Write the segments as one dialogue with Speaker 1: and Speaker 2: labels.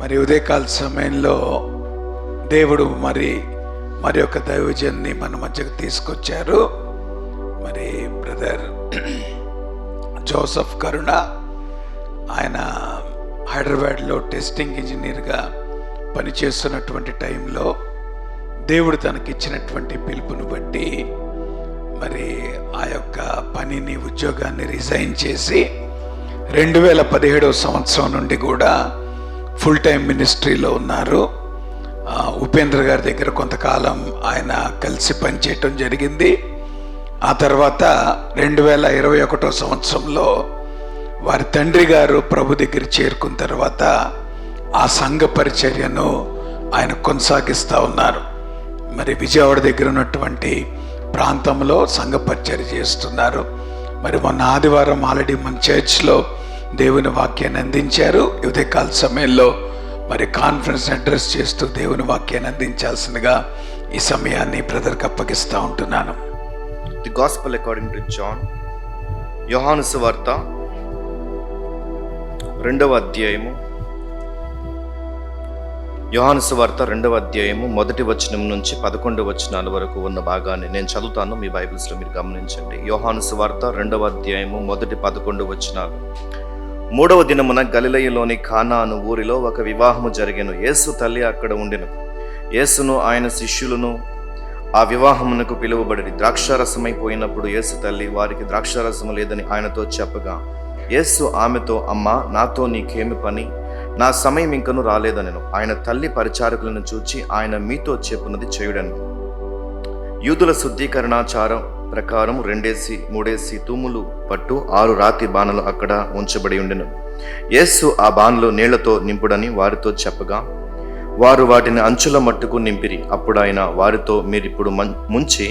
Speaker 1: మరి ఉదయకాల సమయంలో దేవుడు మరి ఒక దైవజన్ని మన మధ్యకు తీసుకొచ్చారు. మరి బ్రదర్ జోసఫ్ కరుణ, ఆయన హైదరాబాద్లో టెస్టింగ్ ఇంజనీర్గా పనిచేస్తున్నటువంటి టైంలో దేవుడు తనకిచ్చినటువంటి పిలుపుని బట్టి మరి ఆ యొక్క పనిని, ఉద్యోగాన్ని రిజైన్ చేసి 2017 సంవత్సరం నుండి కూడా ఫుల్ టైం మినిస్ట్రీలో ఉన్నారు. ఉపేంద్ర గారి దగ్గర కొంతకాలం ఆయన కలిసి పనిచేయటం జరిగింది. ఆ తర్వాత 2021 సంవత్సరంలో వారి తండ్రి గారు ప్రభు దగ్గర చేరుకున్న తర్వాత ఆ సంఘ పరిచర్యను ఆయన కొనసాగిస్తూ ఉన్నారు. మరి విజయవాడ దగ్గర ఉన్నటువంటి ప్రాంతంలో సంఘ పరిచర్య చేస్తున్నారు. మరి మొన్న ఆదివారం ఆల్రెడీ మన చర్చ్లో దేవుని వాక్యాన్ని అందించారు. ఉదయకాల సమయంలో మరి కాన్ఫరెన్స్ అడ్రస్ చేస్తూ దేవుని వాక్యాన్ని అందించాల్సిందిగా ఈ సమయాన్ని బ్రదర్కి అప్పగిస్తూ ఉంటున్నాను.
Speaker 2: The gospel according to John, యోహాను సువార్త 2వ అధ్యాయము, యోహాను సువార్త 2వ అధ్యాయము 1వ వచనం నుంచి 11వ వచనాల వరకు ఉన్న భాగాన్ని నేను చదువుతాను. మీ బైబిల్స్లో మీరు గమనించండి. యోహాను సువార్త 2వ అధ్యాయము 1-11 వచనాలు. 3వ దినమున గలిలయలోని కానా అను ఊరిలో ఒక వివాహము జరిగెను. యేసు తల్లి అక్కడ ఉండెను. యేసును ఆయన శిష్యులను ఆ వివాహమునకు పిలువబడి ద్రాక్షారసమైపోయినప్పుడు యేసు తల్లి వారికి ద్రాక్షారసము లేదని ఆయనతో చెప్పగా, యేసు ఆమెతో, అమ్మా, నాతో నీకేమి పని? నా సమయం ఇంకను రాలేదనెను. ఆయన తల్లి పరిచారకులను చూచి, ఆయన మీతో చెప్పున్నది చేయుడను. యూదుల శుద్ధీకరణాచారం ప్రకారం 2-3 తూములు పట్టు 6 రాతి బాణలు అక్కడ ఉంచబడి ఉండెను. యేసు ఆ బాణలు నీళ్లతో నింపుడని వారితో చెప్పగా, వారు వాటిని అంచుల మట్టుకు నింపిరి. అప్పుడు ఆయన వారితో, మీరిప్పుడు ముంచి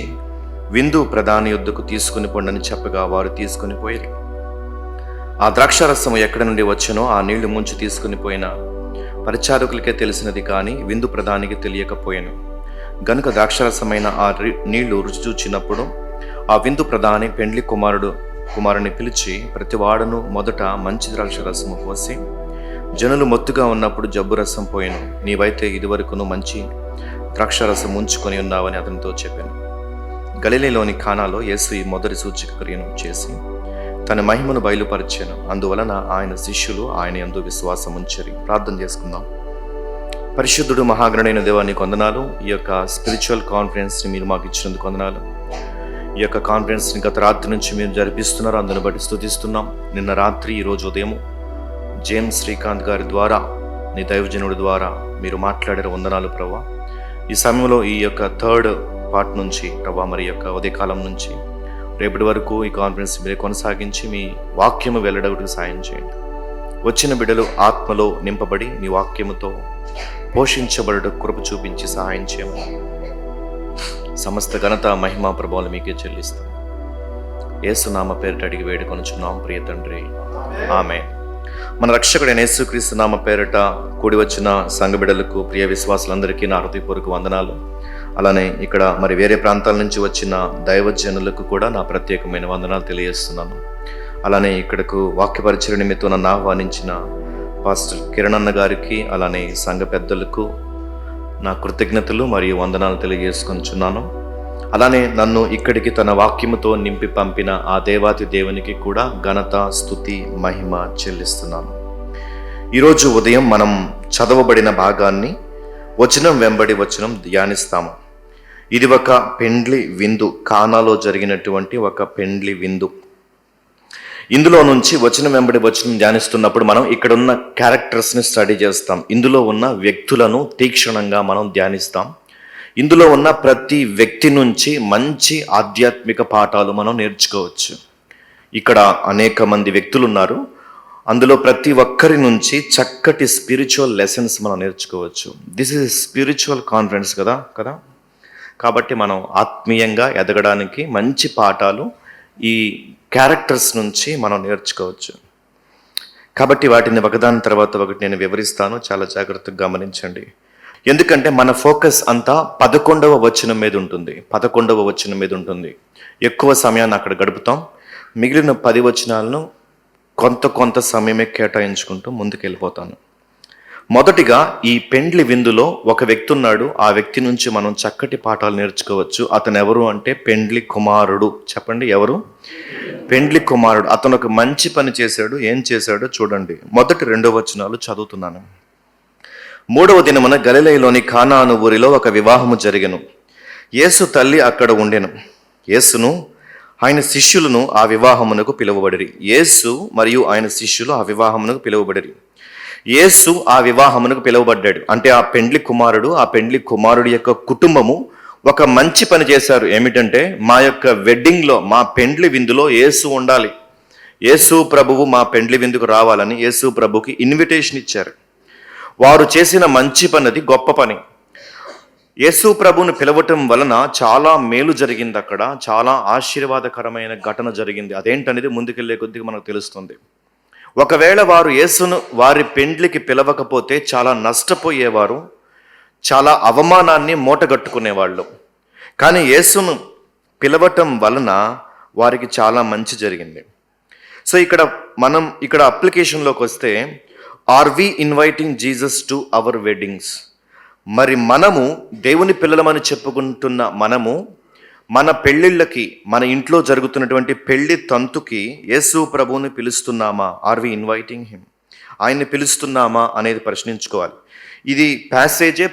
Speaker 2: విందు ప్రధాని యొద్దకు తీసుకుని పొండని చెప్పగా వారు తీసుకుని పోయిరి. ఆ ద్రాక్షారసము ఎక్కడి నుండి వచ్చెనో ఆ నీళ్లు ముంచి తీసుకుని పోయిన పరిచారకులకే తెలిసినది, కానీ విందు ప్రధానికి తెలియకపోయాను. గనుక ద్రాక్షారసమైన ఆ నీళ్లు రుచి చూచినప్పుడు ఆ విందు ప్రధాని పెండ్లి కుమారుని పిలిచి, ప్రతివాడును మొదట మంచి ద్రాక్షరసము పోసి జనులు మొత్తుగా ఉన్నప్పుడు జబ్బు రసం పోయెను. నీవైతే ఇదివరకును మంచి ద్రాక్షరసం ఉంచుకొని ఉన్నావని అతనితో చెప్పాను. గలిలయలోని కానాలో యేసు ఈ మొదటి సూచక క్రియను చేసి తన మహిమను బయలుపరిచాను. అందువలన ఆయన శిష్యులు ఆయన యందు విశ్వాసం ఉంచిరి. ప్రార్థన చేసుకుందాం. పరిశుద్ధుడు, మహాగణుడైన దేవా, నీకు వందనాలు. ఈ యొక్క స్పిరిచువల్ కాన్ఫరెన్స్ని మీరు మాకు ఇచ్చినందుకు వందనాలు. ఈ యొక్క కాన్ఫరెన్స్ని గత రాత్రి నుంచి మీరు జరిపిస్తున్నారు, అందుని బట్టి స్తుతిస్తున్నాం. నిన్న రాత్రి, ఈరోజు ఉదయం జేమ్స్ శ్రీకాంత్ గారి ద్వారా, నీ దైవజనుడి ద్వారా మీరు మాట్లాడారు. వందనాలు ప్రభా. ఈ సమయంలో ఈ యొక్క 3rd పార్ట్ నుంచి ప్రభా, మరి యొక్క ఉదయకాలం నుంచి రేపటి వరకు ఈ కాన్ఫరెన్స్ మీరే కొనసాగించి మీ వాక్యము వెల్లడగుటకు సాయం చేయండి. వచ్చిన బిడ్డలు ఆత్మలో నింపబడి మీ వాక్యముతో పోషించబడుట కృప చూపించి సహాయం చేయమని సమస్త ఘనత, మహిమ, ప్రభావాలు మీకే చెల్లిస్తాం. యేసు నామ పేరిట అడిగి వేడుకొనుచున్నాం ప్రియ తండ్రి, ఆమేన్. మన రక్షకుడైన యేసుక్రీస్తు నామ పేరిట కూడి వచ్చిన సంఘ బిడ్డలకు, ప్రియ విశ్వాసులందరికీ నా హృదయపూర్వక వందనాలు. అలానే ఇక్కడ మరి వేరే ప్రాంతాల నుంచి వచ్చిన దైవజనులకు కూడా నా ప్రత్యేకమైన వందనాలు తెలియజేస్తున్నాను. అలానే ఇక్కడకు వాక్య పరిచయ నిమిత్తం నన్ను ఆహ్వానించిన పాస్టర్ కిరణ్ అన్న గారికి, అలానే సంఘ పెద్దలకు నా కృతజ్ఞతలు మరియు వందనాలు తెలియజేసుకొనిచున్నాను. అలానే నన్ను ఇక్కడికి తన వాక్యముతో నింపి పంపిన ఆ దేవాతి దేవునికి కూడా ఘనత, స్తుతి, మహిమ చెల్లిస్తున్నాను. ఈరోజు ఉదయం మనం చదవబడిన భాగాన్ని వచనం వెంబడి వచనం ధ్యానిస్తాము. ఇది ఒక పెండ్లి విందు, కానాలో జరిగినటువంటి ఒక పెండ్లి విందు. ఇందులో నుంచి వచనం వెంబడి వచనం ధ్యానిస్తున్నప్పుడు మనం ఇక్కడ ఉన్న క్యారెక్టర్స్ని స్టడీ చేస్తాం. ఇందులో ఉన్న వ్యక్తులను తీక్షణంగా మనం ధ్యానిస్తాం. ఇందులో ఉన్న ప్రతి వ్యక్తి నుంచి మంచి ఆధ్యాత్మిక పాఠాలు మనం నేర్చుకోవచ్చు. ఇక్కడ అనేక మంది వ్యక్తులు ఉన్నారు. అందులో ప్రతి ఒక్కరి నుంచి చక్కటి స్పిరిచువల్ లెసన్స్ మనం నేర్చుకోవచ్చు. దిస్ ఈజ్ స్పిరిచువల్ కాన్ఫరెన్స్ కదా. కాబట్టి మనం ఆత్మీయంగా ఎదగడానికి మంచి పాఠాలు ఈ క్యారెక్టర్స్ నుంచి మనం నేర్చుకోవచ్చు. కాబట్టి వాటిని ఒకదాని తర్వాత ఒకటి నేను వివరిస్తాను, చాలా జాగ్రత్తగా గమనించండి. ఎందుకంటే మన ఫోకస్ అంతా 11వ వచనం మీద ఉంటుంది. ఎక్కువ సమయాన్ని అక్కడ గడుపుతాం. మిగిలిన 10 వచనాలను కొంత సమయమే కేటాయించుకుంటూ ముందుకు వెళ్ళిపోతాను. మొదటిగా ఈ పెండ్లి విందులో ఒక వ్యక్తి ఉన్నాడు. ఆ వ్యక్తి నుంచి మనం చక్కటి పాఠాలు నేర్చుకోవచ్చు. అతను ఎవరు అంటే పెండ్లి కుమారుడు. చెప్పండి, ఎవరు? పెండ్లి కుమారుడు. అతను ఒక మంచి పని చేశాడు. ఏం చేశాడో చూడండి. మొదటి 2 వచనాలు చదువుతున్నాను. 3వ దినమున గలిలయలోని కానాను ఊరిలో ఒక వివాహము జరిగెను. యేసు తల్లి అక్కడ ఉండెను. యేసును ఆయన శిష్యులను ఆ వివాహమునకు పిలువబడిరి. యేసు మరియు ఆయన శిష్యులు ఆ వివాహమునకు పిలువబడిరి. యేసు ఆ వివాహమునకు పిలువబడ్డాడు. అంటే ఆ పెండ్లి కుమారుడి యొక్క కుటుంబము ఒక మంచి పని చేశారు. ఏమిటంటే మా యొక్క వెడ్డింగ్లో, మా పెండ్లి విందులో యేసు ఉండాలి. యేసు ప్రభువు మా పెండ్లి విందుకు రావాలని యేసు ప్రభుకి ఇన్విటేషన్ ఇచ్చారు. వారు చేసిన మంచి పని, అది గొప్ప పని. యేసు ప్రభువును పిలవటం వలన చాలా మేలు జరిగింది. అక్కడ చాలా ఆశీర్వాదకరమైన ఘటన జరిగింది. అదేంటనేది ముందుకెళ్లే కొద్దిగా మనకు తెలుస్తుంది. ఒకవేళ వారు యేసును వారి పెండ్లికి పిలవకపోతే చాలా నష్టపోయేవారు, చాలా అవమానాన్ని మూటగట్టుకునేవాళ్ళు. కానీ యేసును పిలవటం వలన వారికి చాలా మంచి జరిగింది. సో ఇక్కడ అప్లికేషన్లోకి వస్తే, are we inviting Jesus to our weddings? మరి మనము దేవుని పిల్లలమని చెప్పుకుంటున్న మనము మన పెళ్ళిళ్ళకి, మన ఇంట్లో జరుగుతున్నటువంటి పెళ్లి తంతుకి యేసు ప్రభువుని పిలుస్తున్నామా? Are we inviting him? ఆయన్ని పిలుస్తున్నామా అనేది ప్రశ్నించుకోవాలి. ఇది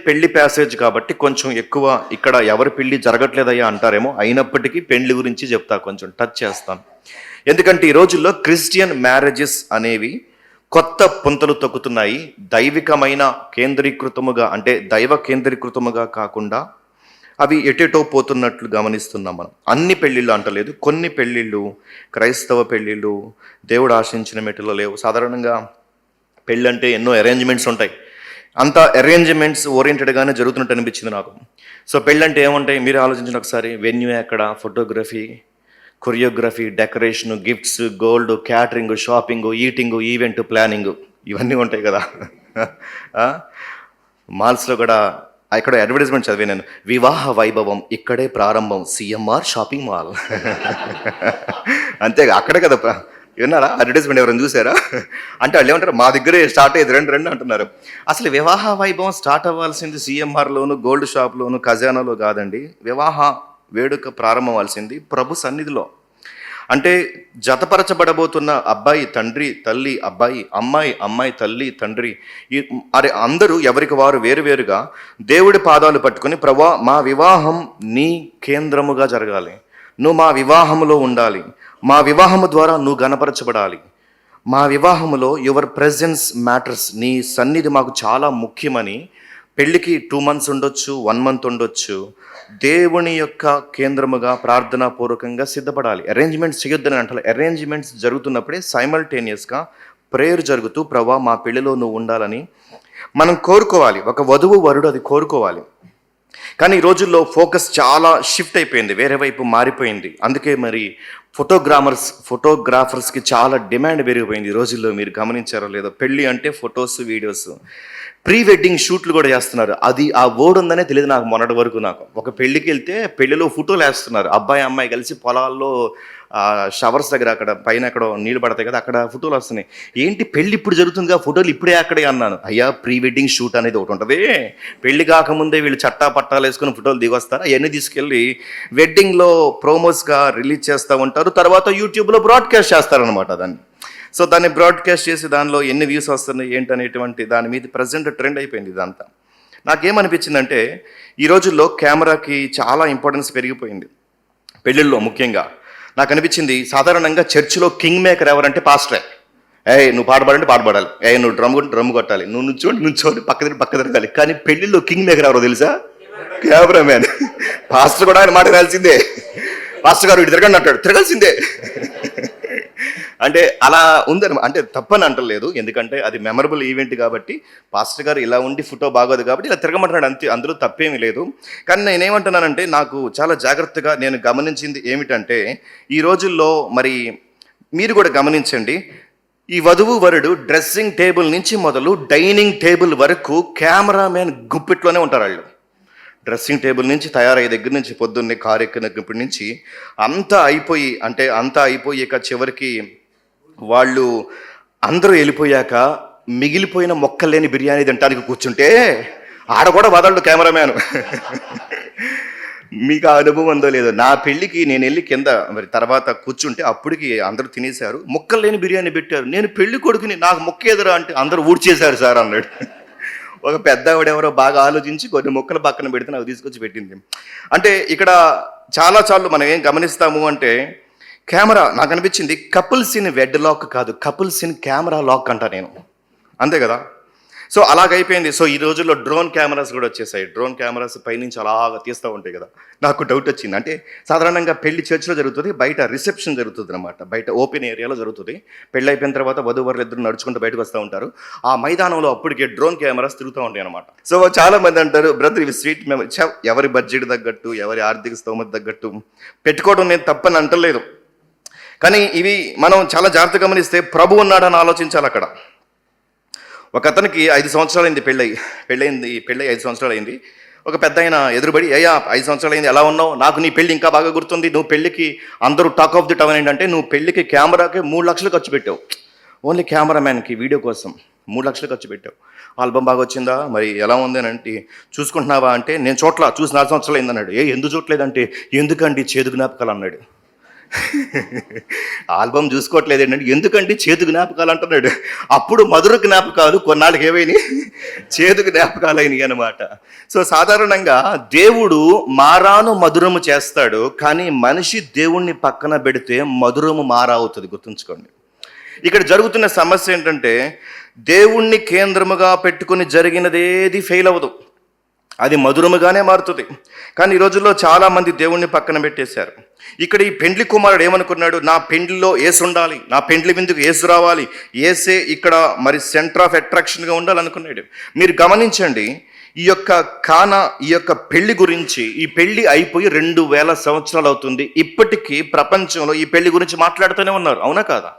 Speaker 2: పెళ్లి ప్యాసేజ్ కాబట్టి కొంచెం ఎక్కువ ఇక్కడ ఎవరి పెళ్లి జరగట్లేదయ్యా అంటారేమో. అయినప్పటికీ పెళ్లి గురించి చెప్తా, కొంచెం టచ్ చేస్తాను. ఎందుకంటే ఈ రోజుల్లో క్రిస్టియన్ మ్యారేజెస్ అనేవి కొత్త పుంతలు తొక్కుతున్నాయి. దైవికమైన కేంద్రీకృతముగా, అంటే దైవ కేంద్రీకృతముగా కాకుండా అవి ఎటెటో పోతున్నట్లు గమనిస్తున్నాం మనం. అన్ని పెళ్ళిళ్ళు అంటలేదు, కొన్ని పెళ్ళిళ్ళు, క్రైస్తవ పెళ్ళిళ్ళు దేవుడు ఆశించిన మెట్టులో లేవు. సాధారణంగా పెళ్ళంటే ఎన్నో అరేంజ్మెంట్స్ ఉంటాయి. అంత అరేంజ్మెంట్స్ ఓరియంటెడ్గానే జరుగుతున్నట్టు అనిపించింది నాకు. సో పెళ్ళంటే ఏముంటాయి మీరు ఆలోచించిన ఒకసారి. వెన్యూ ఎక్కడ, photography, choreography, decoration, gifts, gold, catering, shopping, eating, event planning, ఇవన్నీ ఉంటాయి కదా. మాల్స్లో కూడా ఇక్కడ అడ్వర్టైజ్మెంట్ చదివే నేను, వివాహ వైభవం ఇక్కడే ప్రారంభం, సిఎంఆర్ షాపింగ్ మాల్. అంతేగా, అక్కడే కదా. విన్నారా అడ్వర్టైజ్మెంట్? ఎవరైనా చూసారా? అంటే వాళ్ళు ఏమంటారు, మా దగ్గరే స్టార్ట్ అయ్యేది, రెండు అంటున్నారు. అసలు వివాహ వైభవం స్టార్ట్ అవ్వాల్సింది సిఎంఆర్లోను, గోల్డ్ షాప్లోను, ఖజానాలో కాదండి. వివాహ వేడుక ప్రారంభం అవ్వాల్సింది ప్రభు సన్నిధిలో. అంటే జతపరచబడబోతున్న అబ్బాయి తండ్రి తల్లి, అబ్బాయి అమ్మాయి, అమ్మాయి తల్లి తండ్రి, అందరూ ఎవరికి వారు వేరువేరుగా దేవుడి పాదాలు పట్టుకొని, ప్రభా మా వివాహం నీ కేంద్రముగా జరగాలి, నువ్వు మా వివాహములో ఉండాలి, మా వివాహము ద్వారా నువ్వు గణపరచబడాలి, మా వివాహములో యువర్ ప్రెజెన్స్ మ్యాటర్స్, నీ సన్నిధి మాకు చాలా ముఖ్యమని. పెళ్ళికి 2 months ఉండొచ్చు, 1 month ఉండొచ్చు. దేవుని యొక్క కేంద్రముగా ప్రార్థనాపూర్వకంగా సిద్ధపడాలి. అరేంజ్మెంట్స్ చేయొద్దని అంటారు. అరేంజ్మెంట్స్ జరుగుతున్నప్పుడే సైమల్టేనియస్గా ప్రేయర్ జరుగుతూ, ప్రభా మా పెళ్లిలో నువ్వు ఉండాలని మనం కోరుకోవాలి. ఒక వధువు వరుడు అది కోరుకోవాలి. కానీ ఈ రోజుల్లో ఫోకస్ చాలా షిఫ్ట్ అయిపోయింది, వేరే వైపు మారిపోయింది. అందుకే మరి ఫోటోగ్రాఫర్స్కి చాలా డిమాండ్ పెరిగిపోయింది ఈ రోజుల్లో. మీరు గమనించారో లేదో, పెళ్ళి అంటే ఫొటోస్, వీడియోస్, ప్రీ వెడ్డింగ్ షూట్లు కూడా చేస్తున్నారు. అది ఆ వర్డ్ ఉందనే తెలియదు నాకు మొన్నటి వరకు. నాకు ఒక పెళ్ళికి వెళ్తే పెళ్లిలో ఫోటోలు వేస్తున్నారు, అబ్బాయి అమ్మాయి కలిసి పొలాల్లో షవర్స్ దగ్గర, అక్కడ పైన ఎక్కడో నీళ్ళు పడతాయి కదా, అక్కడ ఫోటోలు వస్తున్నాయి. ఏంటి పెళ్ళి ఇప్పుడు జరుగుతుందిగా, ఫోటోలు ఇప్పుడే అక్కడే అన్నాను. అయ్యా, ప్రీ వెడ్డింగ్ షూట్ అనేది ఒకటి ఉంటుంది. పెళ్లి కాకముందే వీళ్ళు చట్టా పట్టాలు వేసుకుని ఫోటోలు దిగొస్తారు. అవన్నీ తీసుకెళ్ళి వెడ్డింగ్లో ప్రోమోస్గా రిలీజ్ చేస్తూ ఉంటారు. తర్వాత యూట్యూబ్లో బ్రాడ్కాస్ట్ చేస్తారనమాట దాన్ని. సో దాన్ని బ్రాడ్కాస్ట్ చేసి దానిలో ఎన్ని వ్యూస్ వస్తున్నాయి ఏంటనేటువంటి దాని మీద ప్రజెంట్ ట్రెండ్ అయిపోయింది ఇదంతా. నాకేమనిపించిందంటే, ఈ రోజుల్లో కెమెరాకి చాలా ఇంపార్టెన్స్ పెరిగిపోయింది పెళ్ళిళ్ళలో. ముఖ్యంగా నాకు అనిపించింది, సాధారణంగా చర్చిలో కింగ్ మేకర్ ఎవరంటే పాస్టరే. నువ్వు పాడబడంటే పాడబడాలి, నువ్వు డ్రమ్ కొట్టాలి, నువ్వు నుంచోటి పక్క తిరగాలి. కానీ పెళ్ళిళ్ళలో కింగ్ మేకర్ ఎవరో తెలుసా? Camera man. పాస్టర్ కూడా ఆయన మాట వినాల్సిందే. పాస్టర్ గారు ఇటు తిరగండి అంటాడు, తిరగాల్సిందే. అంటే అలా ఉందని, అంటే తప్పని అంటలేదు, ఎందుకంటే అది మెమరబుల్ ఈవెంట్ కాబట్టి. పాస్టర్ గారు ఇలా ఉండి ఫోటో బాగోదు కాబట్టి ఇలా తిరగమంటున్నాడు, అంతే, అందులో తప్పేమీ లేదు. కానీ నేనేమంటున్నానంటే, నాకు చాలా జాగ్రత్తగా నేను గమనించింది ఏమిటంటే, ఈ రోజుల్లో మరి మీరు కూడా గమనించండి, ఈ వధువు వరుడు డ్రెస్సింగ్ టేబుల్ నుంచి మొదలు డైనింగ్ టేబుల్ వరకు కెమెరామెన్ గుప్పిట్లోనే ఉంటారు వాళ్ళు. డ్రెస్సింగ్ టేబుల్ నుంచి తయారయ్యే దగ్గర నుంచి, పొద్దున్నే కారు ఎక్కినప్పటి నుంచి అంతా అయిపోయి ఇక చివరికి వాళ్ళు అందరూ వెళ్ళిపోయాక మిగిలిపోయిన మొక్కలేని బిర్యానీ తినడానికి కూర్చుంటే ఆడ కూడా వదలడు కెమెరామ్యాన్. మీకు ఆ అనుభవం ఉందో లేదో, నా పెళ్ళికి నేను వెళ్ళి కింద మరి తర్వాత కూర్చుంటే అప్పటికి అందరూ తినేశారు, ముక్కలు లేని బిర్యానీ పెట్టారు. నేను పెళ్లి కొడుకుని నాకు ముక్క ఎదురా అంటే అందరూ ఊడ్చేశారు సార్ అన్నాడు. ఒక పెద్ద ఆవిడెవరో బాగా ఆలోచించి కొన్ని మొక్కలు పక్కన పెడితే నాకు తీసుకొచ్చి పెట్టింది. అంటే ఇక్కడ చాలాసార్లు మనం ఏం గమనిస్తాము అంటే, కెమెరా నాకు అనిపించింది కపుల్స్ ఇన్ వెడ్ లాక్ కాదు, కపుల్స్ ఇన్ కెమెరా లాక్ అంట నేను, అంతే కదా. సో అలాగైపోయింది. సో ఈ రోజుల్లో డ్రోన్ కెమెరాస్ కూడా వచ్చేసాయి. డ్రోన్ కెమెరాస్ పైనుంచి అలాగా తీస్తూ ఉంటాయి కదా. నాకు డౌట్ వచ్చింది, అంటే సాధారణంగా పెళ్లి చర్చిలో జరుగుతుంది, బయట రిసెప్షన్ జరుగుతుంది అనమాట, బయట ఓపెన్ ఏరియాలో జరుగుతుంది. పెళ్ళి అయిపోయిన తర్వాత వధూవరులు ఇద్దరు నడుచుకుంటూ బయటకు వస్తూ ఉంటారు. ఆ మైదానంలో అప్పటికే డ్రోన్ కెమెరాస్ తిరుగుతూ ఉంటాయి అనమాట. సో చాలా మంది అంటారు, బ్రదర్ ఇవి స్వీట్ మెమరీ. ఎవరి బడ్జెట్ తగ్గట్టు, ఎవరి ఆర్థిక స్తోమత తగ్గట్టు పెట్టుకోవడం నేను తప్పని అంటలేదు, కానీ ఇవి మనం చాలా జాగ్రత్తగా గమనిస్తే ప్రభు ఉన్నాడని ఆలోచించాలి. అక్కడ ఒక అతనికి 5 సంవత్సరాలు అయింది పెళ్ళి 5 సంవత్సరాలు అయింది. ఒక పెద్ద ఆయన ఎదురుబడి, అయ్యా 5 సంవత్సరాలు అయింది, ఎలా ఉన్నావు, నాకు నీ పెళ్ళి ఇంకా బాగా గుర్తుంది, నువ్వు పెళ్ళికి అందరూ టాక్ ఆఫ్ ది టౌన్ ఏంటంటే నువ్వు పెళ్ళికి కెమెరాకి 3 లక్షలు ఖర్చు పెట్టావు, ఓన్లీ కెమెరామ్యాన్కి వీడియో కోసం 3 లక్షలు ఖర్చు పెట్టావు. ఆల్బమ్ బాగా వచ్చిందా, మరి ఎలా ఉంది అని అంటే, చూసుకుంటున్నావా అంటే, నేను చూసి 4 సంవత్సరాలు అయింది అన్నాడు. ఎందుకు చూడలేదంటే, ఎందుకండి చేదు జ్ఞాపకాలు అన్నాడు. ఆల్బమ్ చూసుకోవట్లేదు ఏంటంటే, ఎందుకంటే చేదు జ్ఞాపకాలు అంటున్నాడు. అప్పుడు మధుర జ్ఞాపకాలు కొన్నాళ్ళకి ఏమైనాయి, చేదు జ్ఞాపకాలు అయినాయి అనమాట. సో సాధారణంగా దేవుడు మారాను మధురము చేస్తాడు, కానీ మనిషి దేవుణ్ణి పక్కన పెడితే మధురము మారా అవుతుంది. గుర్తుంచుకోండి. ఇక్కడ జరుగుతున్న సమస్య ఏంటంటే, దేవుణ్ణి కేంద్రముగా పెట్టుకుని జరిగినదేది ఫెయిల్ అవ్వదు, అది మధురముగానే మారుతుంది. కానీ ఈ రోజుల్లో చాలామంది దేవుణ్ణి పక్కన పెట్టేశారు. ఇక్కడ ఈ పెండ్లి కుమారుడు ఏమనుకున్నాడు, నా పెండ్లిలో యేసు ఉండాలి, నా పెండ్లి విందుకు యేసు రావాలి, యేసే ఇక్కడ మరి సెంటర్ ఆఫ్ అట్రాక్షన్గా ఉండాలనుకున్నాడు. మీరు గమనించండి, ఈ యొక్క పెళ్లి గురించి, ఈ పెళ్లి అయిపోయి 2000 సంవత్సరాలు అవుతుంది, ఇప్పటికీ ప్రపంచంలో ఈ పెళ్లి గురించి మాట్లాడుతూనే ఉన్నారు, అవునా కాదా?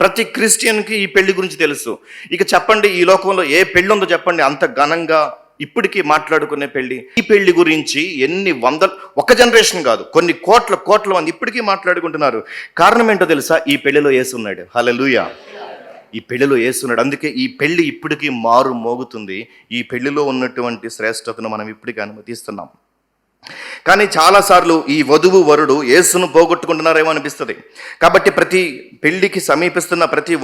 Speaker 2: ప్రతి క్రిస్టియన్కి ఈ పెళ్లి గురించి తెలుసు. ఇక చెప్పండి, ఈ లోకంలో ఏ పెళ్లి ఉందో చెప్పండి అంత ఘనంగా ఇప్పటికీ మాట్లాడుకునే పెళ్లి. ఈ పెళ్లి గురించి ఎన్ని వందల, ఒక జనరేషన్ కాదు, కొన్ని కోట్ల మంది ఇప్పటికీ మాట్లాడుకుంటున్నారు. కారణం ఏంటో తెలుసా? ఈ పెళ్లిలో యేసు ఉన్నాడు. హల్లెలూయా. ఈ పెళ్లిలో యేసు ఉన్నాడు, అందుకే ఈ పెళ్లి ఇప్పటికీ మారు మోగుతుంది. ఈ పెళ్లిలో ఉన్నటువంటి శ్రేష్టతను మనం ఇప్పటికీ అనుమతిస్తున్నాం. కానీ చాలాసార్లు ఈ వధువు వరుడు యేసును పోగొట్టుకుంటున్నారేమో అనిపిస్తుంది. కాబట్టి ప్రతి పెళ్లికి సమీపిస్తున్న ప్రతి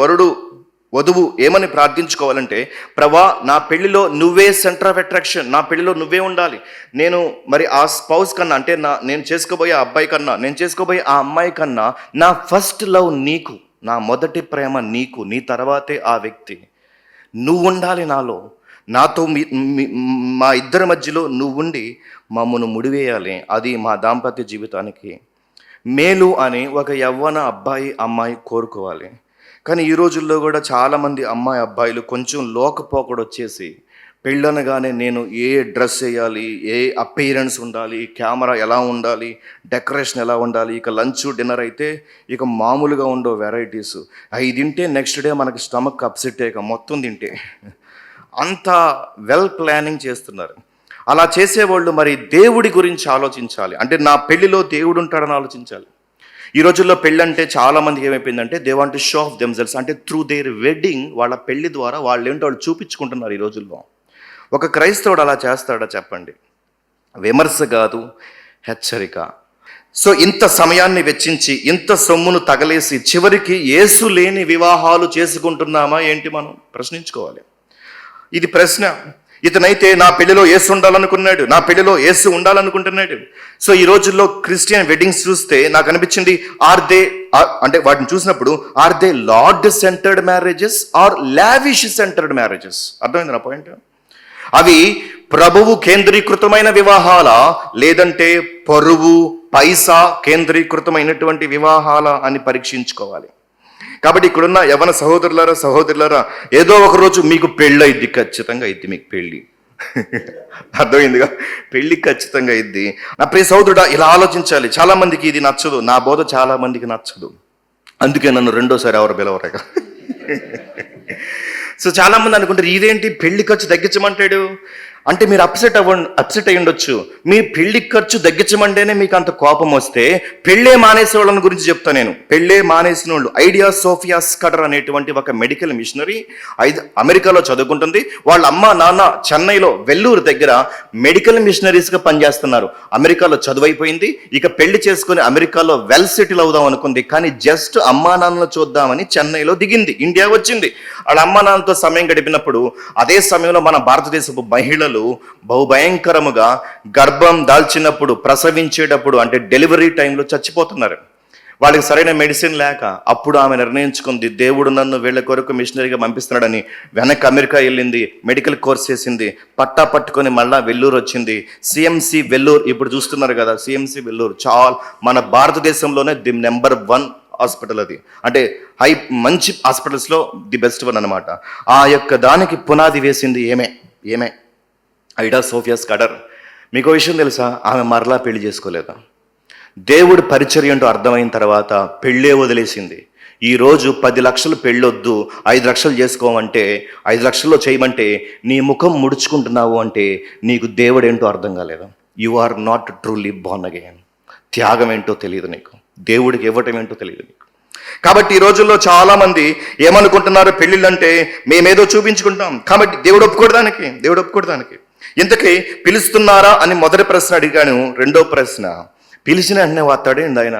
Speaker 2: వధువు ఏమని ప్రార్థించుకోవాలంటే, ప్రభా నా పెళ్లిలో నువ్వే సెంటర్ ఆఫ్ అట్రాక్షన్, నా పెళ్లిలో నువ్వే ఉండాలి. నేను మరి ఆ స్పౌస్ కన్నా, అంటే నేను చేసుకోబోయే అబ్బాయి కన్నా, నేను చేసుకోబోయే ఆ అమ్మాయి కన్నా నా ఫస్ట్ లవ్ నీకు, నా మొదటి ప్రేమ నీకు, నీ తర్వాతే ఆ వ్యక్తి. నువ్వు ఉండాలి నాలో, నాతో మా ఇద్దరి మధ్యలో నువ్వు ఉండి మమ్మను ముడివేయాలి. అది మా దాంపత్య జీవితానికి మేలు అని ఒక యవ్వన అబ్బాయి అమ్మాయి కోరుకోవాలి. కానీ ఈ రోజుల్లో కూడా చాలామంది అమ్మాయి అబ్బాయిలు కొంచెం లోకపోకడు వచ్చేసి, పెళ్ళనగానే నేను ఏ డ్రెస్ వేయాలి, ఏ అపియరెన్స్ ఉండాలి, కెమెరా ఎలా ఉండాలి, డెకరేషన్ ఎలా ఉండాలి, ఇక లంచ్ డిన్నర్ అయితే ఇక మామూలుగా ఉండవు వెరైటీస్, అవి తింటే నెక్స్ట్ డే మనకి స్టమక్ అప్సెట్ అయ్యాక మొత్తం తింటే, అంత వెల్ ప్లానింగ్ చేస్తున్నారు. అలా చేసేవాళ్ళు మరి దేవుడి గురించి ఆలోచించాలి. అంటే నా పెళ్లిలో దేవుడు ఉంటాడని ఆలోచించాలి. ఈ రోజుల్లో పెళ్ళంటే చాలామందికి ఏమైపోయిందంటే, they want to show off themselves, అంటే త్రూ దేర్ వెడ్డింగ్ వాళ్ళ పెళ్లి ద్వారా వాళ్ళు ఏంటో వాళ్ళు చూపించుకుంటున్నారు ఈ రోజుల్లో. ఒక క్రైస్తవుడు అలా చేస్తాడా చెప్పండి? విమర్శ కాదు, హెచ్చరిక. సో ఇంత సమయాన్ని వెచ్చించి, ఇంత సొమ్మును తగలేసి చివరికి యేసు లేని వివాహాలు చేసుకుంటున్నామా ఏంటి? మనం ప్రశ్నించుకోవాలి. ఇది ప్రశ్న. ఇతనైతే నా పెళ్లిలో యేసు ఉండాలనుకున్నాడు, నా పెళ్లిలో యేసు ఉండాలనుకుంటున్నాడు. సో ఈ రోజుల్లో క్రిస్టియన్ వెడ్డింగ్స్ చూస్తే నాకు అనిపించింది, అంటే వాటిని చూసినప్పుడు, are they Lord centered marriages are lavish centered marriages? అర్థమైంది నా పాయింట్? అవి ప్రభువు కేంద్రీకృతమైన వివాహాల, లేదంటే పరువు పైసా కేంద్రీకృతమైనటువంటి వివాహాల అని పరీక్షించుకోవాలి. కాబట్టి ఇక్కడున్న యవన సహోదరులారా, ఏదో ఒక రోజు మీకు పెళ్ళి అయింది, ఖచ్చితంగా అయింది మీకు పెళ్ళి. అర్థమైందిగా? పెళ్ళి ఖచ్చితంగా అయింది. నా ప్రియ సహోదరుడా, ఇలా ఆలోచించాలి. చాలా మందికి ఇది నచ్చదు, నా బోధ చాలా మందికి నచ్చదు, అందుకే నన్ను రెండోసారి ఎవరు పిలవరక. సో చాలామంది అనుకుంటారు, ఇదేంటి పెళ్లి ఖర్చు తగ్గించమంటాడు. అంటే మీరు అప్సెట్ అయి ఉండొచ్చు. మీ పెళ్లి ఖర్చు తగ్గించమంటేనే మీకు అంత కోపం వస్తే పెళ్ళే మానేసే వాళ్ళని గురించి చెప్తా నేను. పెళ్ళే మానేసిన వాళ్ళు ఐడియా సోఫియా స్కటర్ అనేటువంటి ఒక మెడికల్ మిషనరీ అమెరికాలో చదువుకుంటుంది. వాళ్ళ అమ్మ నాన్న చెన్నైలో వెల్లూరు దగ్గర మెడికల్ మిషనరీస్గా పనిచేస్తున్నారు. అమెరికాలో చదువైపోయింది, ఇక పెళ్లి చేసుకుని అమెరికాలో వెల్ సెటిల్ అవుదాం అనుకుంది. కానీ జస్ట్ అమ్మా నాన్నలు చూద్దామని చెన్నైలో దిగింది, ఇండియా వచ్చింది. వాళ్ళ అమ్మా నాన్నలతో సమయం గడిపినప్పుడు అదే సమయంలో మన భారతదేశపు మహిళలు బహుభయంకరముగా గర్భం దాల్చినప్పుడు, ప్రసవించేటప్పుడు అంటే డెలివరీ టైంలో చచ్చిపోతున్నారు. వాళ్ళకి సరైన మెడిసిన్ లేక అప్పుడు ఆమె నిర్ణయించుకుంది, దేవుడు నన్ను వీళ్ళ కొరకు మిషనరీగా పంపిస్తున్నాడని వెనక్కి అమెరికా వెళ్ళింది, మెడికల్ కోర్స్ చేసింది, పట్టా పట్టుకొని మళ్ళా వెల్లూరు వచ్చింది. సిఎంసి వెల్లూరు ఇప్పుడు చూస్తున్నారు కదా, సిఎంసి వెల్లూరు చాలా మన భారతదేశంలోనే ది నెంబర్ 1 హాస్పిటల్ అది. అంటే మంచి హాస్పిటల్స్లో ది బెస్ట్ వన్ అనమాట. ఆ యొక్క దానికి పునాది వేసింది ఏమే ఐడా సోఫియా స్కటర్. మీకు విషయం తెలుసా, ఆమె మరలా పెళ్లి చేసుకోలేదా? దేవుడు పరిచర్య అంటూ అర్థమైన తర్వాత పెళ్ళే వదిలేసింది. ఈరోజు 10 లక్షలు పెళ్ళొద్దు, 5 లక్షలు చేసుకోమంటే, 5 లక్షల్లో చేయమంటే నీ ముఖం ముడుచుకుంటున్నావు అంటే నీకు దేవుడు ఏంటో అర్థం కాలేదు. You are not truly born again. త్యాగం ఏంటో తెలియదు నీకు, దేవుడికి ఇవ్వటం ఏంటో తెలియదు నీకు. కాబట్టి ఈ రోజుల్లో చాలా మంది ఏమనుకుంటున్నారు, పెళ్ళిళ్ళంటే మేమేదో చూపించుకుంటాం కాబట్టి దేవుడు ఒప్పుకోవడానికి. ఇంతకీ పిలుస్తున్నారా అని మొదటి ప్రశ్న అడిగాను. రెండో ప్రశ్న, పిలిచిన వెంటనే వస్తాడేంటి ఆయన?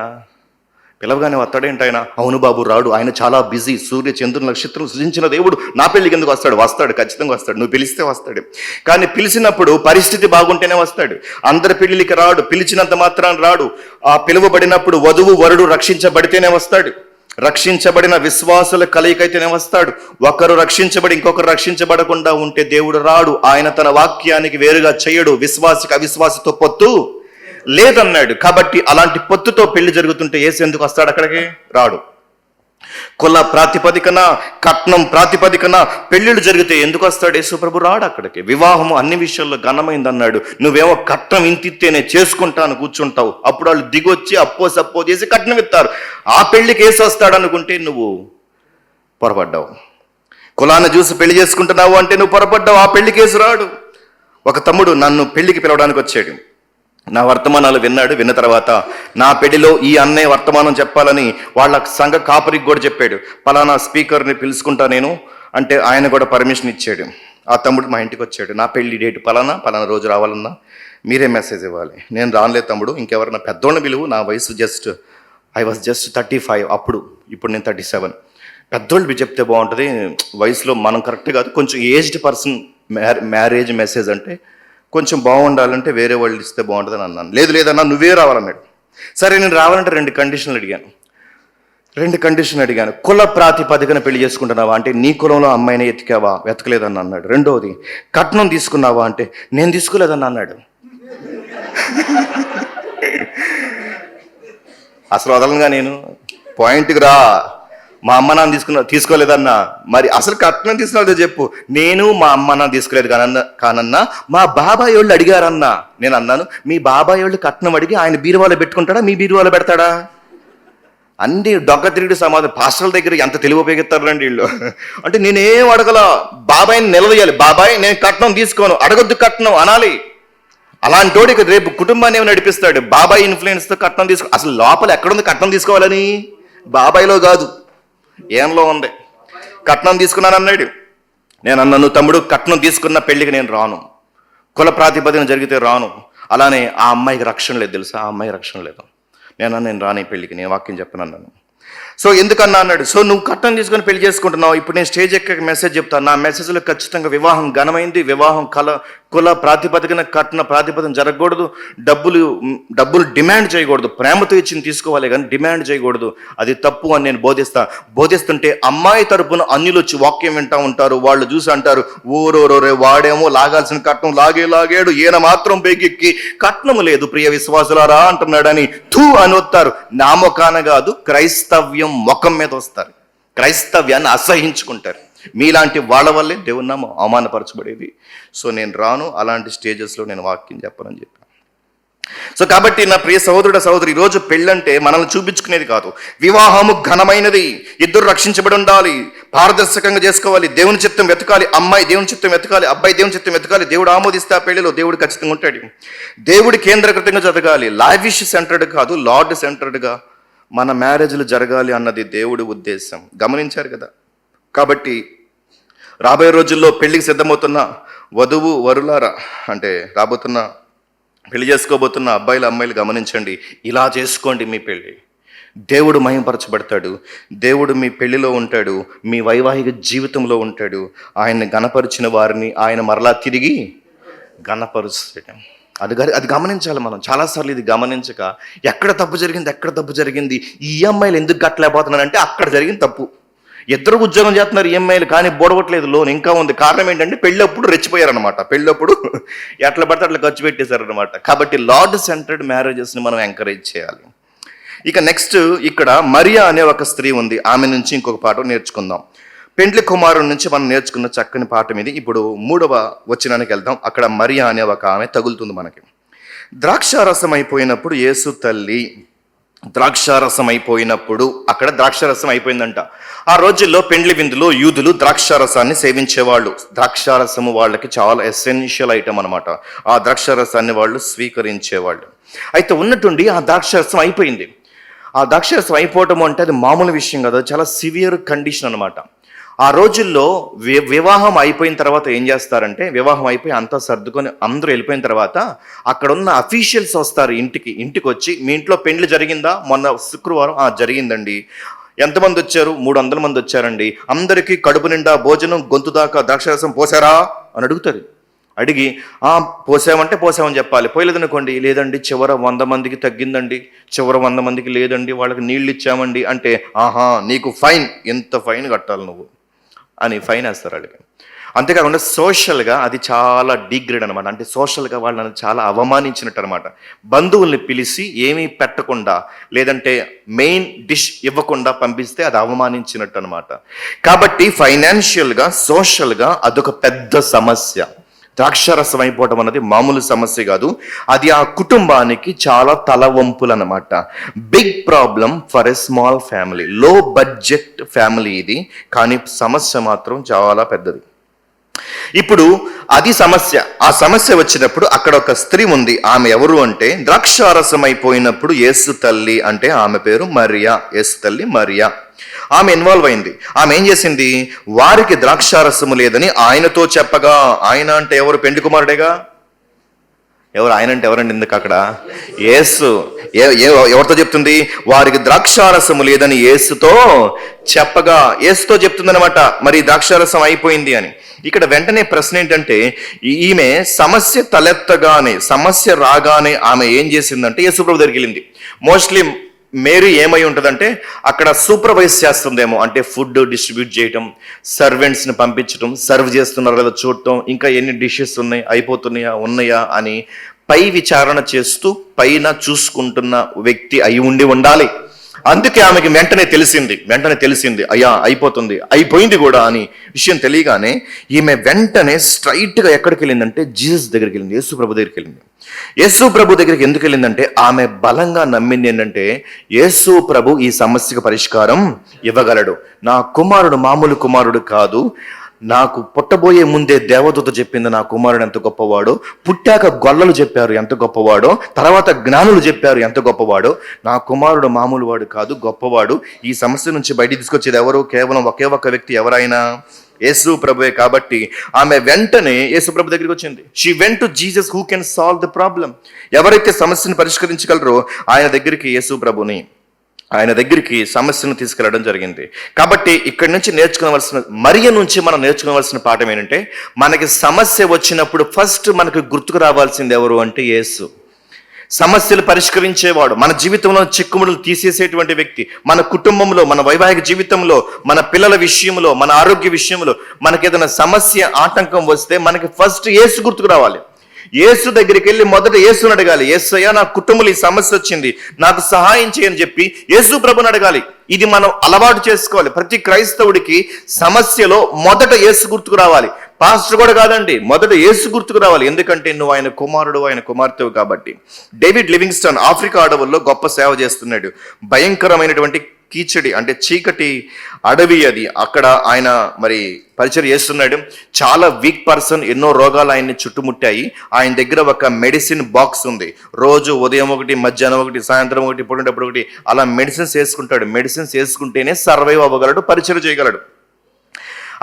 Speaker 2: పిలవగానే వస్తాడేంటి ఆయన? అవును బాబు రాడు, ఆయన చాలా బిజీ, సూర్య చంద్రుని నక్షత్రం సృజించిన దేవుడు నా పెళ్ళికి ఎందుకు వస్తాడు? ఖచ్చితంగా వస్తాడు, నువ్వు పిలిస్తే వస్తాడు. కానీ పిలిచినప్పుడు పరిస్థితి బాగుంటేనే వస్తాడు. అందరి పెళ్ళికి రాడు, పిలిచినంత మాత్రాన్ని రాడు. ఆ పిలువబడినప్పుడు వధువు వరుడు రక్షించబడితేనే వస్తాడు. రక్షించబడిన విశ్వాసుల కలయికైతేనే వస్తాడు. ఒకరు రక్షించబడి ఇంకొకరు రక్షించబడకుండా ఉంటే దేవుడు రాడు. ఆయన తన వాక్యానికి వేరుగా చేయడు. విశ్వాసికి అవిశ్వాసితో పొత్తు లేదన్నాడు. కాబట్టి అలాంటి పొత్తుతో పెళ్లి జరుగుతుంటే యేసు ఎందుకు వస్తాడు? అక్కడికి రాడు. కుల ప్రాతిపదికన, కట్నం ప్రాతిపదికన పెళ్లిళ్ళు జరిగితే ఎందుకు వస్తాడు యేసు ప్రభు? రాడు అక్కడికి. వివాహం అన్ని విషయాల్లో ఘనమైంది అన్నాడు. నువ్వేమో కట్నం ఇంతిత్తేనే చేసుకుంటాను కూర్చుంటావు. అప్పుడు వాళ్ళు దిగొచ్చి అప్పో చేసి కట్నం ఇస్తారు. ఆ పెళ్లికి యేసు వస్తాడు అనుకుంటే నువ్వు పొరపడ్డావు. కులాన్ని చూసి పెళ్లి చేసుకుంటున్నావు అంటే నువ్వు పొరపడ్డావు. ఆ పెళ్లికి యేసు రాడు. ఒక తమ్ముడు నన్ను పెళ్లికి పిలవడానికి వచ్చాడు. నా వర్తమానాలు విన్న తర్వాత నా పెళ్లిలో ఈ అన్నయ్య వర్తమానం చెప్పాలని వాళ్ళ సంఘ కాపరికి కూడా చెప్పాడు. పలానా స్పీకర్ని పిలుచుకుంటా నేను అంటే ఆయన కూడా పర్మిషన్ ఇచ్చాడు. ఆ తమ్ముడు మా ఇంటికి వచ్చాడు. నా పెళ్లి డేట్ పలానా రోజు రావాలన్నా మీరే మెసేజ్ ఇవ్వాలి. నేను రానులేదు తమ్ముడు, ఇంకెవరన్నా పెద్దోళ్ళని పిలువు, నా వయసు ఐ వాజ్ జస్ట్ 35 అప్పుడు, ఇప్పుడు నేను 37. పెద్దోళ్ళు చెప్తే బాగుంటుంది, వయసులో మనం కరెక్ట్ కాదు, కొంచెం ఏజ్డ్ పర్సన్ మ్యారేజ్ మెసేజ్ అంటే కొంచెం బాగుండాలంటే వేరే వాళ్ళు ఇస్తే బాగుంటుందని అన్నాను. లేదన్నా నువ్వే రావాలన్నాడు. సరే నేను రావాలంటే 2 కండిషన్లు అడిగాను. కుల ప్రాతిపదికన పెళ్లి చేసుకుంటున్నావా అంటే నీ కులంలో అమ్మాయిని వెతకలేదని అన్నాడు. రెండోది, కట్నం తీసుకున్నావా అంటే నేను తీసుకోలేదని అన్నాడు. అసలు వదలంగా నేను పాయింట్కి రా. మా అమ్మ నాన్న తీసుకోలేదన్నా, మరి అసలు కట్నం తీసుకున్నదో చెప్పు. నేను మా అమ్మ నాన్న తీసుకోలేదు కానన్నా మా బాబాయ్ వాళ్ళు అడిగారన్నా. నేను అన్నాను, మీ బాబాయ్ వాళ్ళు కట్నం అడిగి ఆయన బీరువాలో పెట్టుకుంటాడా, మీ బీరువాలో పెడతాడా? అన్ని డొక్క తిరిగి సమాధానం. పాస్టర్ల దగ్గర ఎంత తెలివి ఉపయోగిస్తారండి వీళ్ళు. అంటే నేనేం అడగల, బాబాయ్ని నిలదీయాలి. బాబాయ్ నేను కట్నం తీసుకోను, అడగొద్దు కట్నం అనాలి. అలాంటి వాడికి రేపు కుటుంబాన్ని ఏమి నడిపిస్తాడు? బాబాయ్ ఇన్ఫ్లుయెన్స్తో కట్నం అసలు లోపల ఎక్కడుంది కట్నం తీసుకోవాలని? బాబాయ్లో కాదు, ఏంలో ఉంది. కట్నం తీసుకున్నాను అన్నాడు. నేను అన్నాను, తమ్ముడు కట్నం తీసుకున్న పెళ్లికి నేను రాను, కుల ప్రాతిపదికన జరిగితే రాను. అలానే ఆ అమ్మాయికి రక్షణ లేదు తెలుసా, ఆ అమ్మాయికి రక్షణ లేదు. నేను రాని పెళ్లికి, నేను వాక్యం చెప్పను అన్నాను. సో ఎందుకన్నా అన్నాడు. సో నువ్వు కట్నం తీసుకొని పెళ్లి చేసుకుంటున్నావు. ఇప్పుడు నేను స్టేజ్ ఎక్క మెసేజ్ చెప్తాను. నా మెసేజ్లో ఖచ్చితంగా వివాహం ఘనమైంది, వివాహం కుల ప్రాతిపదికన కట్న ప్రాతిపదికన జరగకూడదు, డబ్బులు డిమాండ్ చేయకూడదు, ప్రేమతో ఇచ్చింది తీసుకోవాలి కానీ డిమాండ్ చేయకూడదు, అది తప్పు అని నేను బోధిస్తుంటే అమ్మాయి తరపున అన్యులు వచ్చి వాక్యం వింటా ఉంటారు. వాళ్ళు చూసి అంటారు, ఓరోరోరే వాడేమో లాగాల్సిన కట్నం లాగాడు, ఈయన మాత్రం బేకెక్కి కట్నము లేదు ప్రియ విశ్వాసులారా అంటున్నాడని థూ అని వస్తారు. నా ముఖాన కాదు, క్రైస్తవ్యం ముఖం మీద వస్తారు, క్రైస్తవ్యాన్ని అసహించుకుంటారు. మీలాంటి వాళ్ళ వల్లే దేవుని నామం అవమానపరచబడేది. సో నేను రాను, అలాంటి స్టేజెస్లో నేను వాక్యం చెప్పనని చెప్పాను. సో కాబట్టి నా ప్రియ సహోదరి, ఈరోజు పెళ్ళంటే మనల్ని చూపించుకునేది కాదు. వివాహము ఘనమైనది, ఇద్దరు రక్షించబడి ఉండాలి, పారదర్శకంగా చేసుకోవాలి, దేవుని చిత్తం వెతకాలి, అమ్మాయి దేవుని చిత్తం వెతకాలి, అబ్బాయి దేవుని చిత్తం వెతకాలి, దేవుడు ఆమోదిస్తే ఆ పెళ్లిలో దేవుడు ఖచ్చితంగా ఉంటాడు. దేవుడి కేంద్రీకృతంగా జరగాలి, లావిష్ సెంటర్డ్ కాదు, లార్డ్ సెంటర్డ్గా మన మ్యారేజ్లు జరగాలి అన్నది దేవుడి ఉద్దేశం. గమనించారు కదా. కాబట్టి రాబోయే రోజుల్లో పెళ్లికి సిద్ధమవుతున్న వధువు వరులారా, అంటే రాబోతున్న పెళ్లి చేసుకోబోతున్న అబ్బాయిలు అమ్మాయిలు గమనించండి, ఇలా చేసుకోండి మీ పెళ్ళి. దేవుడు మహిమపరచబడతాడు, దేవుడు మీ పెళ్లిలో ఉంటాడు, మీ వైవాహిక జీవితంలో ఉంటాడు. ఆయన్ని గణపరిచిన వారిని ఆయన మరలా తిరిగి గణపరుస్తాడు. అది గమనించాలి మనం. చాలాసార్లు ఇది గమనించక ఎక్కడ తప్పు జరిగింది, ఈ అమ్మాయిలు ఎందుకు కట్టలేకపోతున్నారంటే అక్కడ జరిగిన తప్పు. ఇద్దరు ఉద్యోగం చేస్తున్నారు ఈఎంఐలు, కానీ బోడగొట్టలేదు, లోన్ ఇంకా ఉంది. కారణం ఏంటంటే పెళ్ళప్పుడు రెచ్చిపోయారనమాట, పెళ్ళప్పుడు ఎట్లా పడితే అట్లా ఖర్చు పెట్టేశారనమాట. కాబట్టి లార్డ్ సెంటర్డ్ మ్యారేజెస్ని మనం ఎంకరేజ్ చేయాలి. ఇక నెక్స్ట్ ఇక్కడ మరియా అనే ఒక స్త్రీ ఉంది, ఆమె నుంచి ఇంకొక పాఠం నేర్చుకుందాం. పెండ్లి కుమారుడి నుంచి మనం నేర్చుకున్న చక్కని పాఠం ఇది. ఇప్పుడు 3వ వచనానికి వెళ్దాం. అక్కడ మరియా అనే ఒక ఆమె తగులుతుంది మనకి. ద్రాక్షారసం అయిపోయినప్పుడు యేసు తల్లి, ద్రాక్షారసం అయిపోయినప్పుడు అక్కడ ద్రాక్షారసం అయిపోయిందంట. ఆ రోజుల్లో పెండ్లి విందులో యూదులు ద్రాక్షారసాన్ని సేవించేవాళ్ళు. ద్రాక్షారసము వాళ్ళకి చాలా ఎసెన్షియల్ ఐటమ్ అనమాట. ఆ ద్రాక్షారసాన్ని వాళ్ళు స్వీకరించేవాళ్ళు. అయితే ఉన్నట్టుండి ఆ ద్రాక్షారసం అయిపోయింది. ఆ ద్రాక్షారసం అయిపోవటం అంటే అది మామూలు విషయం కదా, చాలా సివియర్ కండిషన్ అనమాట. ఆ రోజుల్లో వివాహం అయిపోయిన తర్వాత ఏం చేస్తారంటే, వివాహం అయిపోయి అంతా సర్దుకొని అందరూ వెళ్ళిపోయిన తర్వాత అక్కడ ఉన్న అఫీషియల్స్ వస్తారు ఇంటికి వచ్చి, మీ ఇంట్లో పెండ్లి జరిగిందా, మొన్న శుక్రవారం జరిగిందండి, ఎంతమంది వచ్చారు, 300 మంది వచ్చారండి, అందరికీ కడుపు నిండా భోజనం, గొంతు దాకా ద్రాక్షారసం పోసారా అని అడుగుతుంది. అడిగి పోసామంటే పోసామని చెప్పాలి. పోయలేదనుకోండి, లేదండి చివర 100 మందికి తగ్గిందండి, చివర 100 మందికి లేదండి, వాళ్ళకి నీళ్ళు ఇచ్చామండి అంటే, ఆహా నీకు ఫైన్, ఎంత ఫైన్ కట్టాలి నువ్వు అని ఫైన్ వేస్తారు వాళ్ళకి. అంతేకాకుండా సోషల్గా అది చాలా డిగ్రేడ్ అనమాట. అంటే సోషల్గా వాళ్ళని చాలా అవమానించినట్టు అనమాట. బంధువుల్ని పిలిచి ఏమీ పెట్టకుండా, లేదంటే మెయిన్ డిష్ ఇవ్వకుండా పంపిస్తే అది అవమానించినట్టు అనమాట. కాబట్టి ఫైనాన్షియల్గా, సోషల్గా అదొక పెద్ద సమస్య. ద్రాక్షారసం అయిపోవడం అన్నది మామూలు సమస్య కాదు, అది ఆ కుటుంబానికి చాలా తలవంపులు అనమాట. Big problem for a small family, low budget family ఇది, కానీ సమస్య మాత్రం చాలా పెద్దది. ఇప్పుడు అది సమస్య. ఆ సమస్య వచ్చినప్పుడు అక్కడ ఒక స్త్రీ ఉంది. ఆమె ఎవరు అంటే, ద్రాక్షారసం అయిపోయినప్పుడు యేసు తల్లి, అంటే ఆమె పేరు మరియా, యేసు తల్లి మరియా. ఆమె ఇన్వాల్వ్ అయింది. ఆమె ఏం చేసింది, వారికి ద్రాక్షారసము లేదని ఆయనతో చెప్పగా, ఆయన అంటే ఎవరు, పెండ్లి కుమారుడేగా. ఎవరు ఆయన అంటే ఎవరండి ఎందుకు అక్కడ, యేసు. ఎవరితో చెప్తుంది, వారికి ద్రాక్షారసము లేదని యేసుతో చెప్పగా, యేసుతో చెప్తుందనమాట. మరి ద్రాక్షారసం అయిపోయింది అని. ఇక్కడ వెంటనే ప్రశ్న ఏంటంటే, ఈమె సమస్య తలెత్తగానే, సమస్య రాగానే ఆమె ఏం చేసిందంటే యేసుప్రభు దగ్గరికి వెళ్ళింది. మోస్ట్లీ మేరీ ఏమై ఉంటుందంటే అక్కడ సూపర్వైజ్ చేస్తుందేమో, అంటే ఫుడ్ డిస్ట్రిబ్యూట్ చేయటం, సర్వెంట్స్ని పంపించడం, సర్వ్ చేస్తున్నారు లేదా చూడటం, ఇంకా ఎన్ని డిషెస్ ఉన్నాయా అని పై విచారణ చేస్తూ పైన చూసుకుంటున్న వ్యక్తి అయి ఉండాలి. అందుకే ఆమెకి వెంటనే తెలిసింది అయ్యా అయిపోయింది కూడా అని విషయం తెలియగానే ఈమె వెంటనే స్ట్రైట్గా ఎక్కడికి వెళ్ళిందంటే జీసస్ దగ్గరికి వెళ్ళింది, యేసు ప్రభు దగ్గరికి వెళ్ళింది. యేసు ప్రభు దగ్గరికి ఎందుకు వెళ్ళిందంటే ఆమె బలంగా నమ్మింది ఏంటంటే, యేసు ప్రభు ఈ సమస్యకు పరిష్కారం ఇవ్వగలడు. నా కుమారుడు మామూలు కుమారుడు కాదు, నాకు పుట్టబోయే ముందే దేవదూత చెప్పింది నా కుమారుడు ఎంత గొప్పవాడో, పుట్టాక గొల్లలు చెప్పారు ఎంత గొప్పవాడో, తర్వాత జ్ఞానులు చెప్పారు ఎంత గొప్పవాడో. నా కుమారుడు మామూలు వాడు కాదు, గొప్పవాడు. ఈ సమస్య నుంచి బయటికి తీసుకొచ్చేది ఎవరు, కేవలం ఒకే ఒక్క వ్యక్తి, ఎవరైనా యేసు ప్రభువే. కాబట్టి ఆమె వెంటనే యేసు ప్రభు దగ్గరికి వచ్చింది. She went to Jesus who can solve the problem. ఎవరైతే సమస్యను పరిష్కరించగలరో ఆయన దగ్గరికి, యేసు ప్రభుని ఆయన దగ్గరికి సమస్యను తీసుకెళ్లడం జరిగింది. కాబట్టి ఇక్కడి నుంచి మరియ నుంచి మనం నేర్చుకోవాల్సిన పాఠం ఏంటంటే, మనకి సమస్య వచ్చినప్పుడు ఫస్ట్ మనకు గుర్తుకు రావాల్సింది ఎవరు అంటే యేసు. సమస్యలు పరిష్కరించేవాడు, మన జీవితంలో చిక్కుముడులు తీసేసేటువంటి వ్యక్తి. మన కుటుంబంలో, మన వైవాహిక జీవితంలో, మన పిల్లల విషయంలో, మన ఆరోగ్య విషయంలో మనకి ఏదైనా సమస్య ఆటంకం వస్తే మనకి ఫస్ట్ యేసు గుర్తుకు రావాలి. యేసు దగ్గరికి వెళ్ళి మొదట యేసుని అడగాలి. యేసయ్యా నా కుటుంబంలో ఈ సమస్య వచ్చింది, నాకు సహాయం చేయని చెప్పి యేసు ప్రభుని అడగాలి. ఇది మనం అలవాటు చేసుకోవాలి. ప్రతి క్రైస్తవుడికి సమస్యలో మొదట యేసు గుర్తుకు రావాలి. పాస్టర్ కూడా కాదండి, మొదట యేసు గుర్తుకు రావాలి. ఎందుకంటే నువ్వు ఆయన కుమారుడు, ఆయన కుమార్తెవు కాబట్టి. డేవిడ్ లివింగ్స్టన్ ఆఫ్రికా అడవుల్లో గొప్ప సేవ చేస్తున్నాడు. భయంకరమైనటువంటి కీచడి అంటే చీకటి అడవి అది. అక్కడ ఆయన మరి పరిచయం చేస్తున్నాడు. చాలా వీక్ పర్సన్, ఎన్నో రోగాలు ఆయన్ని చుట్టుముట్టాయి. ఆయన దగ్గర ఒక మెడిసిన్ బాక్స్ ఉంది. రోజు ఉదయం ఒకటి, మధ్యాహ్నం ఒకటి, సాయంత్రం ఒకటి, పొడినప్పుడు ఒకటి అలా మెడిసిన్స్ వేసుకుంటాడు. మెడిసిన్స్ వేసుకుంటేనే సర్వైవ్ అవ్వగలడు, పరిచయం చేయగలడు.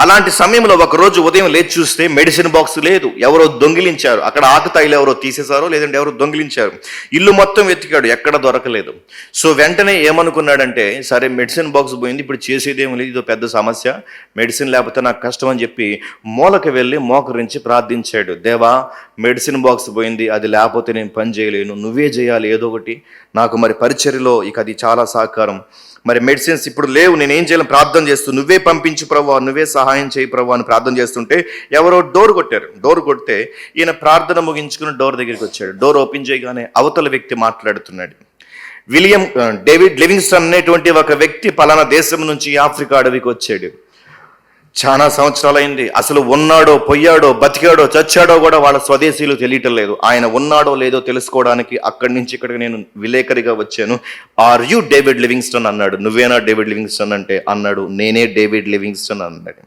Speaker 2: అలాంటి సమయంలో ఒకరోజు ఉదయం లేచి చూస్తే మెడిసిన్ బాక్స్ లేదు, ఎవరో దొంగిలించారు. అక్కడ ఆకుతాయిలు ఎవరో తీసేశారో లేదంటే ఎవరో దొంగిలించారు. ఇల్లు మొత్తం వెతికాడు, ఎక్కడ దొరకలేదు. సో వెంటనే ఏమనుకున్నాడంటే, సరే మెడిసిన్ బాక్స్ పోయింది, ఇప్పుడు చేసేదేమో లేదు, ఇదో పెద్ద సమస్య, మెడిసిన్ లేకపోతే నాకు కష్టం అని చెప్పి మూలకి వెళ్ళి మోకరించి ప్రార్థించాడు. దేవా, మెడిసిన్ బాక్స్ పోయింది, అది లేకపోతే నేను పని చేయలేను, నువ్వే చేయాలి ఏదో ఒకటి, నాకు మరి పరిచర్యలో ఇక అది చాలా సహకారం, మరి మెడిసిన్స్ ఇప్పుడు లేవు, నేనేం చేయాలని ప్రార్థన చేస్తూ, నువ్వే పంపించు ప్రభువా, నువ్వే సహాయం చేయి ప్రభువా అని ప్రార్థన చేస్తుంటే ఎవరో డోర్ కొట్టారు. డోర్ కొడితే ఈయన ప్రార్థన ముగించుకుని డోర్ దగ్గరికి వచ్చాడు. డోర్ ఓపెన్ చేయగానే అవతల వ్యక్తి మాట్లాడుతున్నాడు. డేవిడ్ లివింగ్స్టన్ అనేటువంటి ఒక వ్యక్తి పలానా దేశం నుంచి ఆఫ్రికా అడవికి వచ్చాడు. చాలా సంవత్సరాలైంది. అసలు ఉన్నాడో, పొయ్యాడో, బతికాడో, చచ్చాడో కూడా వాళ్ళ స్వదేశీయులు తెలియటం లేదు. ఆయన ఉన్నాడో లేదో తెలుసుకోవడానికి అక్కడి నుంచి ఇక్కడికి నేను విలేకరిగా వచ్చాను. ఆర్ యు డేవిడ్ లివింగ్స్టన్ అన్నాడు. నువ్వేనా డేవిడ్ లివింగ్స్టన్ అంటే అన్నాడు, నేనే డేవిడ్ లివింగ్స్టన్ అన్నాడు.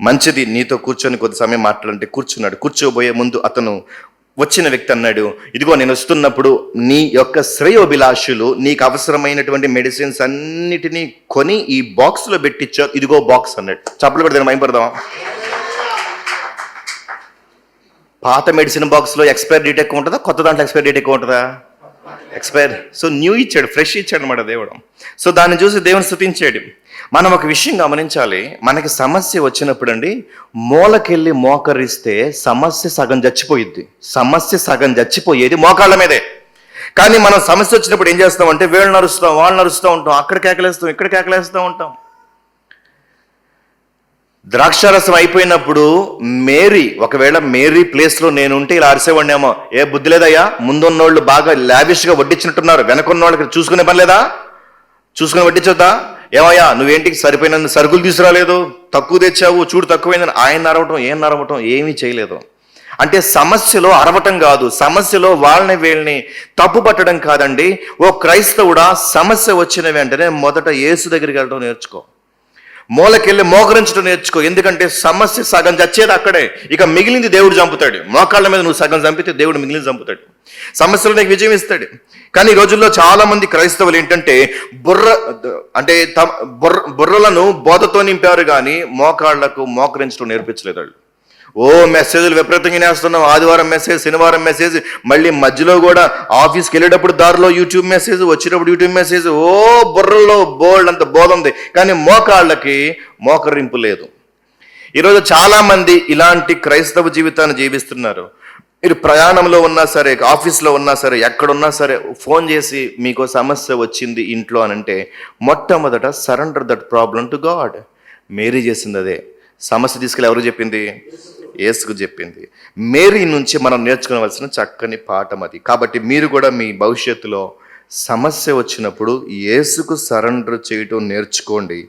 Speaker 2: మంచిది, నీతో కూర్చొని కొద్ది సమయం మాట్లాడంటే కూర్చున్నాడు. కూర్చోబోయే ముందు అతను వచ్చిన వ్యక్తి అన్నాడు, ఇదిగో నేను వస్తున్నప్పుడు నీ యొక్క శ్రేయోభిలాషులు నీకు అవసరమైనటువంటి మెడిసిన్స్ అన్నిటినీ కొని ఈ బాక్స్లో పెట్టించారు, ఇదిగో బాక్స్ అన్నాడు. చప్పలు పెడితే భయపడదామా? పాత మెడిసిన్ బాక్స్లో ఎక్స్పైర్ డేట్ ఎక్కువ ఉంటుందా, కొత్త దాంట్లో ఎక్స్పైర్ డేట్ ఎక్కువ ఉంటుందా? ఎక్స్పైర్. సో న్యూ ఇచ్చాడు, ఫ్రెష్ ఇచ్చాడు అన్నమాట దేవుడు. సో దాన్ని చూసి దేవుని స్తుతించాడు. మనం ఒక విషయం గమనించాలి. మనకి సమస్య వచ్చినప్పుడు అండి, మూలకెళ్ళి మోకరిస్తే సమస్య సగం చచ్చిపోయిద్ది. సమస్య సగం చచ్చిపోయేది మోకాళ్ళ మీదే. కానీ మనం సమస్య వచ్చినప్పుడు ఏం చేస్తామంటే వీళ్ళు నరుస్తాం, వాళ్ళు నరుస్తూ ఉంటాం, అక్కడ కేకలేస్తాం, ఇక్కడ కేకలేస్తూ ఉంటాం. ద్రాక్షారసం అయిపోయినప్పుడు ఒకవేళ మేరీ ప్లేస్లో నేను ఉంటే ఇలా అరిసేవాడినేమో, ఏ బుద్ధి లేదయ్యా, ముందున్నోళ్ళు బాగా లావిష్గా వడ్డించినట్టున్నారు, వెనకున్న వాళ్ళకి చూసుకునే పని లేదా, చూసుకుని వడ్డించొద్దా? ఏమయ్యా నువ్వేంటికి సరిపోయినందుకు సరుకులు తీసుకురాలేదు, తక్కువ తెచ్చావు, చూడు తక్కువైందని ఆయన అరవటం ఏమీ చేయలేదు. అంటే సమస్యలో అరవటం కాదు, సమస్యలో వాళ్ళని వీళ్ళని తప్పు పట్టడం కాదండి. ఓ క్రైస్తవుడా, సమస్య వచ్చిన వెంటనే మొదట యేసు దగ్గరికి వెళ్ళడం నేర్చుకో, మూలకెళ్ళి మోకరించడం నేర్చుకో. ఎందుకంటే సమస్య సగం చచ్చేది అక్కడే, ఇక మిగిలింది దేవుడు చంపుతాడు. మోకాళ్ళ మీద నువ్వు సగం చంపితే దేవుడు మిగిలింది చంపుతాడు, సమస్యలు నీకు విజయం ఇస్తాడు. కానీ ఈ రోజుల్లో చాలా మంది క్రైస్తవులు ఏంటంటే బుర్రలను బోధతో నింపారు కానీ మోకాళ్లకు మోకరించడం నేర్పించలేదు వాళ్ళు. ఓ మెసేజ్లు విపరీతంగా నేస్తున్నాం, ఆదివారం మెసేజ్, శనివారం మెసేజ్, మళ్ళీ మధ్యలో కూడా ఆఫీస్కి వెళ్ళేటప్పుడు దారిలో యూట్యూబ్ మెసేజ్, వచ్చేటప్పుడు యూట్యూబ్ మెసేజ్. ఓ బుర్రలో బోల్డ్ అంత బోధ ఉంది కానీ మోకాళ్ళకి మోకరింపు లేదు. ఈరోజు చాలా మంది ఇలాంటి క్రైస్తవ జీవితాన్ని జీవిస్తున్నారు. మీరు ప్రయాణంలో ఉన్నా సరే, ఆఫీస్లో ఉన్నా సరే, ఎక్కడున్నా సరే ఫోన్ చేసి మీకు సమస్య వచ్చింది ఇంట్లో అని అంటే మొట్టమొదట surrender that problem to God. Mary చేసింది అదే. సమస్య తీసుకెళ్ళి ఎవరు చెప్పింది? యేసుకు చెప్పింది. మేరీ నుంచి మనం నేర్చుకోవలసిన చక్కని పాఠం అది. కాబట్టి మీరు కూడా మీ భవిష్యత్తులో సమస్య వచ్చినప్పుడు యేసుకు సరెండర్ చేయటం నేర్చుకోండి.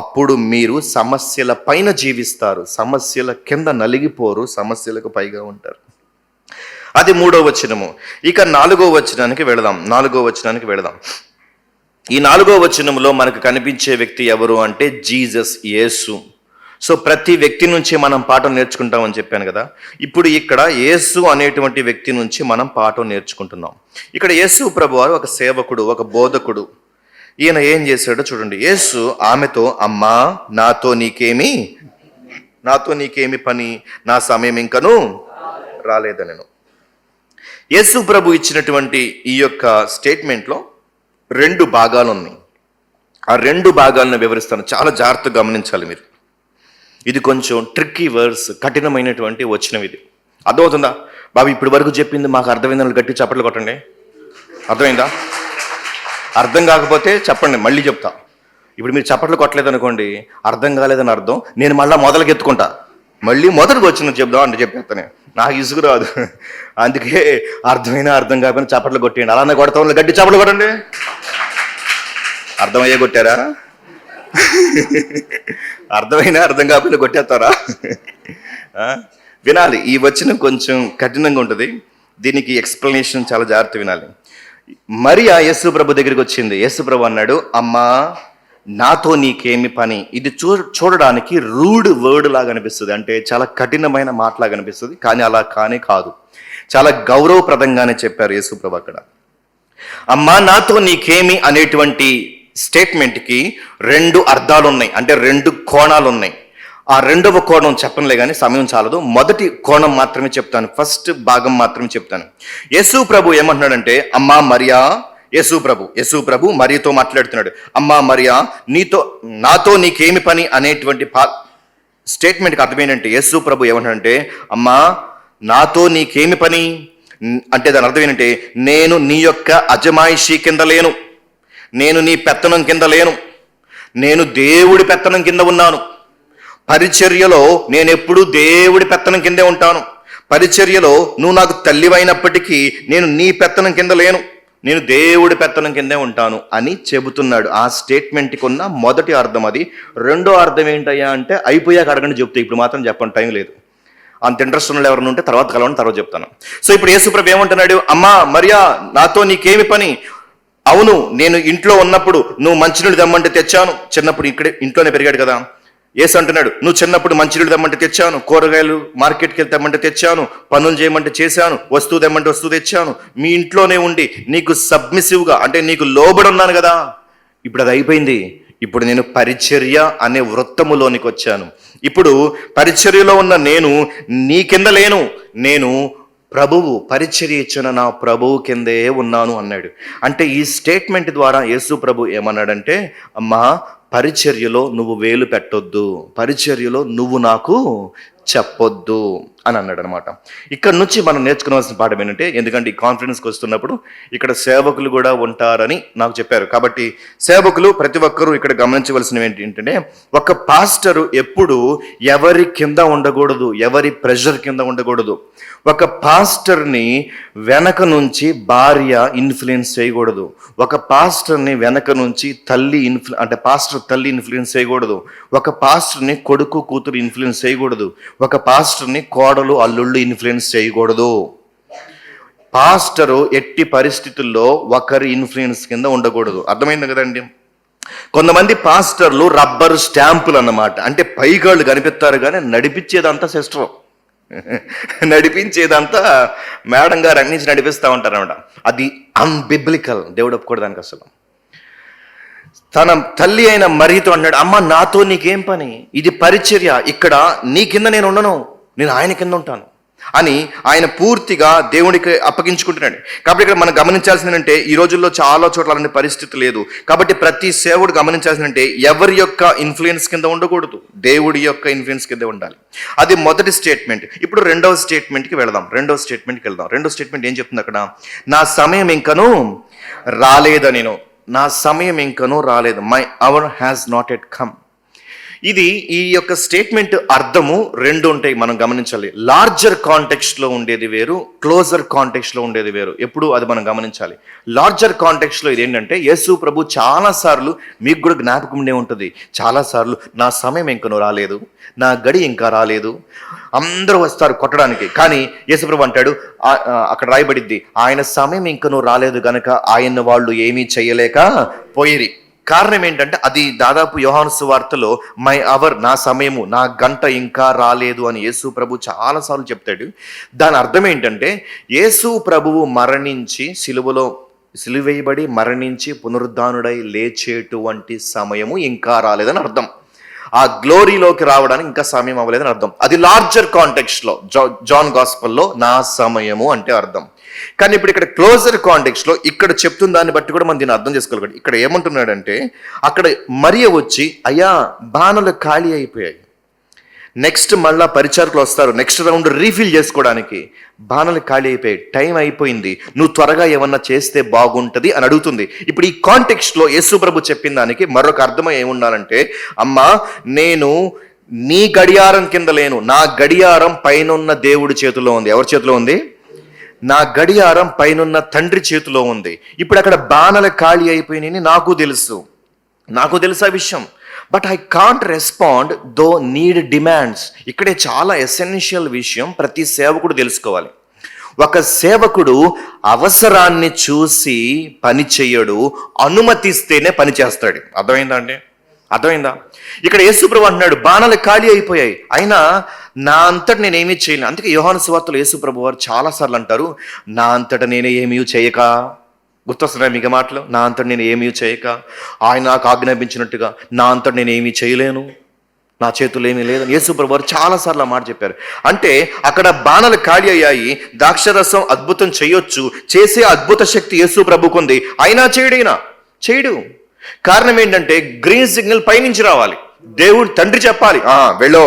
Speaker 2: అప్పుడు మీరు సమస్యల పైన జీవిస్తారు, సమస్యల కింద నలిగిపోరు, సమస్యలకు పైగా ఉంటారు. అది 3వ వచనము. ఇక 4వ వచనానికి వెళదాం. ఈ 4వ వచనంలో మనకు కనిపించే వ్యక్తి ఎవరు అంటే జీసస్, యేసు. సో ప్రతి వ్యక్తి నుంచి మనం పాఠం నేర్చుకుంటామని చెప్పాను కదా. ఇప్పుడు ఇక్కడ యేసు అనేటువంటి వ్యక్తి నుంచి మనం పాఠం నేర్చుకుంటున్నాం. ఇక్కడ యేసు ప్రభువారు ఒక సేవకుడు, ఒక బోధకుడు. ఈయన ఏం చేశాడో చూడండి. యేసు ఆమెతో, అమ్మా నాతో నీకేమి పని, నా సమయం ఇంకను రాలేదనెను. యేసు ప్రభు ఇచ్చినటువంటి ఈ యొక్క స్టేట్మెంట్లో 2 భాగాలు ఉన్నాయి. ఆ 2 భాగాలను వివరిస్తాను, చాలా జాగ్రత్తగా గమనించాలి మీరు. ఇది కొంచెం ట్రిక్కీ వర్డ్స్, కఠినమైనటువంటి వచనం ఇది. అర్థమవుతుందా? బాబు ఇప్పటి వరకు చెప్పింది మాకు అర్థమైందని గట్టి చప్పట్లు కొట్టండి. అర్థమైందా? అర్థం కాకపోతే చెప్పండి, మళ్ళీ చెప్తా. ఇప్పుడు మీరు చప్పట్లు కొట్టలేదు అనుకోండి, అర్థం కాలేదని అర్థం. నేను మళ్ళీ మొదలుకెత్తుకుంటా, మళ్ళీ మొదటికి వచ్చిన చెప్దాం అంటే చెప్పేస్తాను. నాకు ఇసుగు రాదు, అందుకే అర్థమైనా అర్థం కాకపోయినా చప్పట్లు కొట్టేయండి. అలానే కొడతాం, గట్టి చప్పట్లు కొట్టండి. అర్థమయ్యే కొట్టారా? అర్థమైనా అర్థం కాకపోయినా కొట్టేస్తారా? వినాలి. ఈ వచనం కొంచెం కఠినంగా ఉంటుంది, దీనికి ఎక్స్ప్లెనేషన్ చాలా జాగ్రత్త వినాలి. మరియా యేసు ప్రభు దగ్గరికి వచ్చింది. యేసు ప్రభు అన్నాడు, అమ్మా నాతో నీకేమి పని. ఇది చూడడానికి రూడ్ వర్డ్ లాగా అనిపిస్తుంది, అంటే చాలా కఠినమైన మాటలాగా అనిపిస్తుంది, కానీ అలా కానే కాదు. చాలా గౌరవప్రదంగానే చెప్పారు యేసు ప్రభు అక్కడ. అమ్మా నాతో నీకేమి అనేటువంటి స్టేట్మెంట్కి రెండు అర్థాలు ఉన్నాయి, అంటే రెండు కోణాలు ఉన్నాయి. ఆ రెండవ కోణం చెప్పనులే కానీ సమయం చాలదు. మొదటి కోణం మాత్రమే చెప్తాను, ఫస్ట్ భాగం మాత్రమే చెప్తాను. యేసు ప్రభు ఏమంటున్నాడంటే, అమ్మా మరియా, యేసు ప్రభు మరియతో మాట్లాడుతున్నాడు. అమ్మా మరియా, నాతో నీకేమి పని అనేటువంటి స్టేట్మెంట్కి అర్థం ఏంటంటే, యేసు ప్రభు ఏమంటాడంటే, అమ్మా నాతో నీకేమి పని అంటే దాని అర్థం ఏంటంటే, నేను నీ యొక్క అజమాయిషీ కింద లేను, నేను నీ పెత్తనం కింద లేను, నేను దేవుడి పెత్తనం కింద ఉన్నాను. పరిచర్యలో నేను ఎప్పుడూ దేవుడి పెత్తనం కిందే ఉంటాను. పరిచర్యలో నువ్వు నాకు తల్లివైనప్పటికీ నేను నీ పెత్తనం కింద లేను, నేను దేవుడి పెత్తనం కిందే ఉంటాను అని చెబుతున్నాడు. ఆ స్టేట్మెంట్కి ఉన్న మొదటి అర్థం అది. రెండో అర్థం ఏంటయ్యా అంటే, అయిపోయాక అడగండి చెప్తే, ఇప్పుడు మాత్రం చెప్పండి, టైం లేదు. అంత ఇంట్రెస్ట్ ఉన్న ఎవరైనా ఉంటే తర్వాత కలవండి, తర్వాత చెప్తాను. సో ఇప్పుడు యేసుప్రభు ఏమంటున్నాడు, అమ్మా మరియా నాతో నీకేమి పని. అవును, నేను ఇంట్లో ఉన్నప్పుడు నువ్వు మంచినీళ్ళు తెమ్మంటే తెచ్చాను. చిన్నప్పుడు ఇంట్లోనే పెరిగాడు కదా. యేసు అంటున్నాడు, నువ్వు చిన్నప్పుడు మంచినీళ్ళు తెమ్మంటే తెచ్చాను, కూరగాయలు మార్కెట్కి వెళ్తే తెమ్మంటే తెచ్చాను, పనులు చేయమంటే చేశాను, వస్తువు తెమ్మంటే వస్తువు తెచ్చాను. మీ ఇంట్లోనే ఉండి నీకు సబ్మిసివ్గా, అంటే నీకు లోబడి ఉన్నాను కదా. ఇప్పుడు అది అయిపోయింది. ఇప్పుడు నేను పరిచర్య అనే వృత్తములోనికి వచ్చాను. ఇప్పుడు పరిచర్యలో ఉన్న నేను నీ కింద లేను, నేను ప్రభువు పరిచర్య ఇచ్చిన నా ప్రభువు కిందే ఉన్నాను అన్నాడు. అంటే ఈ స్టేట్మెంట్ ద్వారా యేసు ప్రభు ఏమన్నాడంటే, అమ్మా పరిచర్యలో నువ్వు వేలు పెట్టొద్దు, పరిచర్యలో నువ్వు నాకు చెప్పొద్దు అని అన్నాడు అనమాట. ఇక్కడ నుంచి మనం నేర్చుకోవాల్సిన పాఠం ఏంటంటే, ఎందుకంటే ఈ కాన్ఫరెన్స్కి వస్తున్నప్పుడు ఇక్కడ సేవకులు కూడా ఉంటారని నాకు చెప్పారు. కాబట్టి సేవకులు ప్రతి ఒక్కరూ ఇక్కడ గమనించవలసినవి ఏంటంటే, ఒక పాస్టరు ఎప్పుడు ఎవరి కింద ఉండకూడదు, ఎవరి ప్రెషర్ కింద ఉండకూడదు. ఒక పాస్టర్ని వెనక నుంచి భార్య ఇన్ఫ్లుయెన్స్ చేయకూడదు. ఒక పాస్టర్ని వెనక నుంచి అంటే పాస్టర్ తల్లి ఇన్ఫ్లుయెన్స్ చేయకూడదు. ఒక పాస్టర్ని కొడుకు కూతురు ఇన్ఫ్లుయెన్స్ చేయకూడదు. ఒక పాస్టర్ని కోడలు అల్లుళ్ళు ఇన్ఫ్లుయెన్స్ చేయకూడదు. పాస్టరు ఎట్టి పరిస్థితుల్లో ఒకరి ఇన్ఫ్లుయెన్స్ కింద ఉండకూడదు. అర్థమైంది కదండి. కొంతమంది పాస్టర్లు రబ్బర్ స్టాంపులు అన్నమాట, అంటే పైగాళ్ళు కనిపిస్తారు కానీ నడిపించేదంతా సిస్టర్, నడిపించేదంతా మేడం గారు అన్నించి నడిపిస్తూ ఉంటారు అనమాట. అది అన్బిబ్లికల్, దేవుడు ఒప్పుకోడు దానికి అసలు. తన తల్లి అయిన మరియతో అన్నాడు, అమ్మ నాతో నీకేం పని, ఇది పరిచర్య, ఇక్కడ నీ కింద నేను ఉండను, నేను ఆయన కింద ఉంటాను అని ఆయన పూర్తిగా దేవుడికి అప్పగించుకుంటున్నాడు. కాబట్టి ఇక్కడ మనం గమనించాల్సిందంటే, ఈ రోజుల్లో చాలా చోట్ల అలాంటి పరిస్థితి లేదు. కాబట్టి ప్రతి సేవకుడు గమనించాల్సిందంటే, ఎవరి యొక్క ఇన్ఫ్లుయెన్స్ కింద ఉండకూడదు, దేవుడి యొక్క ఇన్ఫ్లుయెన్స్ కింద ఉండాలి. అది మొదటి స్టేట్మెంట్. ఇప్పుడు రెండవ స్టేట్మెంట్కి వెళదాం. రెండో స్టేట్మెంట్ ఏం చెప్తుంది అక్కడ, నా సమయం ఇంకను రాలేదని, నా సమయం ఇంకను రాలేదు, my our has not at come. ఇది ఈ యొక్క స్టేట్మెంట్ అర్థము రెండు ఉంటాయి, మనం గమనించాలి. లార్జర్ కాంటెక్స్ట్లో ఉండేది వేరు, క్లోజర్ కాంటెక్స్ట్లో ఉండేది వేరు. ఎప్పుడు అది మనం గమనించాలి. లార్జర్ కాంటెక్స్ట్లో ఇది ఏంటంటే, యేసు ప్రభు చాలాసార్లు, మీకు కూడా జ్ఞాపకం ఉండే ఉంటుంది, చాలాసార్లు నా సమయం ఇంకనూ రాలేదు, నా గడి ఇంకా రాలేదు, అందరూ వస్తారు కొట్టడానికి, కానీ యేసు ప్రభు అంటాడు, అక్కడ రాయబడిద్ది, ఆయన సమయం ఇంకనూ రాలేదు గనక ఆయన వాళ్ళు ఏమీ చేయలేక పోయిరి. కారణం ఏంటంటే, అది దాదాపు యోహాను సువార్తలో మై అవర్, నా సమయము, నా గంట ఇంకా రాలేదు అని యేసు ప్రభు చాలాసార్లు చెప్తాడు. దాని అర్థం ఏంటంటే, యేసు ప్రభువు మరణించి సిలువేయబడి మరణించి పునరుద్ధానుడై లేచేటువంటి సమయము ఇంకా రాలేదని అర్థం. ఆ గ్లోరీలోకి రావడానికి ఇంకా సమయం అవ్వలేదని అర్థం. అది లార్జర్ కాంటెక్స్ట్లో జాన్ గాస్పల్లో నా సమయము అంటే అర్థం. కానీ ఇప్పుడు ఇక్కడ క్లోజర్ కాంటెక్స్ట్లో ఇక్కడ చెప్తున్న దాన్ని బట్టి కూడా మనం దీన్ని అర్థం చేసుకోవాలి. ఇక్కడ ఏమంటున్నాడంటే, అక్కడ మరియ వచ్చి, అయ్యా బాణలు ఖాళీ అయిపోయాయి, నెక్స్ట్ మళ్ళా పరిచారకులు వస్తారు నెక్స్ట్ రౌండ్ రీఫిల్ చేసుకోవడానికి, బాణలు ఖాళీ అయిపోయాయి, టైం అయిపోయింది, నువ్వు త్వరగా ఏమన్నా చేస్తే బాగుంటుంది అని అడుగుతుంది. ఇప్పుడు ఈ కాంటెక్స్ట్లో యేసు ప్రభు చెప్పిన దానికి మరొక అర్థం ఏముండాలంటే, అమ్మా నేను నీ గడియారం కింద లేను, నా గడియారం పైనున్న దేవుడి చేతిలో ఉంది. ఎవరి చేతిలో ఉంది? నా గడియారం పైనున్న తండ్రి చేతిలో ఉంది. ఇప్పుడు అక్కడ బాణలు ఖాళీ అయిపోయినాయని నాకు తెలుసు ఆ విషయం. But I can't respond though need demands. ఇక్కడే చాలా ఎసెన్షియల్ విషయం ప్రతి సేవకుడు తెలుసుకోవాలి. ఒక సేవకుడు అవసరాన్ని చూసి పని చేయడు, అనుమతిస్తేనే పని చేస్తాడు. అర్థమైందా అండి? అర్థమైందా? ఇక్కడ యేసుప్రభు అంటున్నాడు, బాణాలు ఖాళీ అయిపోయాయి, అయినా నా అంతట నేనేమీ చేయలేను. అందుకే యోహాను సువార్తలో యేసుప్రభు వారు చాలాసార్లు అంటారు, నా అంతట నేనే ఏమీ చేయక. గుర్తొస్తున్నాయి మీకు మాటలు? నా అంతట నేను ఏమీ చేయక, ఆయన నాకు ఆజ్ఞాపించినట్టుగా నా అంతట నేను ఏమీ చేయలేను, నా చేతులు ఏమీ లేదు. యేసుప్రభు వారు చాలాసార్లు ఆ మాట చెప్పారు. అంటే అక్కడ బాణాలు ఖాళీ అయ్యాయి, ద్రాక్షరసం అద్భుతం చేయొచ్చు, చేసే అద్భుత శక్తి యేసుప్రభుకు ఉంది, అయినా చేయడు. కారణం ఏంటంటే గ్రీన్ సిగ్నల్ పైనుంచి రావాలి. దేవుడు తండ్రి చెప్పాలి, వెళ్ళో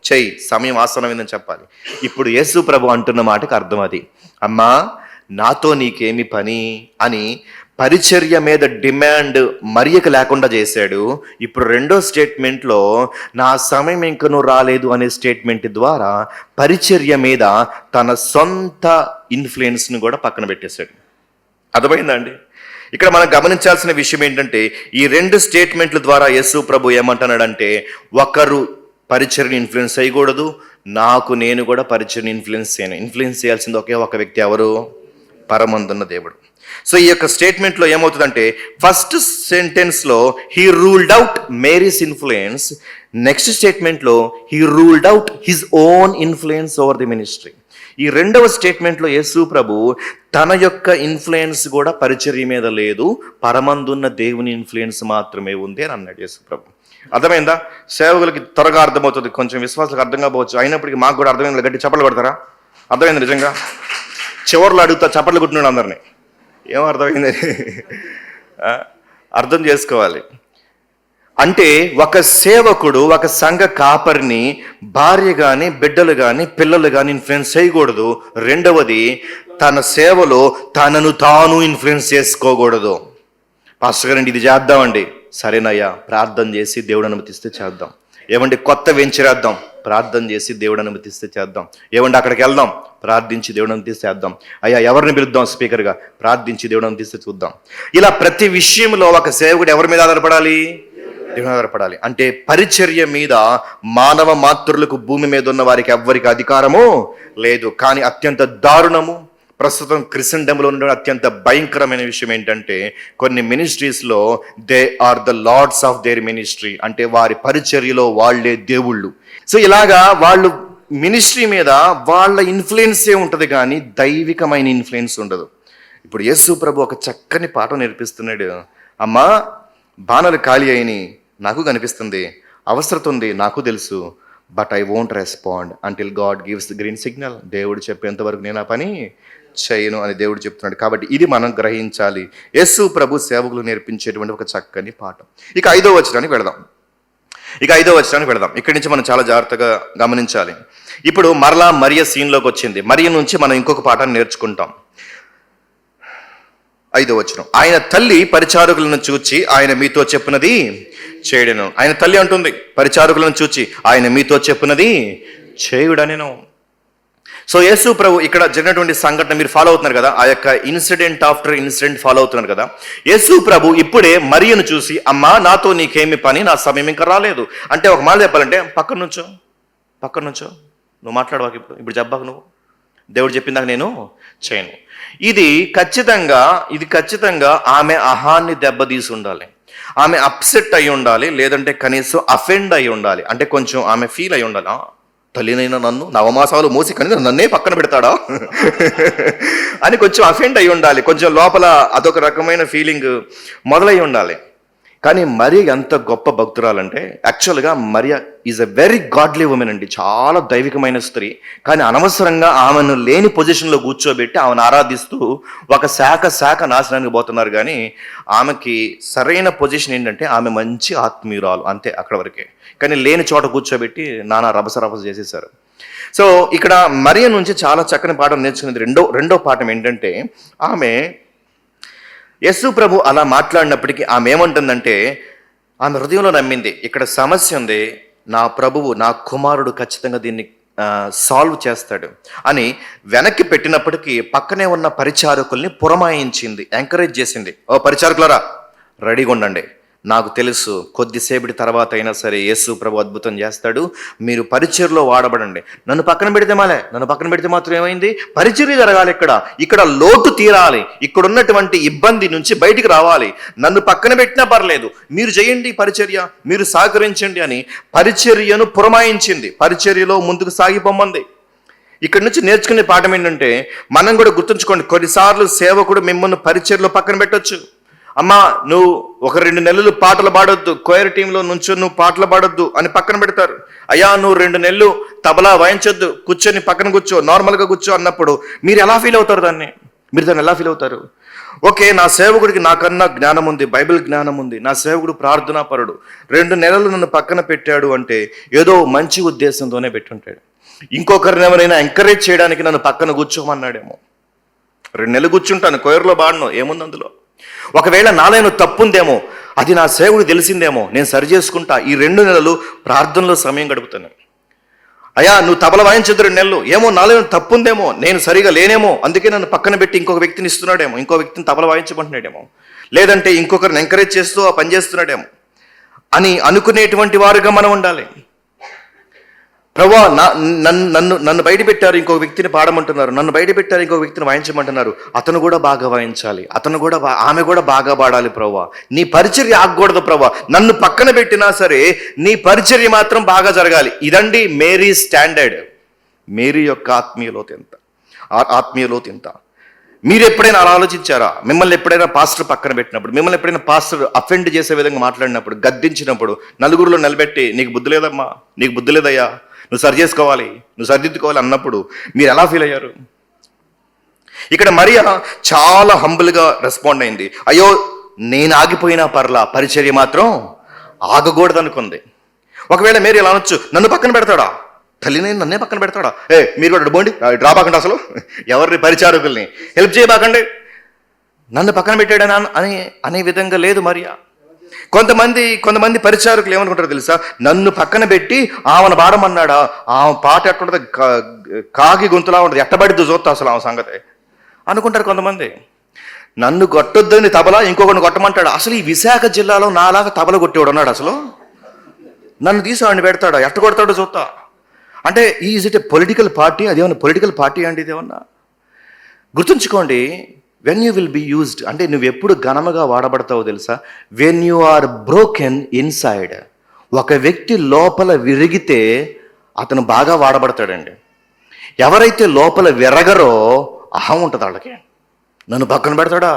Speaker 2: చెయ్యి, సమయం ఆసనమైందని చెప్పాలి. ఇప్పుడు యేసుప్రభు అంటున్న మాటకు అర్థం అది. అమ్మా నాతో నీకేమి పని అని పరిచర్య మీద డిమాండ్ మరియకు లేకుండా చేశాడు. ఇప్పుడు రెండో స్టేట్మెంట్లో నా సమయం ఇంకనూ రాలేదు అనే స్టేట్మెంట్ ద్వారా పరిచర్య మీద తన సొంత ఇన్ఫ్లుయెన్స్ని కూడా పక్కన పెట్టేశాడు. అర్థమైందా అండి? ఇక్కడ మనం గమనించాల్సిన విషయం ఏంటంటే, ఈ రెండు స్టేట్మెంట్ల ద్వారా యేసు ప్రభు ఏమంటున్నాడంటే, ఒకరు పరిచర్ని ఇన్ఫ్లుయెన్స్ చేయకూడదు, నేను కూడా పరిచర్ని ఇన్ఫ్లుయెన్స్ చేయాల్సింది ఒకే ఒక వ్యక్తి. ఎవరు? పరమందున్న దేవుడు. సో ఈ యొక్క స్టేట్మెంట్లో ఏమవుతుందంటే, ఫస్ట్ సెంటెన్స్లో he ruled out Mary's influence, next స్టేట్మెంట్లో he ruled out his own influence over the ministry. ఈ రెండవ స్టేట్మెంట్లో యేసు ప్రభు తన యొక్క ఇన్ఫ్లుయెన్స్ కూడా పరిచర్య మీద లేదు, పరమందున్న దేవుని ఇన్ఫ్లుయెన్స్ మాత్రమే ఉంది అని అన్నాడు యేసు ప్రభు. అర్థమైందా? సేవకులకి త్వరగా అర్థమవుతుంది, కొంచెం విశ్వాసాలకు అర్థం కావచ్చు, అయినప్పటికీ మాకు కూడా అర్థమైంది. గట్టి చప్పట్లు కొడతారా? అర్థమైంది నిజంగా? చివర్లో అడుగుతా చప్పట్లు కొట్టినాడు అందరినీ. ఏమో అర్థమైంది? అర్థం చేసుకోవాలి. అంటే ఒక సేవకుడు ఒక సంఘ కాపరిని భార్య కానీ బిడ్డలు కానీ పిల్లలు కానీ ఇన్ఫ్లుయెన్స్ చేయకూడదు. రెండవది, తన సేవలో తనను తాను ఇన్ఫ్లుయెన్స్ చేసుకోకూడదు. పాస్టర్ గారండి ఇది చేద్దామండి, సరేనయ్యా ప్రార్థన చేసి దేవుడు అనుమతిస్తే చేద్దాం. ఏమండి కొత్త వెంచరేద్దాం, ప్రార్థన చేసి దేవుడు అనుమతిస్తే చేద్దాం. ఏమండి అక్కడికి వెళ్దాం, ప్రార్థించి దేవుడు అనుమతిస్తే చేద్దాం. అయ్యా ఎవరిని పిలుద్దాం స్పీకర్గా, ప్రార్థించి దేవుడు అనుమతిస్తే చూద్దాం. ఇలా ప్రతి విషయంలో ఒక సేవకుడు ఎవరి మీద ఆధారపడాలి? దేవుని ఆధారపడాలి. అంటే పరిచర్య మీద మానవ మాతృలకు భూమి మీద ఉన్న వారికి ఎవ్వరికి అధికారము లేదు. కానీ అత్యంత దారుణము, ప్రస్తుతం క్రిస్టెండమ్లో ఉన్న అత్యంత భయంకరమైన విషయం ఏంటంటే, కొన్ని మినిస్ట్రీస్లో they are the lords of their ministry. అంటే వారి పరిచర్యలో వాళ్ళే దేవుళ్ళు. సో ఇలాగా వాళ్ళు మినిస్ట్రీ మీద వాళ్ళ ఇన్ఫ్లుయెన్సే ఉంటుంది, కానీ దైవికమైన ఇన్ఫ్లుయెన్స్ ఉండదు. ఇప్పుడు యేసు ప్రభు ఒక చక్కని పాఠం నేర్పిస్తున్నాడు. అమ్మా బాణాలు ఖాళీ అయినాయి, నాకు కనిపిస్తుంది, అవసరం ఉంది, నాకు తెలుసు, but I won't respond until God gives the green signal. దేవుడు చెప్పేంత వరకు నేను ఆ పని చేయను అని దేవుడు చెప్తున్నాడు. కాబట్టి ఇది మనం గ్రహించాలి. యేసు ప్రభు సేవకులు నేర్పించేటువంటి ఒక చక్కని పాఠం. ఇక ఐదో వచనానికి వెళదాం. ఇక్కడి నుంచి మనం చాలా జాగ్రత్తగా గమనించాలి. ఇప్పుడు మరలా మరియ సీన్లోకి వచ్చింది. మరియ నుంచి మనం ఇంకొక పాఠాన్ని నేర్చుకుంటాం. 5వ వచనం, ఆయన తల్లి పరిచారకులను చూచి ఆయన మీతో చెప్పినది చేయడను. ఆయన తల్లి అంటుంది, పరిచారకులను చూచి ఆయన మీతో చెప్పినది చేయుడనెను. సో యేసు ప్రభు ఇక్కడ జరిగినటువంటి సంఘటన మీరు ఫాలో అవుతున్నారు కదా, ఆ యొక్క ఇన్సిడెంట్ ఆఫ్టర్ ఇన్సిడెంట్ ఫాలో అవుతున్నారు కదా. యేసు ప్రభు ఇప్పుడే మరియను చూసి, అమ్మా నాతో నీకేమి పని, నా సమయం ఇంకా రాలేదు అంటే, ఒక మాట చెప్పాలంటే పక్కన నుంచో నువ్వు మాట్లాడవాకు, ఇప్పుడు చెప్పాకు, నువ్వు దేవుడు చెప్పిందాక నేను చేయను. ఇది ఖచ్చితంగా ఆమె అహాన్ని దెబ్బతీసి ఉండాలి, ఆమె అప్సెట్ అయి ఉండాలి, లేదంటే కనీసం అఫెండ్ అయి ఉండాలి. అంటే కొంచెం ఆమె ఫీల్ అయి ఉండాలి, తల్లినైనా నన్ను నవమాసాలు మోసి కనీసం నన్నే పక్కన పెడతాడా అని కొంచెం అఫెండ్ అయి ఉండాలి. కొంచెం లోపల అదొక రకమైన ఫీలింగ్ మొదలై ఉండాలి. కానీ మరి ఎంత గొప్ప భక్తురాలంటే, యాక్చువల్గా Mariya is a very godly women అండి, చాలా దైవికమైన స్త్రీ. కానీ అనవసరంగా ఆమెను లేని పొజిషన్లో కూర్చోబెట్టి ఆమెను ఆరాధిస్తూ ఒక శాఖ నాశనానికి పోతున్నారు. కానీ ఆమెకి సరైన పొజిషన్ ఏంటంటే ఆమె మంచి ఆత్మీయురాలు, అంతే అక్కడ వరకే. కానీ లేని చోట కూర్చోబెట్టి నానా రభస చేసేసారు. సో ఇక్కడ మరియ నుంచి చాలా చక్కని పాఠం నేర్చుకునేది రెండో పాఠం ఏంటంటే, ఆమె యేసు ప్రభు అలా మాట్లాడినప్పటికీ ఆమె ఏమంటుందంటే, ఆమె హృదయంలో నమ్మింది, ఇక్కడ సమస్య ఉంది, నా ప్రభువు నా కుమారుడు ఖచ్చితంగా దీన్ని సాల్వ్ చేస్తాడు అని వెనక్కి పెట్టినప్పటికీ పక్కనే ఉన్న పరిచారకుల్ని పురమాయించింది, ఎంకరేజ్ చేసింది. ఓ పరిచారకులారా రెడీగా ఉండండి, నాకు తెలుసు కొద్దిసేపటి తర్వాత అయినా సరే యేసు ప్రభు అద్భుతం చేస్తాడు. మీరు పరిచర్యలో వాడబడండి. నన్ను పక్కన పెడితే మాత్రం ఏమైంది? పరిచర్య జరగాలి. ఇక్కడ లోటు తీరాలి. ఇక్కడ ఉన్నటువంటి ఇబ్బంది నుంచి బయటికి రావాలి. నన్ను పక్కన పెట్టినా పర్లేదు, మీరు చేయండి పరిచర్య, మీరు సహకరించండి అని పరిచర్యను పురమాయించింది. పరిచర్యలో ముందుకు సాగిపోమంది. ఇక్కడి నుంచి నేర్చుకునే పాఠం ఏంటంటే, మనం కూడా గుర్తుంచుకోండి, కొన్నిసార్లు సేవకుడు మిమ్మల్ని పరిచర్యలో పక్కన పెట్టొచ్చు. అమ్మా నువ్వు 1-2 నెలలు పాటలు పాడొద్దు, కోయర్ టీంలో నుంచో నువ్వు పాటలు పాడొద్దు అని పక్కన పెడతారు. అయ్యా నువ్వు 2 నెలలు తబలా వాయించొద్దు, కూర్చొని పక్కన కూర్చో, నార్మల్గా కూర్చో అన్నప్పుడు మీరు ఎలా ఫీల్ అవుతారు? దాన్ని ఎలా ఫీల్ అవుతారు? ఓకే, నా సేవకుడికి నాకన్నా జ్ఞానం ఉంది, బైబిల్ జ్ఞానం ఉంది, నా సేవకుడు ప్రార్థనాపరుడు, 2 నెలలు నన్ను పక్కన పెట్టాడు అంటే ఏదో మంచి ఉద్దేశంతోనే పెట్టుంటాడు. ఇంకొకరిని ఎవరైనా ఎంకరేజ్ చేయడానికి నన్ను పక్కన కూర్చోమన్నాడేమో. 2 నెలలు కూర్చుంటాను, కోయర్లో బాడను, ఏముంది అందులో? ఒకవేళ నాలో తప్పుందేమో, అది నా సేవకుడికి తెలిసిందేమో, నేను సరి చేసుకుంటా. ఈ 2 నెలలు ప్రార్థనలో సమయం గడుపుతాను. అయ్యా నువ్వు తబల వాయించొద్దు 2 నెలలు, ఏమో నాలో తప్పుందేమో, నేను సరిగా లేనేమో, అందుకే నన్ను పక్కన పెట్టి ఇంకొక వ్యక్తిని ఇస్తున్నాడేమో, ఇంకో వ్యక్తిని తబల వాయించమంటున్నాడేమో, లేదంటే ఇంకొకరిని ఎంకరేజ్ చేస్తూ ఆ పని చేస్తున్నాడేమో అని అనుకునేటువంటి వారుగా మనం ఉండాలి. ప్రభువా నన్ను బయట పెట్టారు, ఇంకొక వ్యక్తిని పాడమంటున్నారు, నన్ను బయట పెట్టారు, ఇంకొక వ్యక్తిని వాయించమంటున్నారు, అతను కూడా బాగా వాయించాలి, ఆమె కూడా బాగా పాడాలి ప్రభువా, నీ పరిచర్య ఆగకూడదు ప్రభువా, నన్ను పక్కన పెట్టినా సరే నీ పరిచర్య మాత్రం బాగా జరగాలి. ఇదండి మేరీ స్టాండర్డ్. మేరీ యొక్క ఆత్మీయ లోతు ఎంత. మీరు ఎప్పుడైనా అలా ఆలోచించారా? మిమ్మల్ని ఎప్పుడైనా పాస్టర్ పక్కన పెట్టినప్పుడు, మిమ్మల్ని ఎప్పుడైనా పాస్టర్ అఫెండ్ చేసే విధంగా మాట్లాడినప్పుడు, గద్దించినప్పుడు, నలుగురిలో నిలబెట్టి నీకు బుద్ధి లేదమ్మా, నీకు బుద్ధి లేదయ్యా, నువ్వు సరి చేసుకోవాలి, నువ్వు సరిదిద్దుకోవాలి అన్నప్పుడు మీరు ఎలా ఫీల్ అయ్యారు? ఇక్కడ మరియా చాలా హంబుల్గా రెస్పాండ్ అయింది. అయ్యో నేను ఆగిపోయినా పర్లా, పరిచర్య మాత్రం ఆగకూడదు అనుకుంది. ఒకవేళ మీరు ఇలా అనొచ్చు, నన్ను పక్కన పెడతాడా? తల్లిని నన్నే పక్కన పెడతాడా? మీరు కూడా పోండి, రాబాకండి, అసలు ఎవరిని పరిచారకుల్ని హెల్ప్ చేయబాకండి, నన్ను పక్కన పెట్టాడని అనే విధంగా లేదు మరియా. కొంతమంది పరిచారకులు ఏమనుకుంటారో తెలుసా? నన్ను పక్కన పెట్టి ఆమెను పాడమన్నాడా, ఆమె పాట ఎట్టుంటుంది, కాకి గొంతులా ఉంటుంది, ఎట్టబడిద్దు చూస్తా అసలు ఆమె సంగతి అనుకుంటారు కొంతమంది. నన్ను కొట్టొద్దని తబలా ఇంకొకరిని కొట్టమంటాడు. అసలు ఈ విశాఖ జిల్లాలో నాలాగా తబల కొట్టేవాడు ఉన్నాడు? అసలు నన్ను తీసేవాడిని పెడతాడా, ఎట్ట కొడతాడో చూస్తా అంటే is it a political party? అదేమన్నా పొలిటికల్ పార్టీ అండి ఇదేమన్నా? గుర్తుంచుకోండి, when you will be used అంటే నువ్వు ఎప్పుడు ఘనముగా వాడబడతావో తెలుసా? When you are broken inside. ఒక వ్యక్తి లోపల విరిగితే అతను బాగా వాడబడతాడండి. ఎవరైతే లోపల విరగరో అహం ఉంటుంది వాళ్ళకి. నన్ను పక్కన పెడతాడా,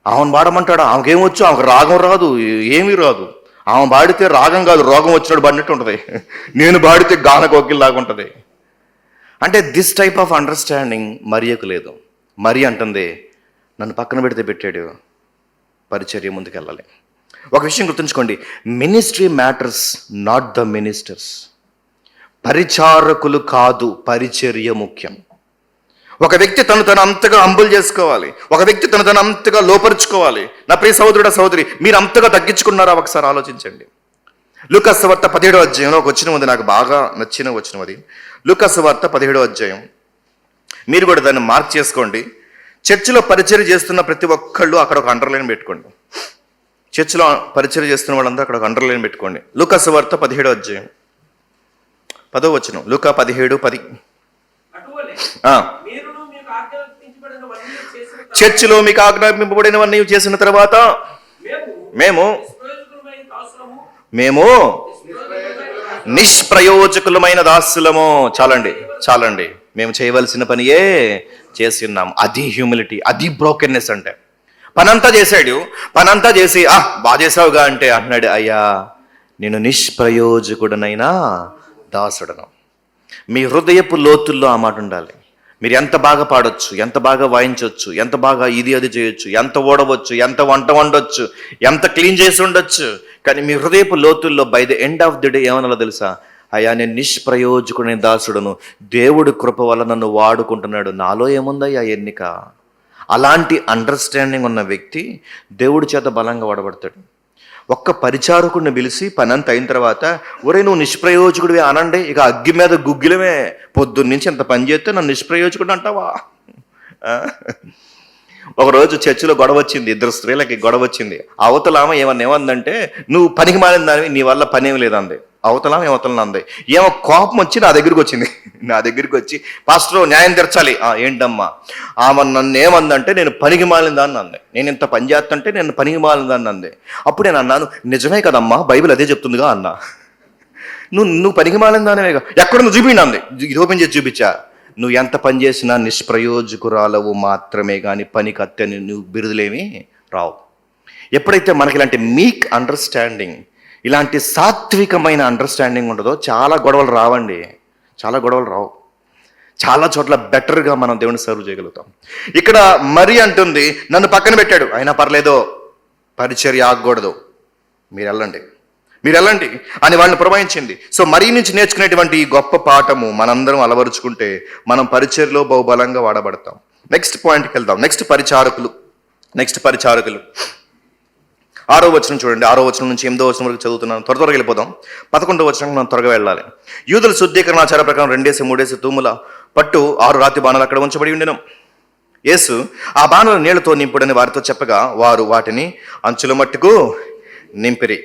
Speaker 2: ఆమెను పాడమంటాడా, ఆమెకేమొచ్చు, ఆమెకు రాగం రాదు, ఏమీ రాదు, ఆమె పాడితే రాగం కాదు రోగం వచ్చినట్టు పడినట్టు ఉంటుంది, నేను పాడితే గాన కోకిల్లాగా ఉంటుంది. అంటే దిస్ టైప్ ఆఫ్ అండర్స్టాండింగ్ మరియకు లేదు. మరి అంటుంది, నన్ను పక్కన పెడితే పెట్టాడు, పరిచర్య ముందుకెళ్ళాలి. ఒక విషయం గుర్తుంచుకోండి, ministry matters not the ministers. పరిచారకులు కాదు, పరిచర్య ముఖ్యం. ఒక వ్యక్తి తను అంతగా హంబుల్ చేసుకోవాలి, ఒక వ్యక్తి తను అంతగా లోపరుచుకోవాలి. నా ప్రియ సహోదరుడా సహోదరి, మీరు అంతగా తగ్గించుకున్నారా? ఒకసారి ఆలోచించండి. లూకా సువార్త 17వ అధ్యాయంలో ఒక వచనం ఉంది, నాకు బాగా నచ్చిన వచనం అది. లూకా సువార్త 17వ అధ్యాయం, మీరు కూడా దాన్ని మార్క్ చేసుకోండి. చర్చిలో పరిచర్య చేస్తున్న ప్రతి ఒక్కళ్ళు అక్కడ ఒక అండర్లైన్ పెట్టుకోండి. చర్చిలో పరిచర్య చేస్తున్న వాళ్ళందరూ అక్కడ ఒక అండర్లైన్ పెట్టుకోండి. లూకా సువార్త 17వ అధ్యాయం 10వ వచనం. లూకా 17:10. చర్చిలో మీకు ఆజ్ఞాపింపబడినవన్నీ చేసిన తర్వాత మేము నిష్ప్రయోజకులమైన దాసులము. చాలండి, మేము చేయవలసిన పనియే చేసి ఉన్నాం. అది హ్యూమిలిటీ, అది బ్రోకెన్నెస్. అంటే పనంతా చేసి బాగా చేసావుగా అంటే అంటున్నాడు, అయ్యా నేను నిష్ప్రయోజకుడనైనా దాసుడను. మీ హృదయపు లోతుల్లో ఆ మాట ఉండాలి. మీరు ఎంత బాగా పాడొచ్చు, ఎంత బాగా వాయించవచ్చు, ఎంత బాగా ఇది అది చేయొచ్చు, ఎంత ఓడవచ్చు, ఎంత వంట వండొచ్చు, ఎంత క్లీన్ చేసి ఉండొచ్చు, కానీ మీ హృదయపు లోతుల్లో by the end of the day ఏమన్నా తెలుసా? అయ్యా నేను నిష్ప్రయోజకుడైన దాసుడను, దేవుడి కృప వల్ల నన్ను వాడుకుంటున్నాడు, నాలో ఏముందయ్యా ఎన్నిక. అలాంటి అండర్స్టాండింగ్ ఉన్న వ్యక్తి దేవుడి చేత బలంగా వాడబడతాడు. ఒక్క పరిచారకుడిని పిలిచి పనంత అయిన తర్వాత, ఒరే నువ్వు నిష్ప్రయోజకుడివి అనండి, ఇక అగ్గి మీద గుగ్గిలమే, పొద్దున్న నుంచి ఎంత పని చేస్తే నన్ను నిష్ప్రయోజకుడు అంటావా? ఒకరోజు చర్చిలో గొడవ వచ్చింది, ఇద్దరు స్త్రీలకి గొడవ వచ్చింది. అవతల ఆమె ఏమందంటే, నువ్వు పనికి మాలిన దానివి, నీ వల్ల పని ఏమి లేదంది. అవతల అంది. ఏమో కోపం వచ్చి నా దగ్గరికి వచ్చింది. నా దగ్గరికి వచ్చి, పాస్టర్ న్యాయం తీర్చాలి. ఏంటమ్మా? ఆమె నన్ను ఏమందంటే, నేను పనికి మాలిన దాన్ని అంది. నేను ఇంత పని చేస్తుంటే నేను పనికి మాలిన దాన్ని అంది. అప్పుడు నేను అన్నాను, నిజమే కదమ్మా, బైబిల్ అదే చెప్తుందిగా అన్నా. నువ్వు పనికి మాలిన దానివేగా, ఎక్కడ నువ్వు చూపిండి అంది. ఇది ఓపెన్ చేసి చూపించా. నువ్వు ఎంత పని చేసినా నిష్ప్రయోజకురాలవు మాత్రమే, కానీ పని కత్తెని నువ్వు బిరుదులేమి రావు. ఎప్పుడైతే మనకి ఇలాంటి మీక్ అండర్స్టాండింగ్, ఇలాంటి సాత్వికమైన అండర్స్టాండింగ్ ఉండదో చాలా గొడవలు రావండి, చాలా గొడవలు రావు. చాలా చోట్ల బెటర్గా మనం దేవుని సర్వ్ చేయగలుగుతాం. ఇక్కడ మరి అంటుంది, నన్ను పక్కన పెట్టాడు అయినా పర్లేదో, పరిచర్య ఆగకూడదు, మీరు వెళ్ళండి అని వాళ్ళని పురమాయించింది. సో మరీ నుంచి నేర్చుకునేటువంటి ఈ గొప్ప పాఠము మనందరం అలవరుచుకుంటే మనం పరిచర్యలో బహుబలంగా వాడబడతాం. నెక్స్ట్ పాయింట్కి వెళ్దాం. నెక్స్ట్ పరిచారకులు. 6వ వచనం చూడండి. 6వ వచనం నుంచి 8వ వచనం వరకు చదువుతున్నాను. త్వరగా వెళ్ళిపోదాం. 11వ వచనం మనం త్వరగా వెళ్ళాలి. యూదుల శుద్ధీకరణ ఆచార ప్రకారం 2-3 తూముల పట్టు 6 రాతి బాణాలు అక్కడ ఉంచబడి ఉండెను. యేసు ఆ బాణాలు నీళ్లతో నింపుడని వారితో చెప్పగా వారు వాటిని అంచుల మట్టుకు నింపిరి.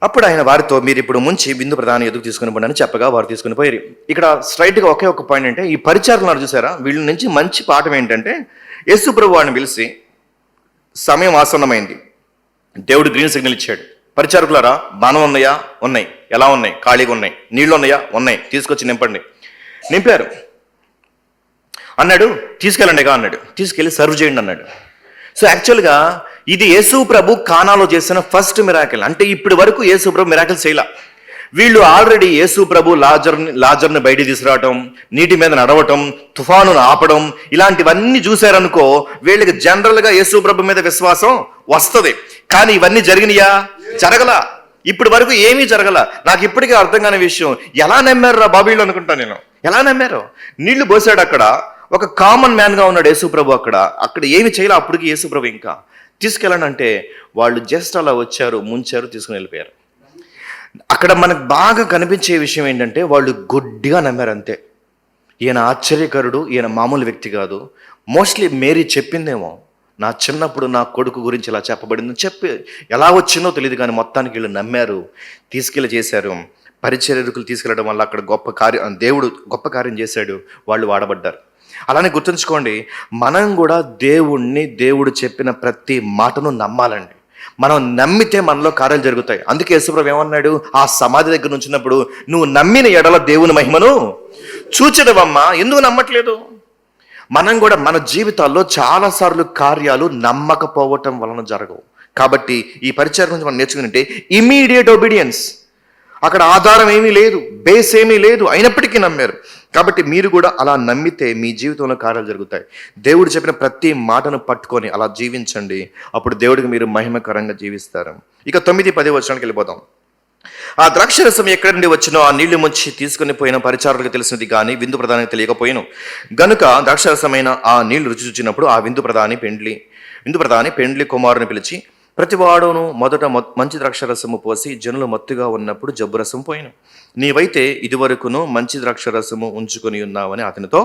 Speaker 2: అప్పుడు ఆయన వారితో, మీరు ఇప్పుడు ముంచి విందు ప్రధాని ఎదుగు తీసుకుని పోండి అని చెప్పగా వారు తీసుకుని పోయారు. ఇక్కడ స్ట్రైట్గా ఒకే ఒక పాయింట్ అంటే, ఈ పరిచారులు చూసారా, వీళ్ళ నుంచి మంచి పాఠం ఏంటంటే, యేసు ప్రభు వారిని పిలిచి, సమయం ఆసన్నమైంది, దేవుడు గ్రీన్ సిగ్నల్ ఇచ్చాడు, పరిచారకులారా బాణం ఉన్నాయా? ఉన్నాయి. ఎలా ఉన్నాయి? ఖాళీగా ఉన్నాయి. నీళ్లు ఉన్నాయా? ఉన్నాయి. తీసుకొచ్చి నింపండి. నింపారు అన్నాడు. తీసుకెళ్ళండిగా అన్నాడు. తీసుకెళ్ళి సర్వ్ చేయండి అన్నాడు. సో యాక్చువల్గా ఇది యేసు ప్రభు కానాలో చేసిన ఫస్ట్ మిరాకిల్. అంటే ఇప్పటి వరకు యేసు ప్రభు మిరాకిల్ చేయలే. వీళ్ళు ఆల్రెడీ యేసు ప్రభు లాజర్ని బయటికి తీసుకురావటం, నీటి మీద నడవటం, తుఫానును ఆపడం, ఇలాంటివన్నీ చూశారనుకో, వీళ్ళకి జనరల్గా యేసు ప్రభు మీద విశ్వాసం వస్తుంది. కానీ ఇవన్నీ జరిగినాయా? జరగల. ఇప్పటి వరకు ఏమీ జరగల. నాకు ఇప్పటికీ అర్థం కాని విషయం, ఎలా నమ్మారు రా బాబీళ్ళు అనుకుంటా నేను. ఎలా నమ్మారు? నీళ్లు పోసాడు అక్కడ, ఒక కామన్ మ్యాన్గా ఉన్నాడు యేసుప్రభు. అక్కడ ఏమి చేయాలి అప్పటికి యేసుప్రభు ఇంకా తీసుకెళ్ళండి అంటే వాళ్ళు జస్ట్ అలా వచ్చారు, ముంచారు, తీసుకుని వెళ్ళిపోయారు. అక్కడ మనకు బాగా కనిపించే విషయం ఏంటంటే, వాళ్ళు గుడ్డిగా నమ్మారు అంతే. ఈయన ఆశ్చర్యకరుడు, ఈయన మామూలు వ్యక్తి కాదు. మోస్ట్లీ మేరీ చెప్పిందేమో, నా చిన్నప్పుడు నా కొడుకు గురించి ఇలా చెప్పబడిందని చెప్పి ఎలా వచ్చిందో తెలియదు, కానీ మొత్తానికి వీళ్ళు నమ్మారు, తీసుకెళ్ళి చేశారు. పరిచర్యకులు తీసుకెళ్ళడం వల్ల అక్కడ దేవుడు గొప్ప కార్యం చేశాడు, వాళ్ళు వాడబడ్డారు. అలానే గుర్తుంచుకోండి, మనం కూడా దేవుడు చెప్పిన ప్రతి మాటను నమ్మాలండి. మనం నమ్మితే మనలో కార్యాలు జరుగుతాయి. అందుకే యేసుప్రభు ఏమన్నాడు, ఆ సమాధి దగ్గర నుంచినప్పుడు, నువ్వు నమ్మిన ఎడల దేవుని మహిమను చూచెదవమ్మా. ఎందుకు నమ్మట్లేదు? మనం కూడా మన జీవితాల్లో చాలాసార్లు కార్యాలు నమ్మకపోవటం వలన జరగవు. కాబట్టి ఈ పరిచయం నుంచి మనం నేర్చుకుంటే ఇమీడియట్ ఒబీడియన్స్. అక్కడ ఆధారం ఏమీ లేదు, బేస్ ఏమీ లేదు, అయినప్పటికీ నమ్మారు. కాబట్టి మీరు కూడా అలా నమ్మితే మీ జీవితంలో కార్యాలు జరుగుతాయి. దేవుడు చెప్పిన ప్రతి మాటను పట్టుకొని అలా జీవించండి. అప్పుడు దేవుడికి మీరు మహిమకరంగా జీవిస్తారు. ఇక 9-10 వచనానికి వెళ్ళిపోతాం. ఆ ద్రాక్షరసం ఎక్కడి నుండి వచ్చినో ఆ నీళ్లు ముంచి తీసుకుని పోయిన పరిచారులకు తెలిసినది కానీ విందు ప్రధానికి తెలియకపోయాను. గనుక ద్రాక్షరసమైన ఆ నీళ్లు రుచి చూచినప్పుడు ఆ విందు ప్రధాని పెండ్లి కుమారుని పిలిచి, ప్రతివాడును మొదట మంచి ద్రాక్షరసము పోసి జనులు మత్తుగా ఉన్నప్పుడు జబ్బు రసం పోయిను. నీవైతే ఇదివరకును మంచి ద్రాక్షరసము ఉంచుకొని ఉన్నావని అతనితో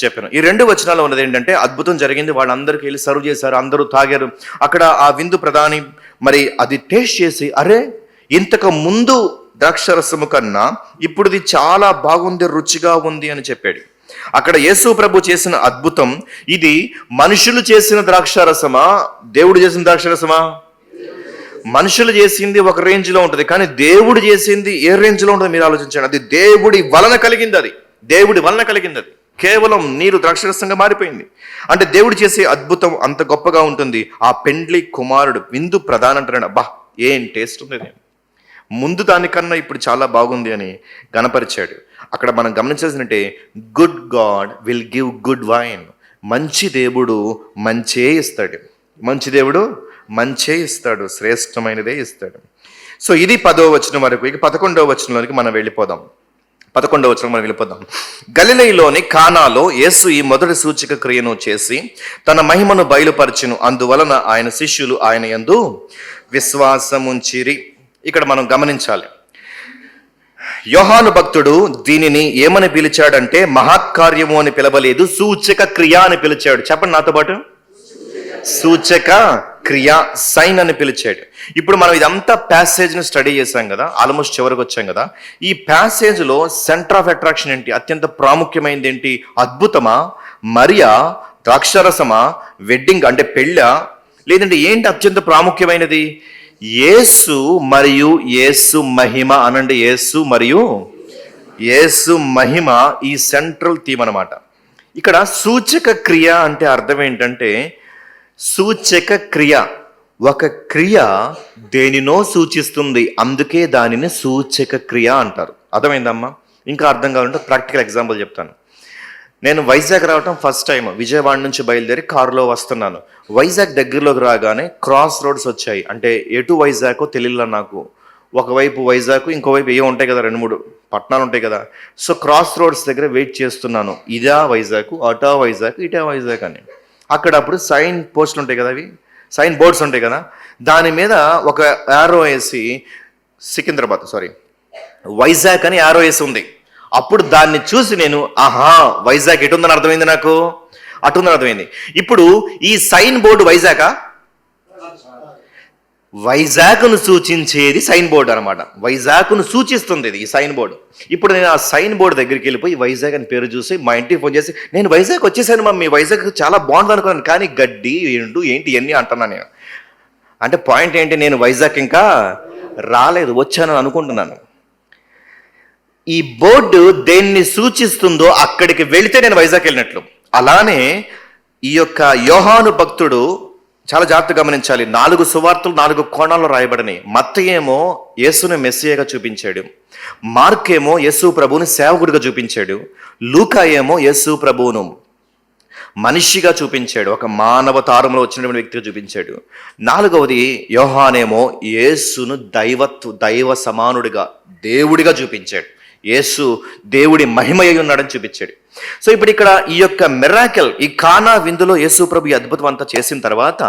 Speaker 2: చెప్పాను. ఈ 2 వచనాలు ఉన్నది ఏంటంటే, అద్భుతం జరిగింది. వాళ్ళందరికీ వెళ్ళి సర్వ్ చేశారు, అందరూ తాగారు. అక్కడ ఆ విందు ప్రధాని మరి అది టేస్ట్ చేసి, అరే ఇంతకు ముందు ద్రాక్షరసము కన్నా ఇప్పుడు ఇది చాలా బాగుంది, రుచిగా ఉంది అని చెప్పాడు. అక్కడ యేసు ప్రభు చేసిన అద్భుతం, ఇది మనుషులు చేసిన ద్రాక్షరసమా, దేవుడు చేసిన ద్రాక్షరసమా? మనుషులు చేసింది ఒక రేంజ్లో ఉంటుంది, కానీ దేవుడు చేసింది ఏ రేంజ్లో ఉంటుందో మీరు ఆలోచించండి. అది దేవుడి వలన కలిగింది. అది కేవలం నీరు ద్రాక్షరసంగా మారిపోయింది. అంటే దేవుడు చేసే అద్భుతం అంత గొప్పగా ఉంటుంది. ఆ పెండ్లి కుమారుడు విందు ప్రధాని అంటాడు, అబ్బా ఏం టేస్ట్ ఉంది, ముందు దానికన్నా ఇప్పుడు చాలా బాగుంది అని గణపరిచాడు. అక్కడ మనం గమనించాల్సిందంటే, good God will give good wine. మంచి దేవుడు మంచే ఇస్తాడు, శ్రేష్టమైనదే ఇస్తాడు. సో ఇది 10వ వచనం వరకు. ఇక 11వ వచనంలోనికి మనం వెళ్ళిపోదాం. 11వ వచనం మనం వెళ్ళిపోదాం. గలిలయలోని కానాలో యేసు ఈ మొదటి సూచక క్రియను చేసి తన మహిమను బయలుపరచును, అందువలన ఆయన శిష్యులు ఆయన యందు విశ్వాసముంచిరి. ఇక్కడ మనం గమనించాలి, యోహాను భక్తుడు దీనిని ఏమని పిలిచాడంటే, మహత్కార్యము అని పిలవలేదు, సూచక క్రియ అని పిలిచాడు. చెప్పండి నాతో పాటు, సూచక క్రియ, సైన్ అని పిలిచాడు. ఇప్పుడు మనం ఇదంతా ప్యాసేజ్ని స్టడీ చేసాం కదా, ఆల్మోస్ట్ చివరికి వచ్చాం కదా. ఈ ప్యాసేజ్లో సెంటర్ ఆఫ్ అట్రాక్షన్ ఏంటి, అత్యంత ప్రాముఖ్యమైనది ఏంటి? అద్భుతమా, మరియా, ద్రాక్షారసమా, వెడ్డింగ్ అంటే పెళ్ళా, లేదంటే ఏంటి అత్యంత ప్రాముఖ్యమైనది? యేసు మరియు యేసు మహిమ అనండి. యేసు మరియు యేసు మహిమ ఈ సెంట్రల్ థీమ్ అన్నమాట. ఇక్కడ సూచక క్రియ అంటే అర్థం ఏంటంటే, సూచక క్రియ, ఒక క్రియ దేనినో సూచిస్తుంది, అందుకే దానిని సూచక క్రియ అంటారు. అర్థమైందమ్మా? ఇంకా అర్థం కావాలంటే ప్రాక్టికల్ ఎగ్జాంపుల్ చెప్తాను. నేను వైజాగ్ రావటం ఫస్ట్ టైం. విజయవాడ నుంచి బయలుదేరి కారులో వస్తున్నాను. వైజాగ్ దగ్గరలోకి రాగానే క్రాస్ రోడ్స్ వచ్చాయి. అంటే ఎటు వైజాగో తెలియలా నాకు. ఒకవైపు వైజాగ్, ఇంకోవైపు ఏవో ఉంటాయి కదా, 2-3 పట్టణాలు ఉంటాయి కదా. సో క్రాస్ రోడ్స్ దగ్గర వెయిట్ చేస్తున్నాను. ఇదా వైజాగ్, అటా వైజాగ్, ఇటా వైజాగ్ అని. అక్కడ అప్పుడు సైన్ పోస్టులు ఉంటాయి కదా, అవి సైన్ బోర్డ్స్ ఉంటాయి కదా, దాని మీద ఒక యారో వేసి వైజాగ్ అని యారో వేసి ఉంది. అప్పుడు దాన్ని చూసి నేను ఆహా వైజాగ్ ఎటు ఉందని అర్థమైంది, నాకు అటు ఉందని అర్థమైంది. ఇప్పుడు ఈ సైన్ బోర్డు వైజాగ్ను సూచించేది సైన్ బోర్డు అనమాట. వైజాగ్ను సూచిస్తుంది ఇది, ఈ సైన్ బోర్డు. ఇప్పుడు నేను ఆ సైన్ బోర్డు దగ్గరికి వెళ్ళిపోయి వైజాగ్ అని పేరు చూసి మా ఇంటికి ఫోన్ చేసి, నేను వైజాగ్ వచ్చేసాను మమ్మీ, వైజాగ్ చాలా బాగుంది అనుకున్నాను, కానీ గడ్డి ఏంటి ఇవన్నీ అంటున్నాను నేను. అంటే పాయింట్ ఏంటి, నేను వైజాగ్ ఇంకా రాలేదు, వచ్చానని అనుకుంటున్నాను. ఈ బోర్డు దేన్ని సూచిస్తుందో అక్కడికి వెళితే నేను వైజాగ్ వెళ్ళినట్లు. అలానే ఈ యొక్క యోహాను భక్తుడు చాలా జాగ్రత్తగా గమనించాలి. 4 సువార్తలు 4 కోణాల్లో రాయబడినాయి. మత్తయేమో యేసును మెస్సియాగా చూపించాడు, మార్కేమో యేసు ప్రభువుని సేవకుడిగా చూపించాడు, లూకా ఏమో యేసు ప్రభువును మనిషిగా చూపించాడు, ఒక మానవతారంలో వచ్చినటువంటి వ్యక్తిగా చూపించాడు. 4వది యోహానేమో యేసును దైవ సమానుడిగా, దేవుడిగా చూపించాడు. యేసు దేవుడి మహిమయ్య ఉన్నాడని చూపించాడు. సో ఇప్పుడు ఇక్కడ ఈ యొక్క మిరాకిల్, ఈ కానా విందులో యేసు ప్రభు ఈ అద్భుతం అంతా చేసిన తర్వాత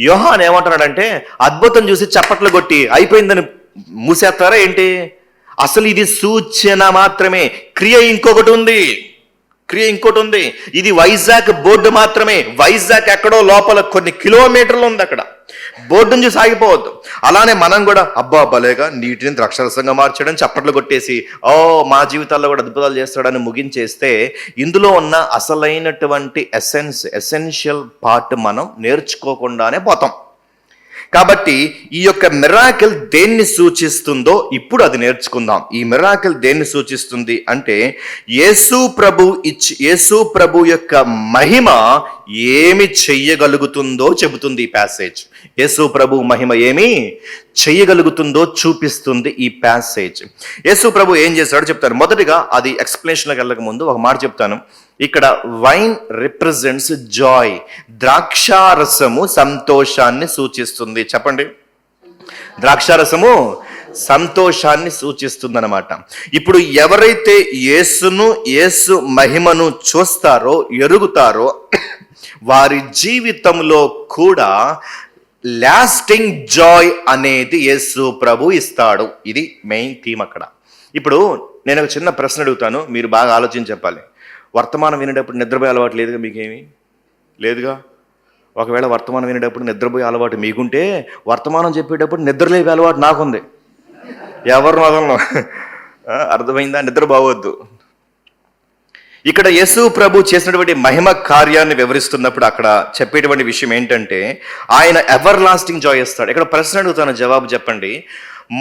Speaker 2: యోహాన్ ఏమంటున్నాడంటే, అద్భుతం చూసి చప్పట్లు కొట్టి అయిపోయిందని మూసేస్తారా ఏంటి? అసలు ఇది సూచన మాత్రమే, క్రియ ఇంకొకటి ఉంది. ఇది వైజాగ్ బోర్డు మాత్రమే. వైజాగ్ ఎక్కడో లోపల కొన్ని కిలోమీటర్లు ఉంది. అక్కడ బోర్డు నుంచి సాగిపోవద్దు. అలానే మనం కూడా అబ్బా భలేగా నీటిని ద్రాక్షరసంగా మార్చడం, చప్పట్లు కొట్టేసి మా జీవితాల్లో కూడా అద్భుతాలు చేస్తాడని ముగించేస్తే ఇందులో ఉన్న అసలైనటువంటి ఎసెన్షియల్ పార్ట్ మనం నేర్చుకోకుండానే పోతాం. కాబట్టి ఈ యొక్క మిరాకిల్ దేన్ని సూచిస్తుందో ఇప్పుడు అది నేర్చుకుందాం. ఈ మిరాకిల్ దేన్ని సూచిస్తుంది అంటే, యేసు ప్రభు యొక్క మహిమ ఏమి చెయ్యగలుగుతుందో చెబుతుంది ఈ ప్యాసేజ్. యేసు ప్రభు మహిమ ఏమి చెయ్యగలుగుతుందో చూపిస్తుంది ఈ ప్యాసేజ్. యేసు ప్రభు ఏం చేశాడో చెప్తాను. మొదటిగా అది ఎక్స్ప్లెనేషన్లోకి వెళ్ళక ముందు ఒక మాట చెప్తాను. ఇక్కడ వైన్ రిప్రజెంట్స్ జాయ్, ద్రాక్షారసము సంతోషాన్ని సూచిస్తుంది. చెప్పండి, ద్రాక్షారసము సంతోషాన్ని సూచిస్తుంది అన్నమాట. ఇప్పుడు ఎవరైతే యేసు మహిమను చూస్తారో, ఎరుగుతారో, వారి జీవితంలో కూడా లాస్టింగ్ జాయ్ అనేది యేసు ప్రభు ఇస్తాడు. ఇది మెయిన్ థీమ్ అక్కడ. ఇప్పుడు నేను ఒక చిన్న ప్రశ్న అడుగుతాను, మీరు బాగా ఆలోచించి చెప్పాలి. వర్తమానం వినేటప్పుడు నిద్రపోయే అలవాటు లేదుగా, మీకేమీ లేదుగా? ఒకవేళ వర్తమానం వినేటప్పుడు నిద్రపోయే అలవాటు మీకుంటే, వర్తమానం చెప్పేటప్పుడు నిద్రలేపే అలవాటు నాకుంది. ఎవరు వదలను. అర్థమైందా? నిద్ర బాగోద్దు. ఇక్కడ యేసు ప్రభు చేసినటువంటి మహిమ కార్యాన్ని వివరిస్తున్నప్పుడు అక్కడ చెప్పేటువంటి విషయం ఏంటంటే, ఆయన ఎవర్ లాస్టింగ్ జాయ్ ఇస్తాడు. ఇక్కడ ప్రశ్న అడుగుతాను, జవాబు చెప్పండి.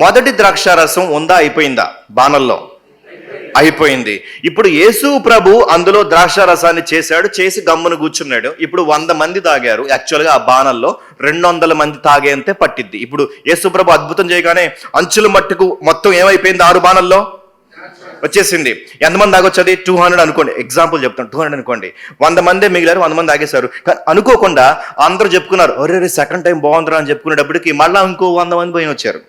Speaker 2: మొదటి ద్రాక్షారసం ఉందా, అయిపోయిందా? బాణల్లో అయిపోయింది. ఇప్పుడు యేసు ప్రభు అందులో ద్రాక్షారసాన్ని చేసి గమ్మును కూర్చున్నాడు. ఇప్పుడు 100 మంది తాగారు. యాక్చువల్గా ఆ బాణల్లో 200 మంది తాగేంతే పట్టిద్ది. ఇప్పుడు యేసు ప్రభు అద్భుతం చేయగానే అంచుల మట్టుకు మొత్తం ఏమైపోయింది? 6 బాణల్లో వచ్చేసింది. ఎంతమంది తాగొచ్చది? 200 అనుకోండి, ఎగ్జాంపుల్ చెప్తాను. 200 అనుకోండి. 100 మందే మిగిలారు, 100 మంది తాగేశారు. కానీ అనుకోకుండా అందరూ చెప్పుకున్నారు, ఒరే సెకండ్ టైం బాగుందిరా అని చెప్పుకునేటప్పటికి మళ్ళీ ఇంకో 100 మంది పోయి వచ్చారు.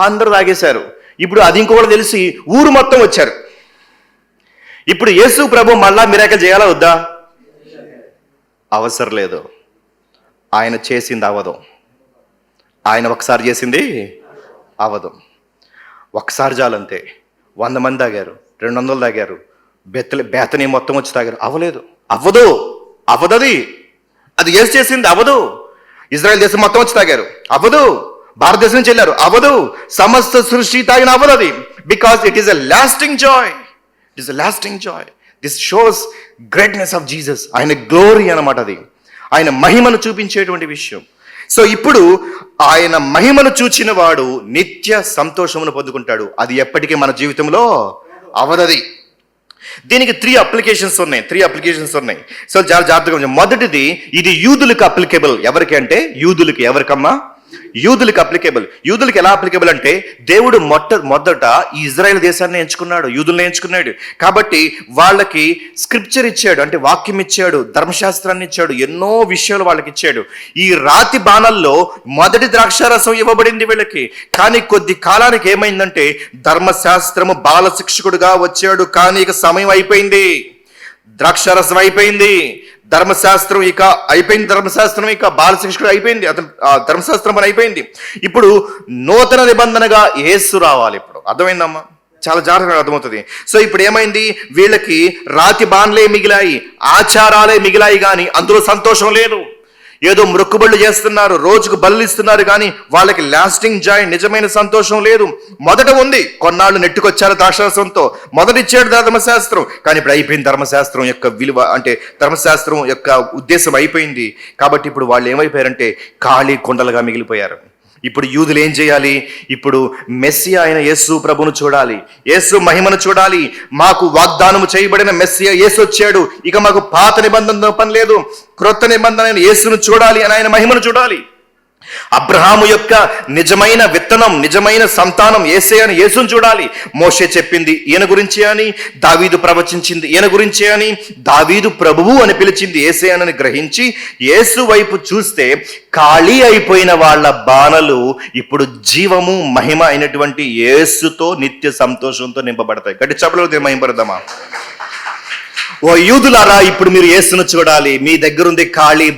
Speaker 2: అందరూ తాగేశారు. ఇప్పుడు అది ఇంకొకటి తెలిసి ఊరు మొత్తం వచ్చారు. ఇప్పుడు యేసు ప్రభు మళ్ళా మిరాకిల్ చేయాలా వద్దా? అవసరం లేదు. ఆయన చేసింది అవదు. ఆయన ఒకసారి చేసింది అవదు. ఒకసారి చాలంతే. 100 మంది తాగారు, 200 తాగారు, బేతని మొత్తం వచ్చి తాగారు. అవ్వలేదు, అవ్వదు. అది యేసు చేసింది అవ్వదు. ఇజ్రాయెల్ దేశం మొత్తం వచ్చి తాగారు, అవ్వదు. భారతదేశం నుంచి వెళ్ళారు, అవ్వదు. సమస్త సృష్టి తాగిన అవ్వదు అది. Because it is a lasting Joy. It is a lasting Joy. This shows greatness of Jesus. ఆయన గ్లోరీ అన్నమాట అది, ఆయన మహిమను చూపించేటువంటి విషయం. సో ఇప్పుడు ఆయన మహిమను చూచిన వాడు నిత్య సంతోషమును పొందుకుంటాడు. అది ఎప్పటికీ మన జీవితంలో అవదది. దీనికి 3 అప్లికేషన్స్ ఉన్నాయి. సో చాలా జాగ్రత్తగా. మొదటిది, ఇది యూదులకు అప్లికేబుల్. ఎవరికి అంటే యూదులకి. ఎవరికమ్మా? యూదులకు అప్లికేబుల్. యూదులకు ఎలా అప్లికేబుల్ అంటే, దేవుడు మొదట ఈ ఇజ్రాయెల్ దేశాన్ని ఎంచుకున్నాడు, యూదుల్ని ఎంచుకున్నాడు. కాబట్టి వాళ్ళకి స్క్రిప్చర్ ఇచ్చాడు, అంటే వాక్యం ఇచ్చాడు, ధర్మశాస్త్రాన్ని ఇచ్చాడు, ఎన్నో విషయాలు వాళ్ళకి ఇచ్చాడు. ఈ రాతి బాణల్లో మొదటి ద్రాక్షారసం ఇవ్వబడింది వీళ్ళకి. కానీ కొద్ది కాలానికి ఏమైందంటే, ధర్మశాస్త్రము బాల శిక్షకుడుగా వచ్చాడు. కానీ ఇక సమయం అయిపోయింది, ద్రాక్షారసం అయిపోయింది, ధర్మశాస్త్రం ఇక అయిపోయింది, ధర్మశాస్త్రం ఇక బాల శిక్షకుడు అయిపోయింది, అతను ధర్మశాస్త్రం అని అయిపోయింది. ఇప్పుడు నూతన నిబంధనగా యేసు రావాలి. ఇప్పుడు అర్థమైందమ్మా? చాలా జాగ్రత్తగా అర్థమవుతుంది. సో ఇప్పుడు ఏమైంది, వీళ్ళకి రాతి బాణలే మిగిలాయి, ఆచారాలే మిగిలాయి, కానీ అందులో సంతోషం లేదు. ఏదో మొక్కుబళ్ళు చేస్తున్నారు, రోజుకు బళ్ళు ఇస్తున్నారు, కానీ వాళ్ళకి లాస్టింగ్ జాయ్, నిజమైన సంతోషం లేదు. మొదట ఉంది, కొన్నాళ్ళు నెట్టుకొచ్చారు ద్రాక్షారసంతో, మొదటిచ్చాడు ధర్మశాస్త్రం, కానీ ఇప్పుడు అయిపోయింది. ధర్మశాస్త్రం యొక్క విలువ, అంటే ధర్మశాస్త్రం యొక్క ఉద్దేశం అయిపోయింది. కాబట్టి ఇప్పుడు వాళ్ళు ఏమైపోయారంటే ఖాళీ కొండలుగా మిగిలిపోయారు. ఇప్పుడు యూదులు ఏం చేయాలి? ఇప్పుడు మెస్సియా అయిన యేసు ప్రభును చూడాలి, యేసు మహిమను చూడాలి. మాకు వాగ్దానము చేయబడిన మెస్సియా యేసు వచ్చాడు, ఇక మాకు పాత నిబంధనతో పని లేదు, క్రొత్త నిబంధన అయిన యేసును చూడాలి, అని ఆయన మహిమను చూడాలి. అబ్రహాము యొక్క నిజమైన విత్తనం, నిజమైన సంతానం యేసే అని యేసును చూడాలి. మోషే చెప్పింది ఈయన గురించి అని, దావీదు ప్రవచించింది ఈయన గురించే అని, దావీదు ప్రభువు అని పిలిచింది యేసే అని గ్రహించి యేసు వైపు చూస్తే ఖాళీ అయిపోయిన వాళ్ళ బాణలు ఇప్పుడు జీవము, మహిమ అయినటువంటి యేసుతో నిత్య సంతోషంతో నింపబడతాయి. గట్టి చప్పలతో మహిమపడదామా? ఓ యూదులారా, ఇప్పుడు మీరు యేసును చూడాలి. మీ దగ్గరుంది ఖాళీ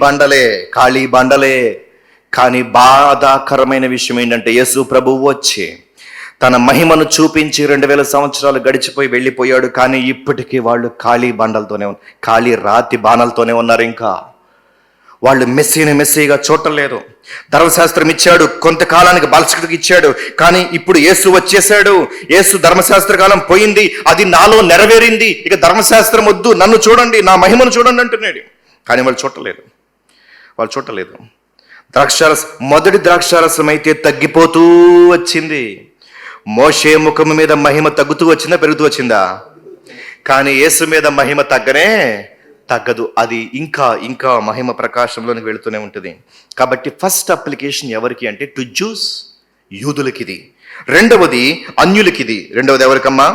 Speaker 2: బండలే. కానీ బాధాకరమైన విషయం ఏంటంటే, యేసు ప్రభువు వచ్చి తన మహిమను చూపించి 2000 సంవత్సరాలు గడిచిపోయి వెళ్ళిపోయాడు. కానీ ఇప్పటికీ వాళ్ళు ఖాళీ రాతి బాణాలతోనే ఉన్నారు. ఇంకా వాళ్ళు మెస్సీగా చూడలేదు. ధర్మశాస్త్రం ఇచ్చాడు, కొంతకాలానికి బాలశిక్షకుడికి ఇచ్చాడు, కానీ ఇప్పుడు యేసు వచ్చేసాడు. యేసు ధర్మశాస్త్ర కాలం పోయింది, అది నాలో నెరవేరింది, ఇక ధర్మశాస్త్రం వద్దు, నన్ను చూడండి, నా మహిమను చూడండి అంటున్నాడు. కానీ వాళ్ళు చూడలేదు. మొదటి ద్రాక్షారసం అయితే తగ్గిపోతూ వచ్చింది. మోషే ముఖము మీద మహిమ తగ్గుతూ వచ్చిందా, పెరుగుతూ వచ్చిందా? కానీ యేసు మీద మహిమ తగ్గదు. అది ఇంకా మహిమ ప్రకాశంలోనికి వెళుతూనే ఉంటుంది. కాబట్టి ఫస్ట్ అప్లికేషన్ ఎవరికి అంటే, టు జూస్, యూదులకిది. రెండవది అన్యులకిది. రెండవది ఎవరికమ్మా?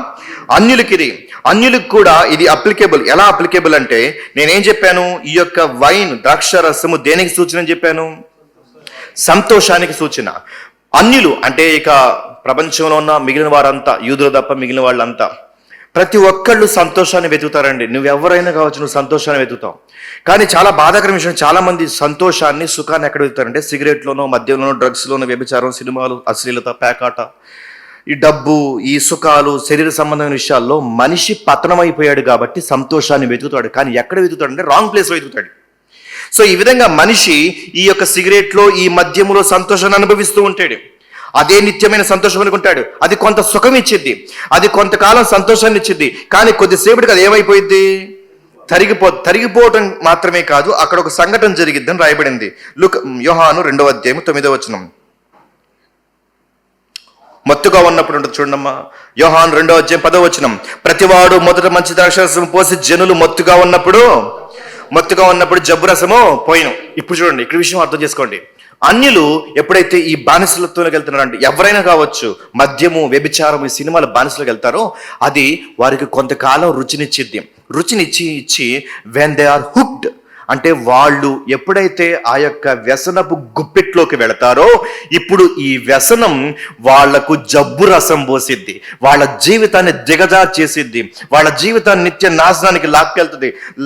Speaker 2: అన్యులకిది. అన్యులకు కూడా ఇది అప్లికేబుల్. ఎలా అప్లికేబుల్ అంటే, నేనేం చెప్పాను? ఈ యొక్క వైన్, ద్రాక్షారసము దేనికి సూచన చెప్పాను? సంతోషానికి సూచన. అన్యులు అంటే ఇక ప్రపంచంలో ఉన్న మిగిలిన వారంతా, యూదులు తప్ప మిగిలిన వాళ్ళంతా, ప్రతి ఒక్కళ్ళు సంతోషాన్ని వెతుకుతారండి. నువ్వెవరైనా కావచ్చు, నువ్వు సంతోషాన్ని వెతుకుతావు. కానీ చాలా బాధాకరమైన విషయం, చాలా మంది సంతోషాన్ని, సుఖాన్ని ఎక్కడ వెతుకుతారంటే, సిగరెట్లోనో, మద్యంలోనో, డ్రగ్స్లోనో, వ్యభిచారం, సినిమాలు, అశ్లీలత, పేకాట, ఈ డబ్బు, ఈ సుఖాలు, శరీర సంబంధమైన విషయాల్లో మనిషి పతనమైపోయాడు కాబట్టి సంతోషాన్ని వెతుకుతాడు. కానీ ఎక్కడ వెతుకుతాడు అంటే, రాంగ్ ప్లేస్లో వెతుకుతాడు. సో ఈ విధంగా మనిషి ఈ యొక్క సిగరెట్లో, ఈ మద్యములో సంతోషాన్ని అనుభవిస్తూ ఉంటాడు. అదే నిత్యమైన సంతోషం అనుకుంటాడు. అది కొంత సుఖం ఇచ్చిద్ది, అది కొంతకాలం సంతోషాన్ని ఇచ్చిద్ది, కానీ కొద్దిసేపటికి అది ఏమైపోయింది? తరిగిపోవటం మాత్రమే కాదు, అక్కడ ఒక సంఘటన జరిగిద్దని రాయబడింది. యోహాను 2వ అధ్యాయం 9వ వచనం. మత్తుగా ఉన్నప్పుడు ఉంటుంది చూడమ్మా. యోహాను 2వ అధ్యాయం 10వ వచనం. ప్రతివాడు మొదట మంచి ద్రాక్షారసం పోసి జనులు మత్తుగా ఉన్నప్పుడు జబ్బు రసము పోయిను. ఇప్పుడు చూడండి, ఇక్కడ విషయం అర్థం చేసుకోండి. అన్యులు ఎప్పుడైతే ఈ బానిసలతోనే వెళ్తున్నారంటే, ఎవరైనా కావచ్చు, మద్యము, వ్యభిచారం, ఈ సినిమాల బానిసలకు వెళ్తారో అది వారికి కొంతకాలం రుచినిచ్చి వెన్ దే ఆర్ హుక్డ్, అంటే వాళ్ళు ఎప్పుడైతే ఆ యొక్క వ్యసనపు గుప్పిట్లోకి వెళతారో, ఇప్పుడు ఈ వ్యసనం వాళ్లకు జబ్బు రసం పోసిద్ది, వాళ్ళ జీవితాన్ని దిగజార్చేసిద్ది, వాళ్ళ జీవితాన్ని నిత్య నాశనానికి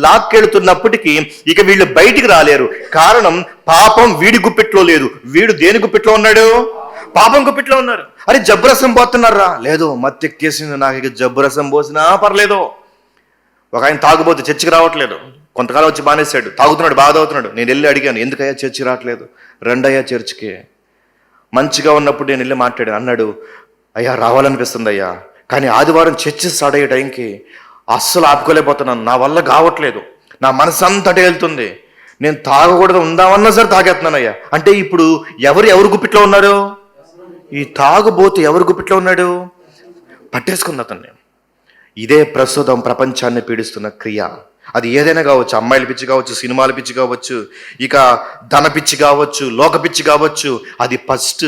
Speaker 2: లాక్కెళ్తున్నప్పటికీ ఇక వీళ్ళు బయటికి రాలేరు. కారణం, పాపం వీడి గుప్పిట్లో లేదు. వీడు దేని గుప్పిట్లో ఉన్నాడు? పాపం గుప్పిట్లో ఉన్నారు. అరే జబ్బు రసం పోతున్నారా? లేదు, మత్తెక్కేసింది, నాకు ఇక జబ్బు రసం పోసినా పర్లేదు. ఒక ఆయన తాగుబోతు, చర్చికి రావట్లేదు. కొంతకాలం వచ్చి మానేశాడు, తాగుతున్నాడు, బాగా తాగుతున్నాడు. నేను వెళ్ళి అడిగాను, ఎందుకయ్యా చర్చి రావట్లేదు? రండయ్యా చర్చికి. మంచిగా ఉన్నప్పుడు నేను వెళ్ళి మాట్లాడాను. అన్నాడు, అయ్యా రావాలనిపిస్తుంది అయ్యా, కానీ ఆదివారం చర్చి స్టార్ట్ అయ్యే టైంకి అస్సలు ఆపుకోలేకపోతున్నాను, నా వల్ల కావట్లేదు, నా మనసు అంతటే వెళ్తుంది, నేను తాగకూడదు ఉందామన్నా సరే తాగేస్తున్నాను అయ్యా. అంటే ఇప్పుడు ఎవరు గుప్పిట్లో ఉన్నారు? ఈ తాగుబోతు ఎవరు గుప్పిట్లో ఉన్నాడు? పట్టేసుకుంది అతన్ని. ఇదే ప్రస్తుతం ప్రపంచాన్ని పీడిస్తున్న క్రియ. అది ఏదైనా కావచ్చు, అమ్మాయిల పిచ్చి కావచ్చు, సినిమాల పిచ్చి కావచ్చు, ఇక ధన పిచ్చి కావచ్చు, లోక పిచ్చి కావచ్చు. అది ఫస్ట్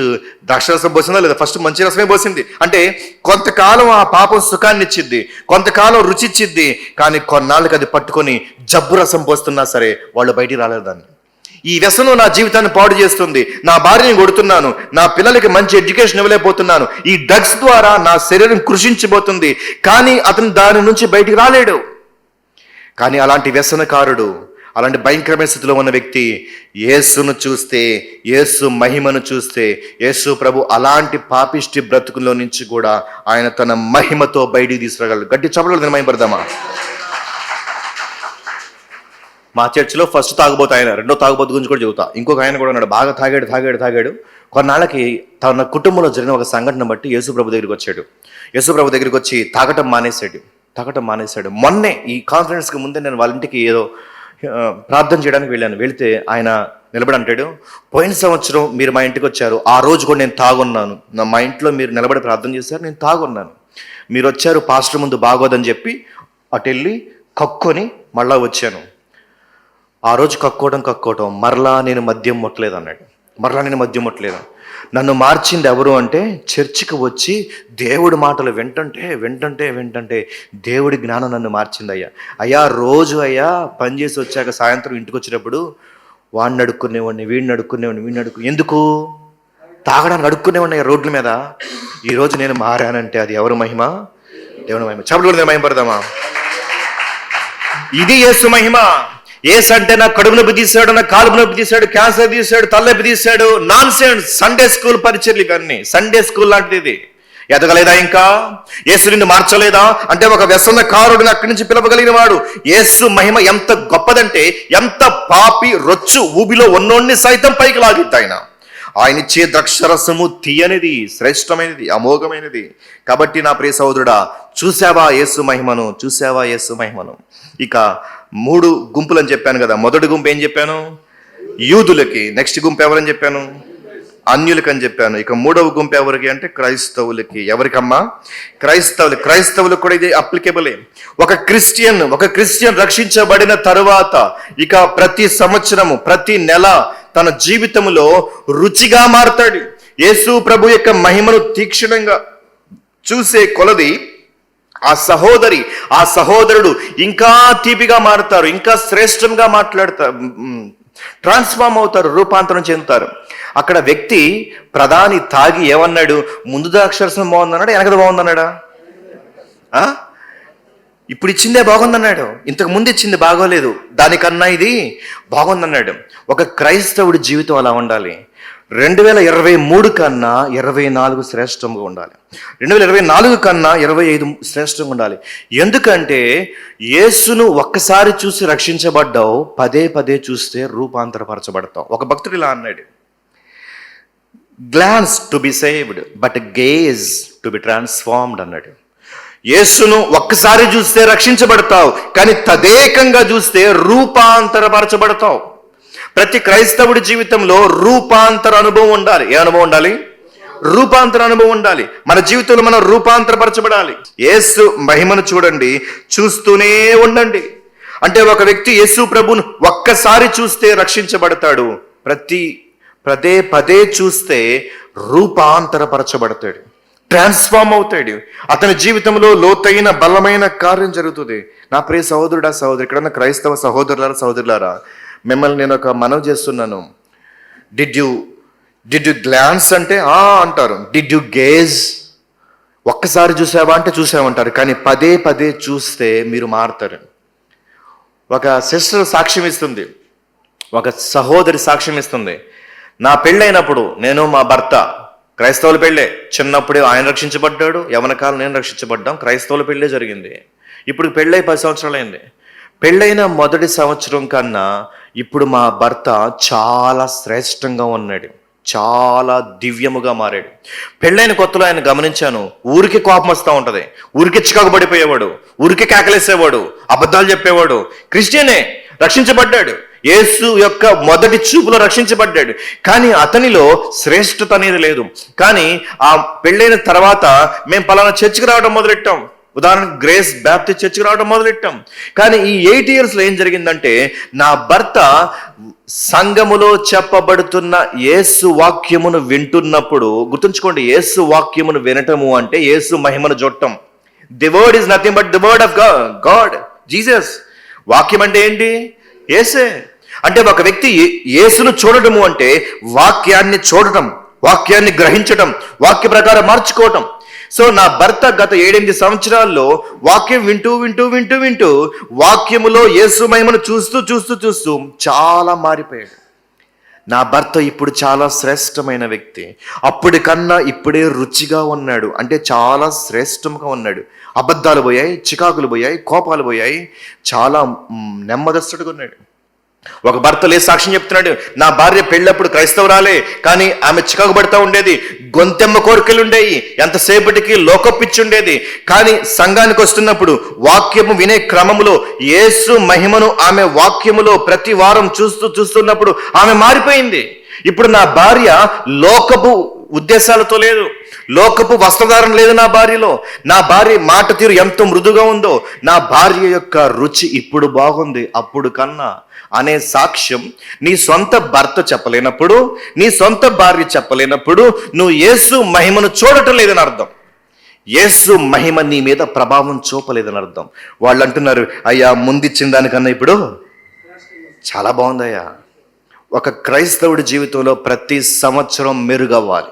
Speaker 2: ద్రాక్షరసం పోసిందా లేదా? ఫస్ట్ మంచి రసమే పోసింది. అంటే కొంతకాలం ఆ పాపం సుఖాన్ని ఇచ్చిద్ది, కొంతకాలం రుచి ఇచ్చిద్ది, కానీ కొన్నాళ్ళకి అది పట్టుకొని జబ్బు రసం పోస్తున్నా సరే వాళ్ళు బయటికి రాలేదు దాన్ని. ఈ వ్యసనం నా జీవితాన్ని పాడు చేస్తుంది, నా భార్యని కొడుతున్నాను, నా పిల్లలకి మంచి ఎడ్యుకేషన్ ఇవ్వలేకపోతున్నాను, ఈ డ్రగ్స్ ద్వారా నా శరీరం కృషించిపోతుంది, కానీ అతను దాని నుంచి బయటికి రాలేడు. కానీ అలాంటి వ్యసనకారుడు, అలాంటి భయంకరమైన స్థితిలో ఉన్న వ్యక్తి యేసును చూస్తే, యేసు మహిమను చూస్తే, యేసు ప్రభు అలాంటి పాపిష్టి బ్రతుకుల్లో నుంచి కూడా ఆయన తన మహిమతో బయటికి తీసుకురాగలడు. గట్టి చప్పట్లు మహిమపడదామా? మా చర్చిలో ఫస్ట్ తాగుబోతు ఆయన, రెండో తాగుబోతు గురించి కూడా చెబుతా. ఇంకొక ఆయన కూడా ఉన్నాడు, బాగా తాగాడు. కొన్నాళ్ళకి తన కుటుంబంలో జరిగిన ఒక సంఘటన బట్టి యేసు ప్రభు దగ్గరికి వచ్చాడు. యేసు ప్రభు దగ్గరికి వచ్చి తాగటం మానేశాడు. మొన్నే ఈ కాన్ఫరెన్స్కి ముందే నేను వాళ్ళ ఇంటికి ఏదో ప్రార్థన చేయడానికి వెళ్ళాను. వెళితే ఆయన నిలబడి అంటాడు, పోయిన సంవత్సరం మీరు మా ఇంటికి వచ్చారు, ఆ రోజు కూడా నేను తాగున్నాను, మా ఇంట్లో మీరు నిలబడి ప్రార్థన చేశారు, నేను తాగున్నాను, మీరు వచ్చారు పాస్టర్ ముందు బాగోదని చెప్పి అటు వెళ్ళి కక్కొని మళ్ళా వచ్చాను. ఆ రోజు కక్కోవటం మరలా నేను మద్యం ముట్టలేదు అన్నాడు. నన్ను మార్చింది ఎవరు అంటే, చర్చికి వచ్చి దేవుడి మాటలు వింటంటే దేవుడి జ్ఞానం నన్ను మార్చింది అయ్యా. రోజు పనిచేసి వచ్చాక సాయంత్రం ఇంటికి వచ్చినప్పుడు వాడిని అడుక్కునేవాడిని, వీడిని అడుక్కునేవాడిని. ఎందుకు? తాగడానికి అడుక్కునేవాడిని రోడ్ల మీద. ఈరోజు నేను మారానంటే అది ఎవరు మహిమ? దేవుని మహిమ. చెప్పలు మహిమ పడదామా? ఇది యేసు మహిమ. యేసు అంటే నా కడుపు నొప్పి తీశాడు, నా కాలుపు నొప్పి తీశాడు, క్యాన్సర్ తీశాడు, తలనొప్పి తీశాడు. Non sense. సండే స్కూల్ పరిచర్లు ఇవన్నీ. సండే స్కూల్ లాంటిది. ఎదగలేదా? ఇంకా యేసు నిన్ను మార్చలేదా? అంటే ఒక వ్యసనకారుడిని అక్కడి నుంచి పిలవగలిగిన వాడు. యేసు మహిమ ఎంత గొప్పదంటే, ఎంత పాపి రొచ్చు ఊబిలో ఉన్నోడిని సైతం పైకి లాగిద్ది ఆయన ఇచ్చే ద్రాక్షరసము తీయనిది, శ్రేష్టమైనది, అమోఘమైనది. కాబట్టి నా ప్రియ సహోదరుడా, చూసావా యేసు మహిమను? ఇక 3 గుంపులు అని చెప్పాను కదా. మొదటి గుంపు ఏం చెప్పాను? యూదులకి. నెక్స్ట్ గుంపు ఎవరని చెప్పాను? అన్యులకి అని చెప్పాను. ఇక 3వ గుంపు ఎవరికి అంటే క్రైస్తవులకి. ఎవరికమ్మా? క్రైస్తవులకు కూడా ఇది అప్లికేబులే. ఒక క్రిస్టియన్ రక్షించబడిన తరువాత ఇక ప్రతి సంవత్సరము, ప్రతి నెల తన జీవితంలో రుచిగా మారతాడు. యేసు ప్రభు యొక్క మహిమను తీక్షణంగా చూసే కొలది ఆ సహోదరుడు ఇంకా తీపిగా మారుతారు, ఇంకా శ్రేష్టంగా మాట్లాడతారు, ట్రాన్స్ఫార్మ్ అవుతారు, రూపాంతరం చెందుతారు. అక్కడ వ్యక్తి ప్రధాని తాగి ఏమన్నాడు? ముందు ద్రాక్షరసం బాగుందన్నాడా, వెనకది బాగుందన్నాడా? ఇప్పుడు ఇచ్చిందే బాగుందన్నాడు, ఇంతకు ముందు ఇచ్చింది బాగోలేదు, దానికన్నా ఇది బాగుందన్నాడు. ఒక క్రైస్తవుడి జీవితం అలా ఉండాలి. 2023 కన్నా 24 శ్రేష్టంగా ఉండాలి. 2024 కన్నా 25 శ్రేష్టంగా ఉండాలి. ఎందుకంటే యేసును ఒక్కసారి చూసి రక్షించబడ్డావు, పదే చూస్తే రూపాంతరపరచబడతావు. ఒక భక్తుడు ఇలా అన్నాడు, glance to be saved but gauge to be transformed అన్నాడు. యేసును ఒక్కసారి చూస్తే రక్షించబడతావు, కానీ తదేకంగా చూస్తే రూపాంతరపరచబడతావు. ప్రతి క్రైస్తవుడి జీవితంలో రూపాంతర అనుభవం ఉండాలి. ఏ అనుభవం ఉండాలి? రూపాంతర అనుభవం ఉండాలి. మన జీవితంలో మనం రూపాంతరపరచబడాలి. యేసు మహిమను చూడండి, చూస్తూనే ఉండండి. అంటే ఒక వ్యక్తి యేసు ప్రభువును ఒక్కసారి చూస్తే రక్షించబడతాడు, పదే చూస్తే రూపాంతరపరచబడతాడు, ట్రాన్స్ఫార్మ్ అవుతాడు. అతని జీవితంలో లోతైన బలమైన కార్యం జరుగుతుంది. నా ప్రియ సహోదరుడా, ఇక్కడ ఉన్న క్రైస్తవ సహోదరులారా, మిమ్మల్ని నేను ఒక మనవి చేస్తున్నాను. డిడ్ యు గ్లాన్స్ అంటే అంటారు. Did you gauge? ఒక్కసారి చూసావా అంటే చూసామంటారు, కానీ పదే చూస్తే మీరు మారుతారు. ఒక సిస్టర్ సాక్ష్యం ఇస్తుంది, ఒక సహోదరి సాక్ష్యం ఇస్తుంది. నా పెళ్ళైనప్పుడు నేను మా భర్త క్రైస్తవుల పెళ్ళే. చిన్నప్పుడే ఆయన రక్షించబడ్డాడు, యవన కాలం నేను రక్షించబడ్డాం, క్రైస్తవుల పెళ్ళే జరిగింది. ఇప్పుడు పెళ్ళై 10 సంవత్సరాలు అయింది. పెళ్ళైన మొదటి సంవత్సరం కన్నా ఇప్పుడు మా భర్త చాలా శ్రేష్టంగా ఉన్నాడు, చాలా దివ్యముగా మారాడు. పెళ్ళైన కొత్తలో ఆయన గమనించాను, ఊరికి కోపం వస్తూ ఉంటుంది, ఊరికి చికాకు పడిపోయేవాడు, ఊరికి కేకలేసేవాడు, అబద్ధాలు చెప్పేవాడు. క్రిస్టియనే, రక్షించబడ్డాడు, యేసు యొక్క మొదటి చూపులో రక్షించబడ్డాడు, కానీ అతనిలో శ్రేష్టత అనేది లేదు. కానీ ఆ పెళ్ళైన తర్వాత మేము పలానా చర్చికి రావడం మొదలెట్టాం, ఉదాహరణకు గ్రేస్ బ్యాప్టిస్ట్ చర్చికి రావడం మొదలెట్టాం. కానీ ఈ 8 yearsలో ఏం జరిగిందంటే, నా భర్త సంఘములో చెప్పబడుతున్న యేసు వాక్యమును వింటున్నప్పుడు, గుర్తుంచుకోండి, యేసు వాక్యమును వినటము అంటే యేసు మహిమను చూడటం. The word is nothing but the word of God, Jesus. వాక్యం అంటే ఏంటి? యేసే. అంటే ఒక వ్యక్తి యేసును చూడటము అంటే వాక్యాన్ని చూడటం, వాక్యాన్ని గ్రహించటం, వాక్య ప్రకారం మార్చుకోవటం. సో నా భర్త గత 7-8 సంవత్సరాల్లో వాక్యం వింటూ వింటూ వింటూ వింటూ వాక్యములో యేసు మహిమను చూస్తూ చూస్తూ చూస్తూ చాలా మారిపోయాడు. నా భర్త ఇప్పుడు చాలా శ్రేష్టమైన వ్యక్తి. అప్పటి కన్నా ఇప్పుడే రుచిగా ఉన్నాడు, అంటే చాలా శ్రేష్టంగా ఉన్నాడు. అబద్ధాలు పోయాయి, చికాకులు పోయాయి, కోపాలు పోయాయి, చాలా నెమ్మదస్తుడుగా ఉన్నాడు. ఒక భర్త లేదు సాక్ష్యం చెప్తున్నాడు, నా భార్య పెళ్ళప్పుడు క్రైస్తవురాలే, కానీ ఆమె చికాకు పడుతూ ఉండేది, గొంతెమ్మ కోరికలు ఉండేవి, ఎంతసేపటికి లోకపిచ్చి ఉండేది. కానీ సంఘానికి వస్తున్నప్పుడు వాక్యము వినే క్రమములో యేసు మహిమను ఆమె వాక్యములో ప్రతి వారం చూస్తున్నప్పుడు ఆమె మారిపోయింది. ఇప్పుడు నా భార్య లోకపు ఉద్దేశాలతో లేదు, లోకపు వస్త్రధారణ లేదు నా భార్యలో. నా భార్య మాట తీరు ఎంత మృదుగా ఉందో, నా భార్య యొక్క రుచి ఇప్పుడు బాగుంది అప్పుడు కన్నా అనే సాక్ష్యం నీ సొంత భర్త చెప్పలేనప్పుడు, నీ సొంత భార్య చెప్పలేనప్పుడు నువ్వు యేసు మహిమను చూడటం లేదని అర్థం. యేసు మహిమ నీ మీద ప్రభావం చూపలేదని అర్థం. వాళ్ళు అంటున్నారు, అయ్యా ముందిచ్చిన దానికన్నా ఇప్పుడు చాలా బాగుందయ్యా. ఒక క్రైస్తవుడి జీవితంలో ప్రతి సంవత్సరం మెరుగవ్వాలి,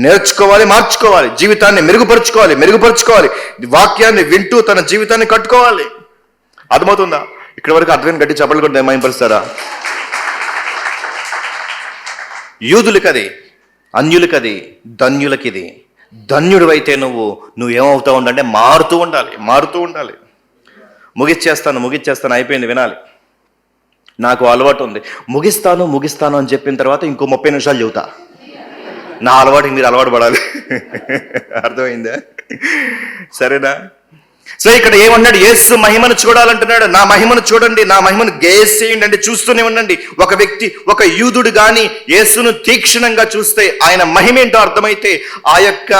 Speaker 2: నేర్చుకోవాలి, మార్చుకోవాలి, జీవితాన్ని మెరుగుపరుచుకోవాలి, వాక్యాన్ని వింటూ తన జీవితాన్ని కట్టుకోవాలి. అర్థమవుతుందా? ఇక్కడ వరకు అర్థం గట్టి చప్పట్లు కూడా మహిమపరుస్తారా? యూదులకది, అన్యులకది, ధన్యులకిది. ధన్యుడు అయితే నువ్వు ఏమవుతావు అంటే మారుతూ ఉండాలి. ముగిచ్చేస్తాను అయిపోయింది, వినాలి. నాకు అలవాటు ఉంది, ముగిస్తాను అని చెప్పిన తర్వాత ఇంకో 30 నిమిషాలు చెబుతా. నా అలవాటుకి మీరు అలవాటు పడాలి. అర్థమైందా? సరేనా? సో ఇక్కడ ఏమన్నాడు? యేసు మహిమను చూడాలంటున్నాడు. నా మహిమను చూడండి, నా మహిమను గేజ్ చేయండి అంటే చూస్తూనే ఉండండి. ఒక వ్యక్తి, ఒక యూదుడు గాని యేసును తీక్షణంగా చూస్తే ఆయన మహిమేంటో అర్థమైతే, ఆ యొక్క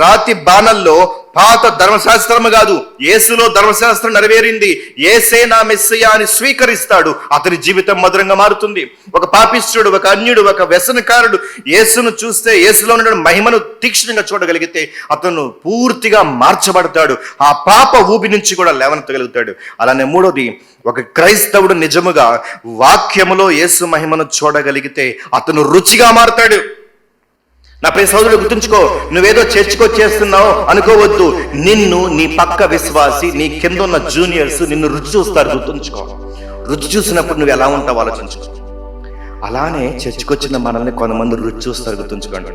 Speaker 2: రాతి బాణల్లో పాత ధర్మశాస్త్రము కాదు, యేసులో ధర్మశాస్త్రం నెరవేరింది, యేసే నా మెస్సయ్య అని స్వీకరిస్తాడు, అతని జీవితం మధురంగా మారుతుంది. ఒక పాపిష్టుడు, ఒక అన్యుడు, ఒక వ్యసనకారుడు యేసును చూస్తే, యేసులో ఉన్న మహిమను తీక్షణంగా చూడగలిగితే అతను పూర్తిగా మార్చబడతాడు, ఆ పాప ఊబి నుంచి కూడా లేవనెత్తగలుగుతాడు. అలానే మూడోది, ఒక క్రైస్తవుడు నిజముగా వాక్యములో యేసు మహిమను చూడగలిగితే అతను రుచిగా మారతాడు. నా ప్రియ సోదరుడు గుర్తుంచుకో, నువ్వేదో చేస్తున్నావు అనుకోవద్దు. నిన్ను నీ పక్క విశ్వాసి, నీ కింద ఉన్న జూనియర్స్ నిన్ను రుచి చూస్తారు, గుర్తుంచుకో. రుచి చూసినప్పుడు నువ్వు ఎలా ఉంటావు ఆలోచించుకో. అలానే చర్చకొచ్చిన మనల్ని కొంతమంది రుచి చూస్తారు, గుర్తుంచుకోండి.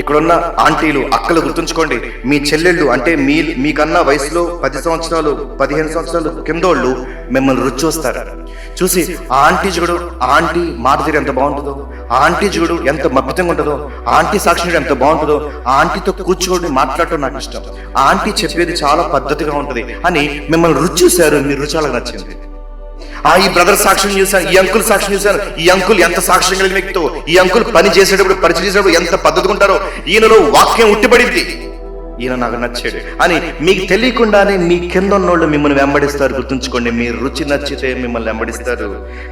Speaker 2: ఇక్కడున్న ఆంటీలు, అక్కలు గుర్తుంచుకోండి. మీ చెల్లెళ్ళు అంటే మీకన్నా వయసులో 10 సంవత్సరాలు 15 సంవత్సరాలు కిందోళ్ళు మిమ్మల్ని రుచి చూస్తారు. చూసి ఆ ఆంటీ చూడు, ఆ ఆంటీ మాట తీరు ఎంత బాగుంటుందో, ఆ ఆంటీ చూడు ఎంత మబ్బితంగా ఉంటుందో, ఆ ఆంటీ సాక్షి ఎంత బాగుంటుందో, ఆ ఆంటీతో కూర్చోండి మాట్లాడటం నాకు ఇష్టం, ఆ ఆంటీ చెప్పేది చాలా పద్ధతిగా ఉంటుంది అని మిమ్మల్ని రుచి చూశారు. మీ రుచి అలా నచ్చింది. ఈ బ్రదర్ సాక్ష్యం చూశాను, ఈ అంకుల్ సాక్ష్యం చూశాను, ఈ అంకుల్ ఎంత సాక్ష్యం కలిగిన వ్యక్తితో, ఈ అంకుల్ పని చేసేటప్పుడు పరిచయం చేసేటప్పుడు ఎంత పద్ధతిగా ఉంటారో, ఈయనలో వాక్యం ఉట్టిపడింది, ఈయన నాకు నచ్చాడు అని మీకు తెలియకుండానే మీ కింద ఉన్నోళ్ళు మిమ్మల్ని వెంబడిస్తారు. గుర్తుంచుకోండి, మీ రుచి నచ్చితే మిమ్మల్ని వెంబడిస్తారు.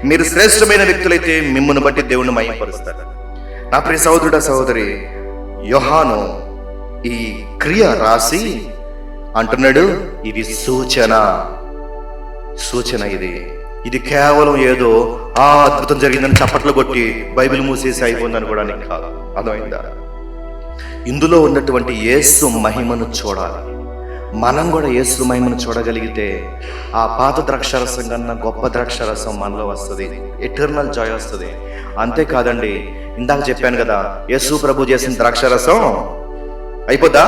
Speaker 2: మీరు శ్రేష్టమైన వ్యక్తులైతే మిమ్మల్ని బట్టి దేవుణ్ణి మహిమపరుస్తారు. నా ప్రియ సహోదరుడా, సహోదరి, యోహాను ఈ క్రియ రాసి అంటున్నాడు, ఇది సూచన. ఇది కేవలం ఏదో అద్భుతం జరిగిందని చప్పట్లు కొట్టి బైబిల్ మూసేసి అయిపోయిందని కూడా కాదు. అర్థమైందా? ఇందులో ఉన్నటువంటి యేసు మహిమను చూడాలి. మనం కూడా యేసు మహిమను చూడగలిగితే ఆ పాత ద్రాక్షారసం కన్నా గొప్ప ద్రాక్షారసం మనలో వస్తుంది, ఎటర్నల్ జాయ్ వస్తుంది. అంతేకాదండి, ఇందాక చెప్పాను కదా, యేసు ప్రభు చేసిన ద్రాక్షారసం అయిపోద్దా?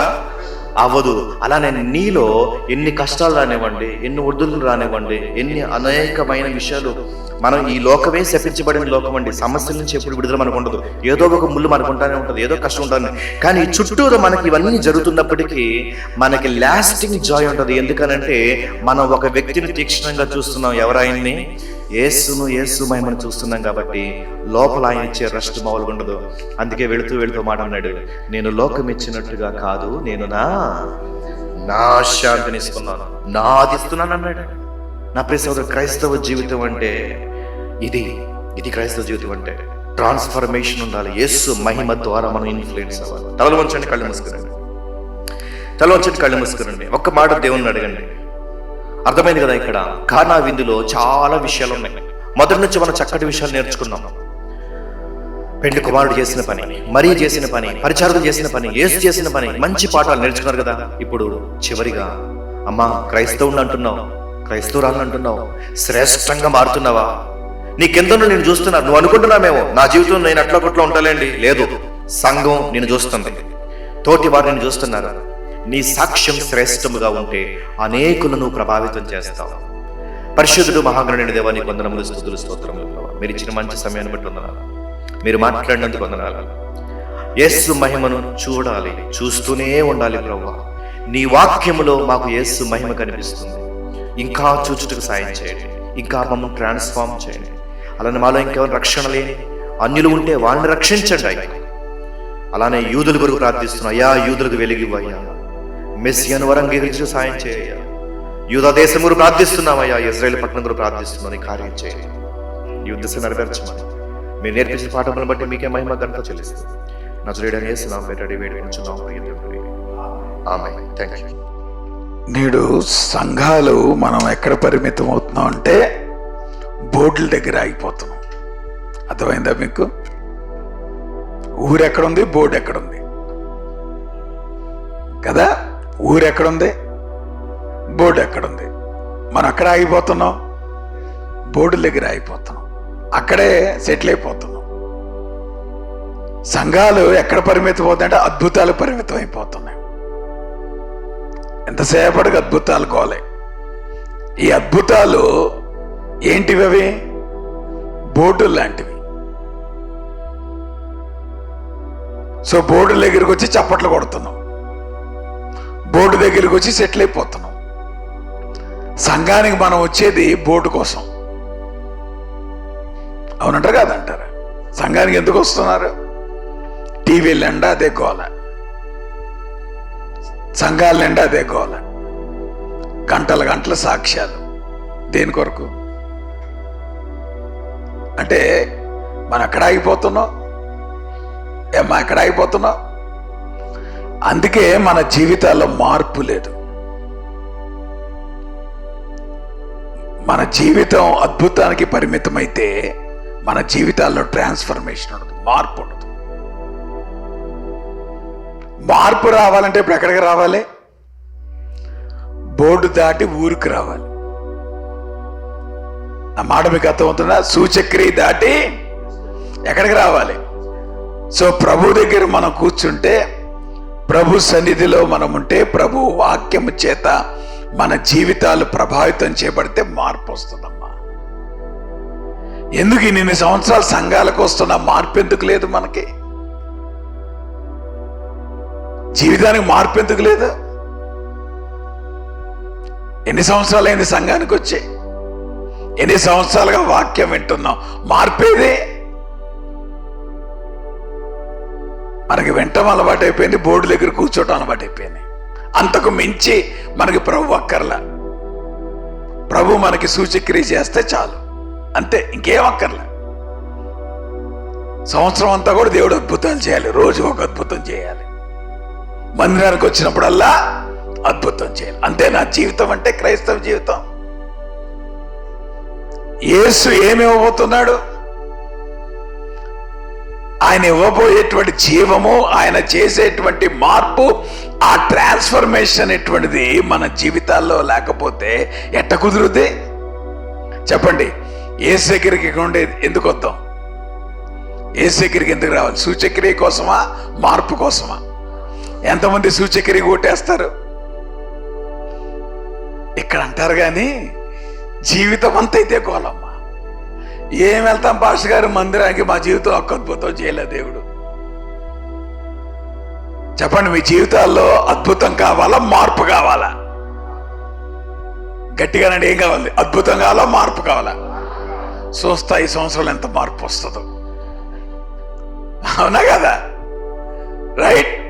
Speaker 2: అవ్వదు. అలానే నీలో ఎన్ని కష్టాలు రానివ్వండి, ఎన్ని ఒడిదుడుకులు రానివ్వండి, ఎన్ని అనేకమైన విషయాలు, మనం ఈ లోకమే శపించబడిన లోకం అండి. సమస్యల నుంచి ఎప్పుడు విడుదల మనకు ఉండదు. ఏదో ఒక ముళ్ళు మనకు ఉంటానే ఉంటుంది, ఏదో కష్టం ఉంటుంది. కానీ చుట్టూరు మనకి ఇవన్నీ జరుగుతున్నప్పటికీ మనకి లాస్టింగ్ జాయ్ ఉంటుంది. ఎందుకనంటే మనం ఒక వ్యక్తిని తీక్షణంగా చూస్తున్నాం. ఎవరాయన్ని? యేసు మహిమను చూస్తున్నాం కాబట్టి లోపల ఆయన ఇచ్చే రెస్ట్ మామూలుగా ఉండదు. అందుకే వెళుతూ మాట అన్నాడు, నేను లోకం ఇచ్చినట్టుగా కాదు, నేను నా శాంతిని ఇస్తున్నాను, నాది ఇస్తున్నాను అన్నాడు. నా ప్రియ సోదరు, క్రైస్తవ జీవితం అంటే ఇది క్రైస్తవ జీవితం అంటే ట్రాన్స్ఫర్మేషన్ ఉండాలి. యేసు మహిమ ద్వారా మనం ఇన్ఫ్లుయెన్స్ అవ్వాలి. తలలు వంచండి, కళ్ళు మూసుకురండి. ఒక్క మాట దేవుణ్ణి అడగండి. అర్థమైంది కదా? ఇక్కడ కానా విందులో చాలా విషయాలు ఉన్నాయి. మొదటి నుంచి మనం చక్కటి విషయాలు నేర్చుకున్నాం. పెండ్లి కుమారుడు చేసిన పని, మరీ చేసిన పని, పరిచారకులు చేసిన పని, యేసు చేసిన పని, మంచి పాఠాలు నేర్చుకున్నారు కదా. ఇప్పుడు చివరిగా, అమ్మా క్రైస్తవుని అంటున్నావు, క్రైస్తవురాలను అంటున్నావు, శ్రేష్టంగా మారుతున్నావా? నీకెందరో నేను చూస్తున్నారు. నువ్వు అనుకుంటున్నామేమో నా జీవితం నేను అట్లా కొట్లో ఉంటాలేండి. లేదు, సంఘం నేను చూస్తుంది, తోటి వారు నేను చూస్తున్నారు. నీ సాక్ష్యం శ్రేష్టముగా ఉంటే అనేకులను ప్రభావితం చేస్తావు. పరిశుద్ధుడు మహాగణుడైన దేవా, నీకు వందనములు, స్తుతులు, స్తోత్రములు. మీరు ఇచ్చిన మంచి సమయాన్ని బట్టి వందనాలు. మీరు మాట్లాడినందుకు వందనాలు. యేసు మహిమను చూడాలి, చూస్తూనే ఉండాలి ప్రభువా. నీ వాక్యములో మాకు యేసు మహిమ కనిపిస్తుంది. ఇంకా చూచుటకు సాయం చేయండి, ఇంకా మమ్మల్ని ట్రాన్స్ఫార్మ్ చేయండి. అలానే మాలో ఇంకెవరు రక్షణ లేని అన్యులు ఉంటే వాళ్ళని రక్షించండి అయ్యా. అలానే యూదుల కొరకు ప్రార్థిస్తున్నాం అయ్యా, యూదులకు వెలిగివ్వయ్యా. మెస్సియాను వరంగీకరించు సాయం చేయ. యూదా దేశం గురు ప్రార్థిస్తున్నామయ్యా, ఇజ్రాయేల్ పట్టణం గురు ప్రార్థిస్తున్నాను, కార్యం చేయండి. ఈ ఉద్దేశం నెరవేర్చమని మీరు నేర్పించిన పాఠములను బట్టి మీకే మహిమ ఘనత చెల్లిస్తుంది. నజరేయుడైన యేసు నామమున పెట్టి వేడుకొనుచున్నాము ప్రియ దేవుడే. ఆమేన్. థాంక్యూ.
Speaker 1: నేడు సంఘాలు మనం ఎక్కడ పరిమితం అవుతున్నాం అంటే బోర్డుల దగ్గర ఆగిపోతున్నాం. అర్థమైందా మీకు? ఊరు ఎక్కడుంది, బోర్డు ఎక్కడుంది కదా? ఊరు ఎక్కడుంది, బోర్డు ఎక్కడుంది? మనం అక్కడ ఆగిపోతున్నాం, బోర్డుల దగ్గర ఆగిపోతున్నాం, అక్కడే సెటిల్ అయిపోతున్నాం. సంఘాలు ఎక్కడ పరిమితం అవుతాయంటే అద్భుతాలు పరిమితం అయిపోతున్నాయి. ఎంతసేపటికి అద్భుతాలు కోలే. ఈ అద్భుతాలు ఏంటివి? అవి బోర్డులు లాంటివి. సో బోర్డు దగ్గరికి వచ్చి చప్పట్లు కొడుతున్నాం, బోర్డు దగ్గరికి వచ్చి సెటిల్ అయిపోతున్నాం. సంఘానికి మనం వచ్చేది బోర్డు కోసం. అవునంటారు కాదంటారా? సంఘానికి ఎందుకు వస్తున్నారు? టీవీలు నిండా అదే గోల, సంఘాల నిండా అదే గోల, గంటల సాక్ష్యాలు. దేని కొరకు అంటే మనం ఎక్కడ ఆగిపోతున్నాం? ఏమ్మా ఎక్కడ ఆగిపోతున్నాం? అందుకే మన జీవితాల్లో మార్పు లేదు. మన జీవితం అద్భుతానికి పరిమితమైతే మన జీవితాల్లో ట్రాన్స్ఫర్మేషన్ ఉండదు, మార్పు ఉండదు. మార్పు రావాలంటే ఇప్పుడు ఎక్కడికి రావాలి? బోర్డు దాటి ఊరికి రావాలి. ఆ మాట మీకు అర్థమవుతుందా? సూచక్రి దాటి ఎక్కడికి రావాలి? సో ప్రభు దగ్గర మనం కూర్చుంటే, ప్రభు సన్నిధిలో మనం ఉంటే, ప్రభు వాక్యము చేత మన జీవితాలు ప్రభావితం చేయబడితే మార్పు వస్తుందమ్మా. ఎందుకు ఇన్ని సంవత్సరాలు సంఘాలకు వస్తున్న మార్పు ఎందుకు లేదు? మనకి జీవితానికి మార్పు ఎందుకు లేదు? ఎన్ని సంవత్సరాలు అయింది సంఘానికి వచ్చి? ఎన్ని సంవత్సరాలుగా వాక్యం వింటున్నాం? మార్పేది మనకి వెంటం అలవాటు అయిపోయింది, బోర్డు దగ్గర కూర్చోటం అలవాటు అయిపోయింది. అంతకు మించి మనకి ప్రభు అక్కర్లా. ప్రభు మనకి సూచక్రియ చేస్తే చాలు, అంతే, ఇంకేం అక్కర్లా. సంవత్సరం అంతా కూడా దేవుడు అద్భుతాలు చేయాలి, రోజు ఒక అద్భుతం చేయాలి, మందిరానికి వచ్చినప్పుడల్లా అద్భుతం చేయాలి. అంతే నా జీవితం అంటే, క్రైస్తవ జీవితం. యేసు ఏమి ఇవ్వబోతున్నాడు? ఆయన ఇవ్వబోయేటువంటి జీవము, ఆయన చేసేటువంటి మార్పు, ఆ ట్రాన్స్ఫర్మేషన్ అనేటువంటిది మన జీవితాల్లో లేకపోతే ఎట్ట కుదురుద్ది చెప్పండి? యేసు దగ్గరికి ఉండేది ఎందుకు వద్దాం? యేసు దగ్గరికి ఎందుకు రావాలి? సూచక్రియ కోసమా, మార్పు కోసమా? ఎంతమంది సూచక్రియ కొట్టేస్తారు? ఇక్కడ అంటారు కానీ జీవితం అంతా అయితే గోలమ్మ. ఏం వెళ్తాం పాస్టర్ గారు మందిరానికి, మా జీవితం ఒక్క అద్భుతం చేయలేదు దేవుడు. చెప్పండి, మీ జీవితాల్లో అద్భుతం కావాలా, మార్పు కావాలా? గట్టిగానండి, ఏం కావాలి? అద్భుతం కావాలా, మార్పు కావాలా? చూస్తా ఈ సంవత్సరాలు ఎంత మార్పు వస్తుందో. అవునా కదా? రైట్.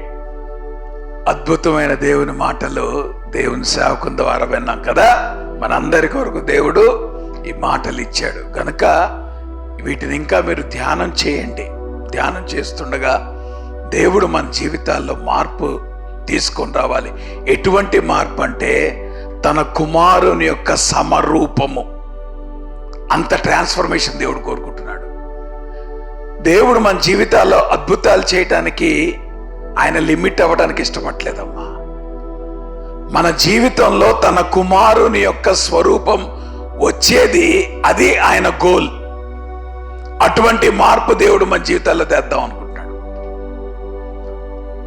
Speaker 1: అద్భుతమైన దేవుని మాటలు దేవుని సేవకుని ద్వారా విన్నాం కదా. మనందరి కొరకు దేవుడు ఈ మాటలు ఇచ్చాడు కనుక వీటిని ఇంకా మీరు ధ్యానం చేయండి. ధ్యానం చేస్తుండగా దేవుడు మన జీవితాల్లో మార్పు తీసుకొని రావాలి. ఎటువంటి మార్పు అంటే తన కుమారుని యొక్క సమరూపము. అంత ట్రాన్స్ఫర్మేషన్ దేవుడు కోరుకుంటున్నాడు. దేవుడు మన జీవితాల్లో అద్భుతాలు చేయటానికి ఆయన లిమిట్ అవ్వడానికి ఇష్టపడలేదమ్మా. మన జీవితంలో తన కుమారుని యొక్క స్వరూపం వచ్చేది, అది ఆయన గోల్. అటువంటి మార్పు దేవుడు మన జీవితాల్లో తెద్దాం అనుకుంటున్నాడు.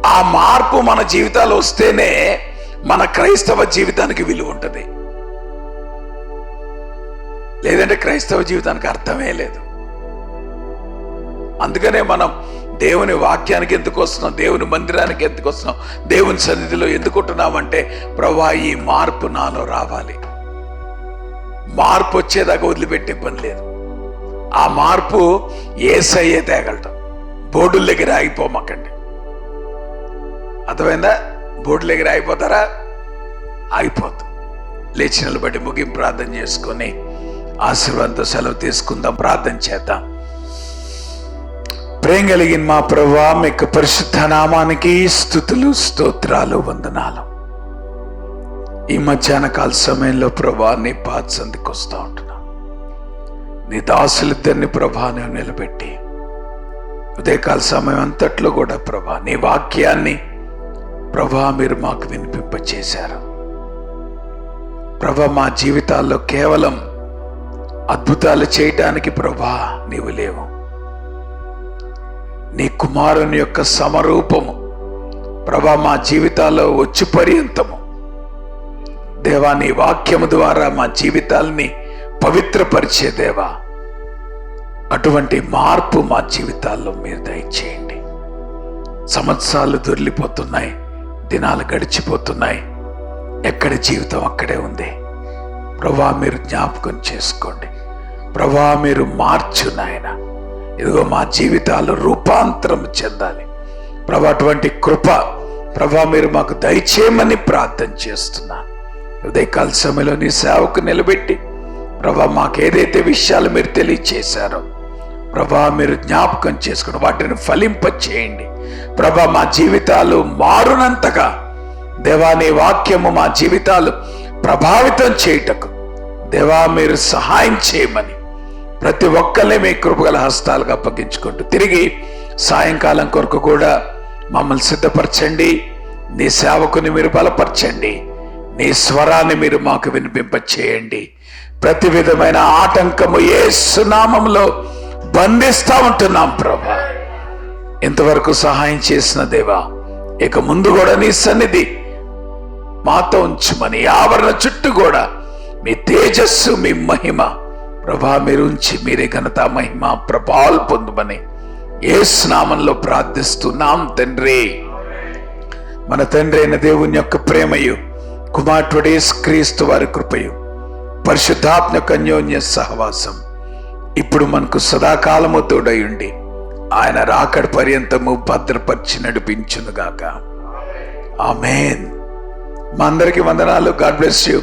Speaker 1: ఆ మార్పు మన జీవితాల్లో వస్తేనే మన క్రైస్తవ జీవితానికి విలువ ఉంటుంది. లేదంటే క్రైస్తవ జీవితానికి అర్థమే లేదు. అందుకనే మనం దేవుని వాక్యానికి ఎందుకు వస్తున్నాం, దేవుని మందిరానికి ఎందుకు వస్తున్నాం, దేవుని సన్నిధిలో ఎందుకు ఉంటున్నామంటే ప్రభువా ఈ మార్పు నాలో రావాలి. మార్పు వచ్చేదాకా వదిలిపెట్టే పని లేదు. ఆ మార్పు యేసయ్యే తేగలటం. బోర్డుల దగ్గర ఆగిపోమాకండి. అర్థమైందా? బోర్డుల దగ్గర ఆగిపోతారా? ఆగిపోతాం. లేచి నిలబడి ముగింపు ప్రార్థన చేసుకొని ఆశీర్వాదంతో సెలవు తీసుకుందాం. ప్రార్థన చేద్దాం. ప్రేమ కలిగిన మా ప్రభువా, మీకు పరిశుద్ధ నామానికి స్తుతులు, స్తోత్రాలు, వందనాలు. ఈ మధ్యాహ్న కాల సమయంలో ప్రభా నీ పాద సంధికి వస్తూ ఉంటున్నా. నీ దాసులిద్దరిని ప్రభా నేను నిలబెట్టి ఉదయకాల సమయం అంతట్లో కూడా ప్రభా నీ వాక్యాన్ని ప్రభా మీరు మాకు వినిపింపచేశారు. ప్రభా మా జీవితాల్లో కేవలం అద్భుతాలు చేయటానికి ప్రభా నీవు లేవు. నీ కుమారుని యొక్క సమరూపము ప్రభా మా జీవితాల్లో వచ్చి పర్యంతము దేవా నీ వాక్యము ద్వారా మా జీవితాలని పవిత్రపరిచే దేవా, అటువంటి మార్పు మా జీవితాల్లో మీరు దయచేయండి. సంవత్సరాలు దొర్లిపోతున్నాయి, దినాలు గడిచిపోతున్నాయి, ఎక్కడి జీవితం అక్కడే ఉంది. ప్రభా మీరు జ్ఞాపకం చేసుకోండి. ప్రభా మీరు మార్చు నాయన. ఇదిగో మా జీవితాలు రూపాంతరం చెందాలి ప్రభా. అటువంటి కృప ప్రభా మీరు మాకు దయచేయమని ప్రార్థన చేస్తున్నాను. ఉదయకాల సమయంలో నీ సేవకు నిలబెట్టి ప్రభా మాకు ఏదైతే విషయాలు మీరు తెలియచేశారో ప్రభా మీరు జ్ఞాపకం చేసుకుని వాటిని ఫలింప చేయండి ప్రభా. మా జీవితాలు మారునంతగా దేవా నీ వాక్యము మా జీవితాలు ప్రభావితం చేయుటకు దేవా మీరు సహాయం చేయమని ప్రతి ఒక్కరిని మీ కృపగల హస్తాలుగా అప్పగించుకుంటూ తిరిగి సాయంకాలం కొరకు కూడా మమ్మల్ని సిద్ధపరచండి. నీ సేవకుని మీరు బలపరచండి. నీ స్వరాన్ని మీరు మాకు వినిపింప చేయండి. ప్రతి విధమైన ఆటంకము యేసు నామములో బంధిస్తా ఉంటున్నాం ప్రభా. ఇంతవరకు సహాయం చేసిన దేవా, ఇక ముందు కూడా నీ సన్నిధి మాతో ఉంచుమని, ఆవరణ చుట్టూ కూడా మీ తేజస్సు మీ మహిమ ప్రభా మీరు ఉంచి మీరే ఘనత మహిమ ప్రభావాలు పొందుమని యేసు నామములో ప్రార్థిస్తున్నాం తండ్రి. మన తండ్రి అయిన దేవుని యొక్క ప్రేమయు, కుమారుడు యేసు క్రీస్తు వారి కృపయు, పరిశుద్ధాత్మ యొక్క అన్యోన్య సహవాసం ఇప్పుడు మనకు సదాకాలము తోడై ఉండి ఆయన రాకడ పర్యంతము భద్రపరిచి నడిపించునుగాక. ఆమేన్. మా అందరికీ వందనాలు. God bless you.